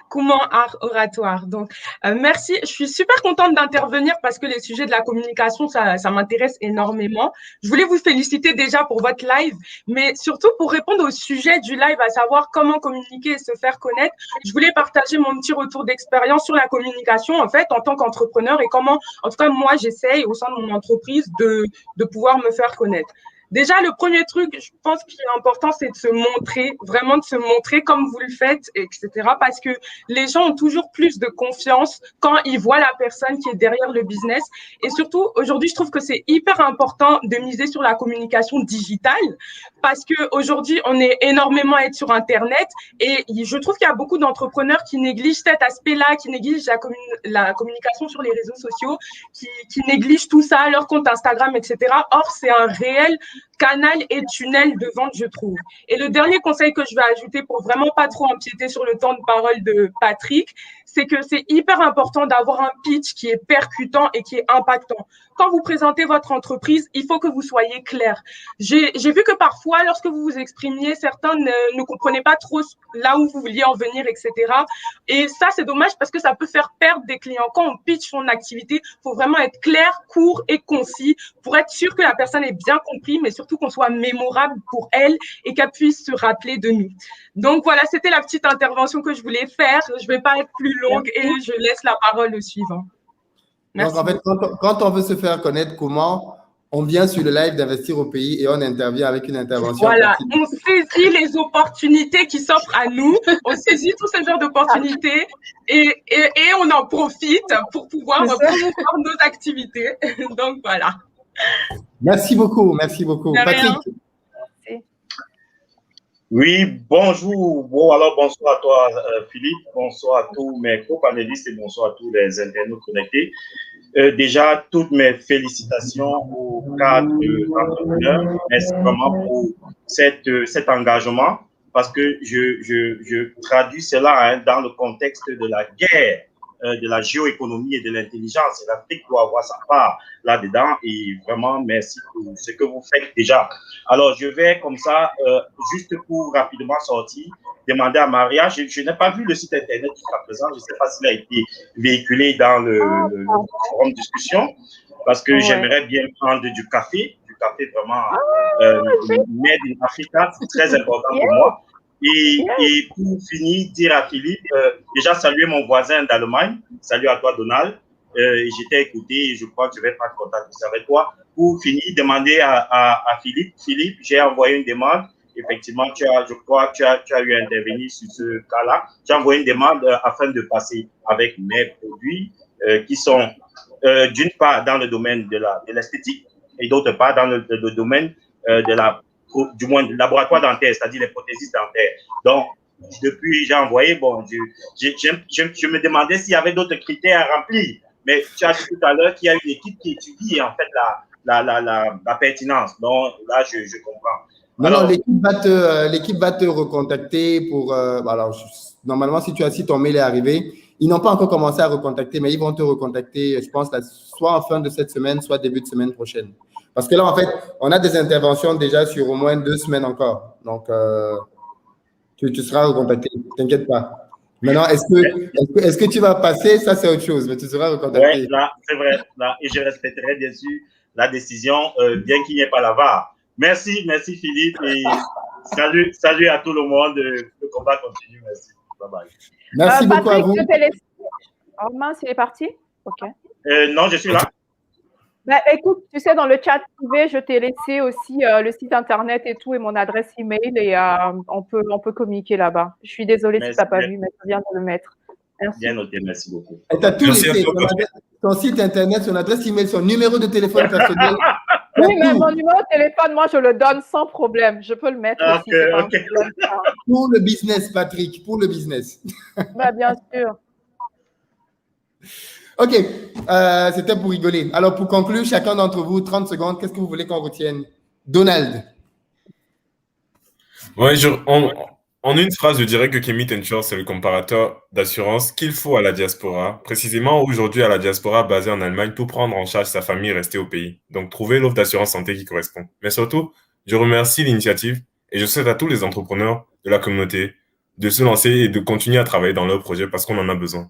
Comment art oratoire. Donc, merci. Je suis super contente d'intervenir parce que les sujets de la communication, ça m'intéresse énormément. Je voulais vous féliciter déjà pour votre live, mais surtout pour répondre au sujet du live, à savoir comment communiquer et se faire connaître. Je voulais partager mon petit retour d'expérience sur la communication, en fait, en tant qu'entrepreneur et comment, en tout cas, moi, j'essaye au sein de mon entreprise de pouvoir me faire connaître. Déjà, le premier truc, je pense qui est important, c'est de se montrer, vraiment de se montrer comme vous le faites, etc. Parce que les gens ont toujours plus de confiance quand ils voient la personne qui est derrière le business. Et surtout, aujourd'hui, je trouve que c'est hyper important de miser sur la communication digitale parce qu'aujourd'hui, on est énormément à être sur Internet et je trouve qu'il y a beaucoup d'entrepreneurs qui négligent cet aspect-là, qui négligent la communication sur les réseaux sociaux, qui négligent tout ça, leur compte Instagram, etc. Or, c'est un réel canal et tunnel de vente, je trouve. Et le dernier conseil que je vais ajouter pour vraiment pas trop empiéter sur le temps de parole de Patrick, c'est que c'est hyper important d'avoir un pitch qui est percutant et qui est impactant. Quand vous présentez votre entreprise, il faut que vous soyez clair. J'ai vu que parfois, lorsque vous vous exprimiez, certains ne comprenaient pas trop là où vous vouliez en venir, etc. Et ça, c'est dommage parce que ça peut faire perdre des clients. Quand on pitch son activité, il faut vraiment être clair, court et concis pour être sûr que la personne ait bien compris, mais surtout qu'on soit mémorable pour elle et qu'elle puisse se rappeler de nous. Donc voilà, c'était la petite intervention que je voulais faire. Je ne vais pas être plus longue et je laisse la parole au suivant. Merci. Donc, en fait, quand on veut se faire connaître, comment on vient sur le live d'Investir au pays et on intervient avec une intervention. Voilà, on saisit les opportunités qui s'offrent à nous, on saisit tous ces genres d'opportunités et on en profite pour pouvoir promouvoir nos activités. Donc voilà. Merci beaucoup, merci beaucoup. Patrick. Oui, bonjour. Bon, alors bonsoir à toi, Philippe. Bonsoir à tous mes co-panélistes et bonsoir à tous les internautes connectés. Déjà, toutes mes félicitations au cadre d'entrepreneur. Merci vraiment pour cet engagement parce que je traduis cela dans le contexte de la guerre, de la géoéconomie et de l'intelligence. Et l'Afrique doit avoir sa part là-dedans et vraiment merci pour ce que vous faites déjà. Alors, je vais comme ça, juste pour rapidement sortir, demander à Maria, je n'ai pas vu le site internet jusqu'à présent, je ne sais pas s'il a été véhiculé dans le forum de discussion, parce que j'aimerais bien prendre du café vraiment made in Africa, c'est très important pour moi. Et pour finir, dire à Philippe, déjà saluer mon voisin d'Allemagne, salut à toi Donald, j'étais écouté et je crois que je vais prendre contact avec toi. Pour finir, demander à Philippe, j'ai envoyé une demande, effectivement, je crois que tu as eu à intervenir sur ce cas-là, j'ai envoyé une demande afin de passer avec mes produits qui sont d'une part dans le domaine de l'esthétique et d'autre part dans le domaine du moins du laboratoire dentaire, c'est-à-dire les prothèses dentaires. Donc, depuis, j'ai envoyé, bon, je me demandais s'il y avait d'autres critères à remplir, mais tu as dit tout à l'heure qu'il y a une équipe qui étudie en fait la pertinence. Donc, là, je comprends. Alors, l'équipe va te recontacter pour… alors, normalement, si ton mail est arrivé, ils n'ont pas encore commencé à recontacter, mais ils vont te recontacter, je pense, soit en fin de cette semaine, soit début de semaine prochaine. Parce que là, en fait, on a des interventions déjà sur au moins 2 semaines encore. Donc, tu seras recontacté, t'inquiète pas. Maintenant, est-ce que tu vas passer? Ça, c'est autre chose, mais tu seras recontacté. Oui, là, c'est vrai. Là, et je respecterai bien sûr la décision, bien qu'il n'y ait pas la VAR. Merci Philippe. Et salut à tout le monde. Le combat continue. Merci. Bye bye. Merci beaucoup à vous. Oh mince, il est parti? Ok. Non, je suis là. Bah, écoute, tu sais, dans le chat privé, je t'ai laissé aussi le site internet et tout et mon adresse email et on peut communiquer là-bas. Je suis désolée si tu n'as pas vu, mais je viens de le mettre. Merci. Bien noté, merci beaucoup. Tu as tout laissé, ton site internet, son adresse email, son numéro de téléphone personnel. Oui, mais mon numéro de téléphone, moi, je le donne sans problème. Je peux le mettre aussi. Okay. Pour le business, Patrick, pour le business. Bah, bien sûr. OK, c'était pour rigoler. Alors, pour conclure, chacun d'entre vous, 30 secondes, qu'est-ce que vous voulez qu'on retienne? Donald. Oui, en une phrase, je dirais que Kemit Insure, c'est le comparateur d'assurance qu'il faut à la diaspora. Précisément, aujourd'hui, à la diaspora basée en Allemagne, pour prendre en charge sa famille et rester au pays. Donc, trouver l'offre d'assurance santé qui correspond. Mais surtout, Je remercie l'initiative et je souhaite à tous les entrepreneurs de la communauté de se lancer et de continuer à travailler dans leur projet parce qu'on en a besoin.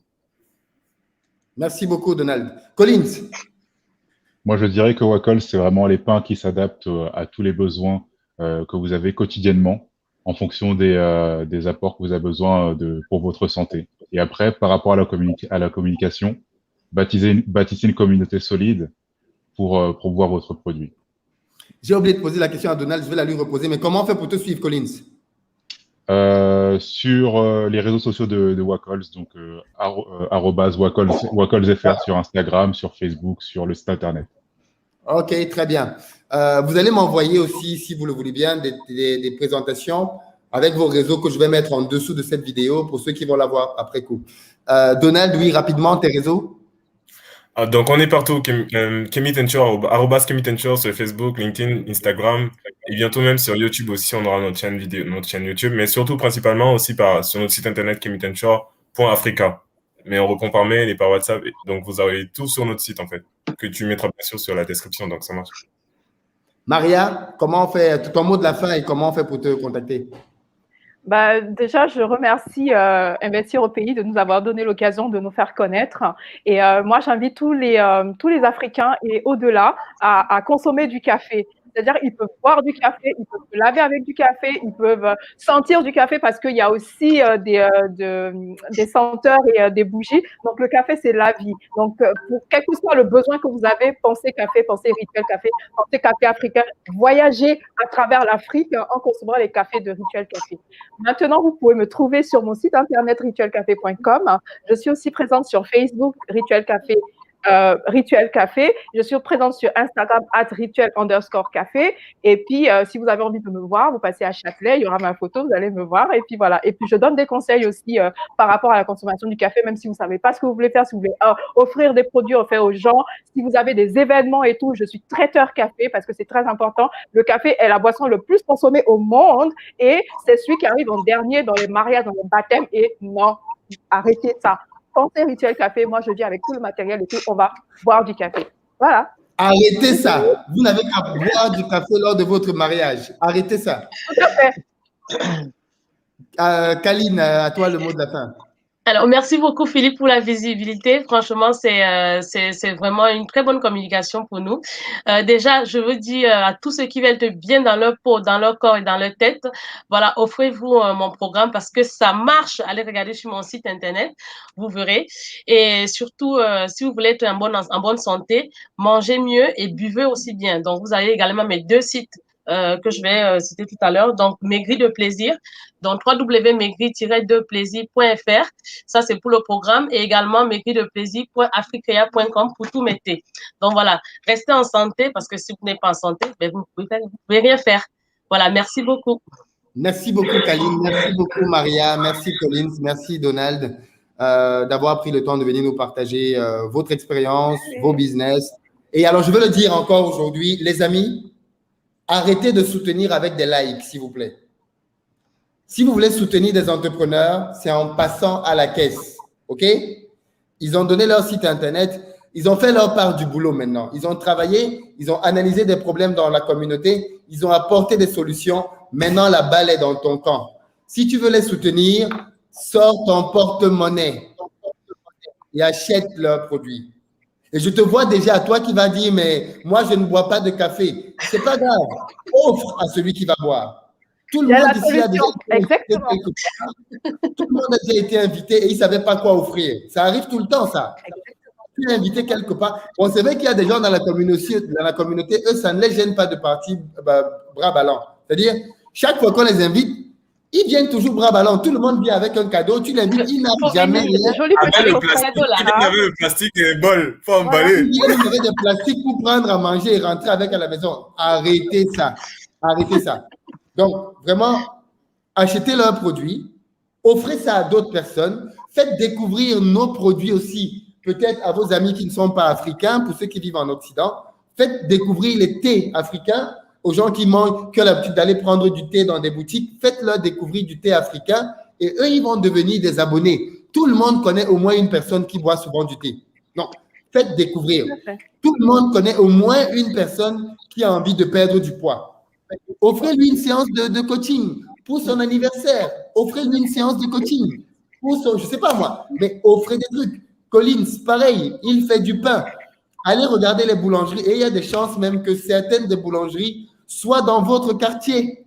Merci beaucoup, Donald. Collins. Moi, je dirais que Wacols, c'est vraiment les pains qui s'adaptent à tous les besoins que vous avez quotidiennement en fonction des apports que vous avez besoin pour votre santé. Et après, par rapport à la communication, bâtissez une communauté solide pour promouvoir votre produit. J'ai oublié de poser la question à Donald, je vais la lui reposer. Mais comment on fait pour te suivre, Collins? Sur les réseaux sociaux de Wacols, donc @WacolsFR sur Instagram, sur Facebook, sur le site internet. Ok, très bien. Vous allez m'envoyer aussi, si vous le voulez bien, des présentations avec vos réseaux que je vais mettre en dessous de cette vidéo pour ceux qui vont la voir après coup. Donald, oui, rapidement, tes réseaux? Donc, on est partout, @KemiTenture sur Facebook, LinkedIn, Instagram, et bientôt même sur YouTube aussi, on aura notre chaîne YouTube, mais surtout principalement aussi sur notre site internet kemitenture.africa. Mais on répond par mail et par WhatsApp, donc vous avez tout sur notre site en fait, que tu mettras bien sûr sur la description, donc ça marche. Maria, comment on fait, ton mot de la fin et comment on fait pour te contacter? Déjà, je remercie Investir au pays de nous avoir donné l'occasion de nous faire connaître. Et moi, j'invite tous les Africains et au-delà à consommer du café. C'est-à-dire, ils peuvent boire du café, ils peuvent se laver avec du café, ils peuvent sentir du café parce qu'il y a aussi des senteurs et des bougies. Donc, le café, c'est la vie. Donc, pour quel que soit le besoin que vous avez, pensez café, pensez Rituel Café, pensez café africain. Voyagez à travers l'Afrique en consommant les cafés de Rituel Café. Maintenant, vous pouvez me trouver sur mon site internet rituelcafé.com. Je suis aussi présente sur Facebook, Rituel Café. Rituel Café. Je suis présente sur Instagram @rituel_café. Et puis, si vous avez envie de me voir, vous passez à Châtelet, il y aura ma photo, vous allez me voir. Et puis voilà. Et puis, je donne des conseils aussi par rapport à la consommation du café, même si vous ne savez pas ce que vous voulez faire, si vous voulez offrir des produits offerts aux gens, si vous avez des événements et tout. Je suis traiteur café parce que c'est très important. Le café est la boisson le plus consommée au monde et c'est celui qui arrive en dernier dans les mariages, dans les baptêmes. Et non, arrêtez ça. Pensez Rituel Café, moi je dis avec tout le matériel et tout, on va boire du café. Voilà. Arrêtez ça. Vous n'avez qu'à boire du café lors de votre mariage. Arrêtez ça. Tout à fait. Kaline, à toi le mot de la fin. Alors, merci beaucoup, Philippe, pour la visibilité. Franchement, c'est vraiment une très bonne communication pour nous. Déjà, je veux dire à tous ceux qui veulent être bien dans leur peau, dans leur corps et dans leur tête, voilà, offrez-vous mon programme parce que ça marche. Allez regarder sur mon site internet, vous verrez. Et surtout, si vous voulez être en bonne santé, mangez mieux et buvez aussi bien. Donc, vous avez également mes 2 sites que je vais citer tout à l'heure. Donc, Maigri de plaisir, donc www.maigri-2plaisir.fr. Ça, c'est pour le programme. Et également, maigri-de-plaisir.africrea.com pour tout mettre. Donc, voilà, restez en santé parce que si vous n'êtes pas en santé, vous ne pouvez rien faire. Voilà, merci beaucoup. Merci beaucoup, Kaline. Merci beaucoup, Maria. Merci, Collins. Merci, Donald, d'avoir pris le temps de venir nous partager votre expérience, vos business. Et alors, je veux le dire encore aujourd'hui, les amis, arrêtez de soutenir avec des likes, s'il vous plaît. Si vous voulez soutenir des entrepreneurs, c'est en passant à la caisse, OK? Ils ont donné leur site internet, ils ont fait leur part du boulot maintenant. Ils ont travaillé, ils ont analysé des problèmes dans la communauté, ils ont apporté des solutions. Maintenant, la balle est dans ton camp. Si tu veux les soutenir, sors ton porte-monnaie et achète leurs produits. Et je te vois déjà, toi qui vas dire, mais moi, je ne bois pas de café. Ce n'est pas grave. Offre à celui qui va boire. Tout le monde ici a déjà été invité quelque part. Tout le monde a déjà été invité et il ne savait pas quoi offrir. Ça arrive tout le temps, ça. Tu es invité quelque part. Bon, c'est vrai qu'il y a des gens dans la communauté, eux, ça ne les gêne pas de partir bras ballants. C'est-à-dire, chaque fois qu'on les invite, ils viennent toujours bras ballants. Tout le monde vient avec un cadeau. Tu l'invites, il n'a jamais rien. Joli petit le plastique et bol. Faut emballer. Ils viennent avec des plastiques pour prendre à manger et rentrer avec à la maison. Arrêtez ça. Arrêtez ça. Donc, vraiment, achetez leurs produits. Offrez ça à d'autres personnes. Faites découvrir nos produits aussi, peut-être à vos amis qui ne sont pas africains, pour ceux qui vivent en Occident. Faites découvrir les thés africains aux gens qui ont l'habitude d'aller prendre du thé dans des boutiques. Faites-leur découvrir du thé africain et eux, ils vont devenir des abonnés. Tout le monde connaît au moins une personne qui boit souvent du thé. Non, faites découvrir. Tout le monde connaît au moins une personne qui a envie de perdre du poids. Offrez-lui une séance de coaching pour son anniversaire. Offrez-lui une séance de coaching pour son, je ne sais pas moi, mais offrez des trucs. Collins, pareil, il fait du pain. Allez regarder les boulangeries et il y a des chances même que certaines des boulangeries soient dans votre quartier.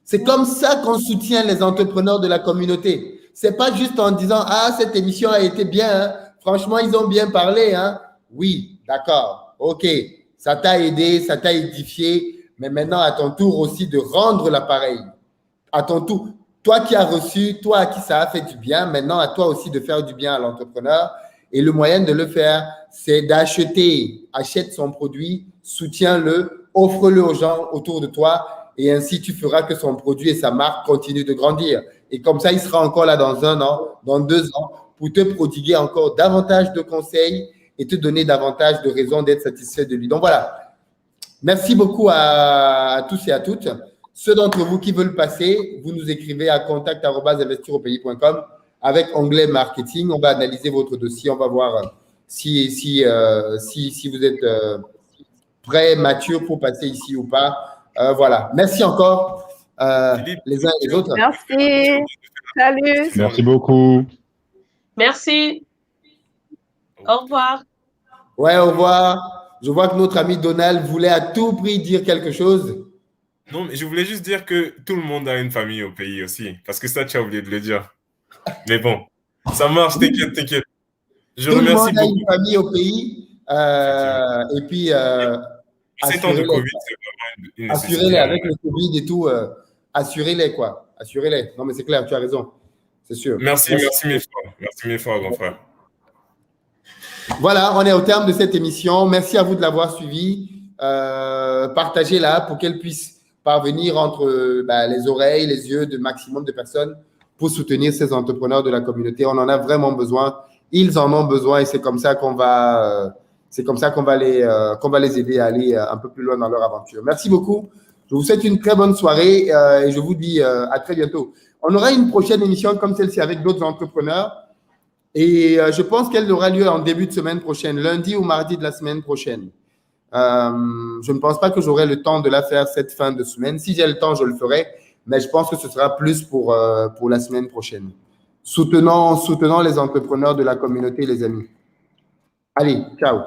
C'est comme ça qu'on soutient les entrepreneurs de la communauté. C'est pas juste en disant « Ah, cette émission a été bien, hein. Franchement, ils ont bien parlé. Hein. » Oui, d'accord, ok, ça t'a aidé, ça t'a édifié, mais maintenant, à ton tour aussi de rendre l'appareil. À ton tour, toi qui as reçu, toi à qui ça a fait du bien, maintenant à toi aussi de faire du bien à l'entrepreneur. Et le moyen de le faire, c'est d'acheter. Achète son produit, soutiens-le, offre-le aux gens autour de toi et ainsi tu feras que son produit et sa marque continuent de grandir. Et comme ça, il sera encore là dans 1 an, dans 2 ans, pour te prodiguer encore davantage de conseils et te donner davantage de raisons d'être satisfait de lui. Donc voilà, merci beaucoup à tous et à toutes. Ceux d'entre vous qui veulent passer, vous nous écrivez à contact@investiraupays.com avec onglet marketing. On va analyser votre dossier, on va voir si vous êtes prêt, mature pour passer ici ou pas. Voilà, merci encore les uns et les autres. Merci. Salut. Merci beaucoup. Merci. Au revoir. Ouais, au revoir. Je vois que notre ami Donald voulait à tout prix dire quelque chose. Non, mais je voulais juste dire que tout le monde a une famille au pays aussi. Parce que ça, tu as oublié de le dire. Mais bon, ça marche, t'inquiète, t'inquiète. Je Tout le remercie monde a beaucoup. une famille au pays. Et puis, Ces temps de Covid, c'est vraiment une nécessité. assurez-les avec le Covid et tout. Assurez-les, quoi. Assurez-les. Non, mais c'est clair, tu as raison. C'est sûr. Merci mille fois. Merci mille fois, grand frère. Voilà, on est au terme de cette émission. Merci à vous de l'avoir suivi. Partagez-la pour qu'elle puisse parvenir entre les oreilles, les yeux de maximum de personnes pour soutenir ces entrepreneurs de la communauté. On en a vraiment besoin. Ils en ont besoin et c'est comme ça qu'on va, les aider à aller un peu plus loin dans leur aventure. Merci beaucoup. Je vous souhaite une très bonne soirée et je vous dis à très bientôt. On aura une prochaine émission comme celle-ci avec d'autres entrepreneurs. Et je pense qu'elle aura lieu en début de semaine prochaine, lundi ou mardi de la semaine prochaine. Je ne pense pas que j'aurai le temps de la faire cette fin de semaine. Si j'ai le temps, je le ferai, mais je pense que ce sera plus pour la semaine prochaine. Soutenons les entrepreneurs de la communauté, les amis. Allez, ciao.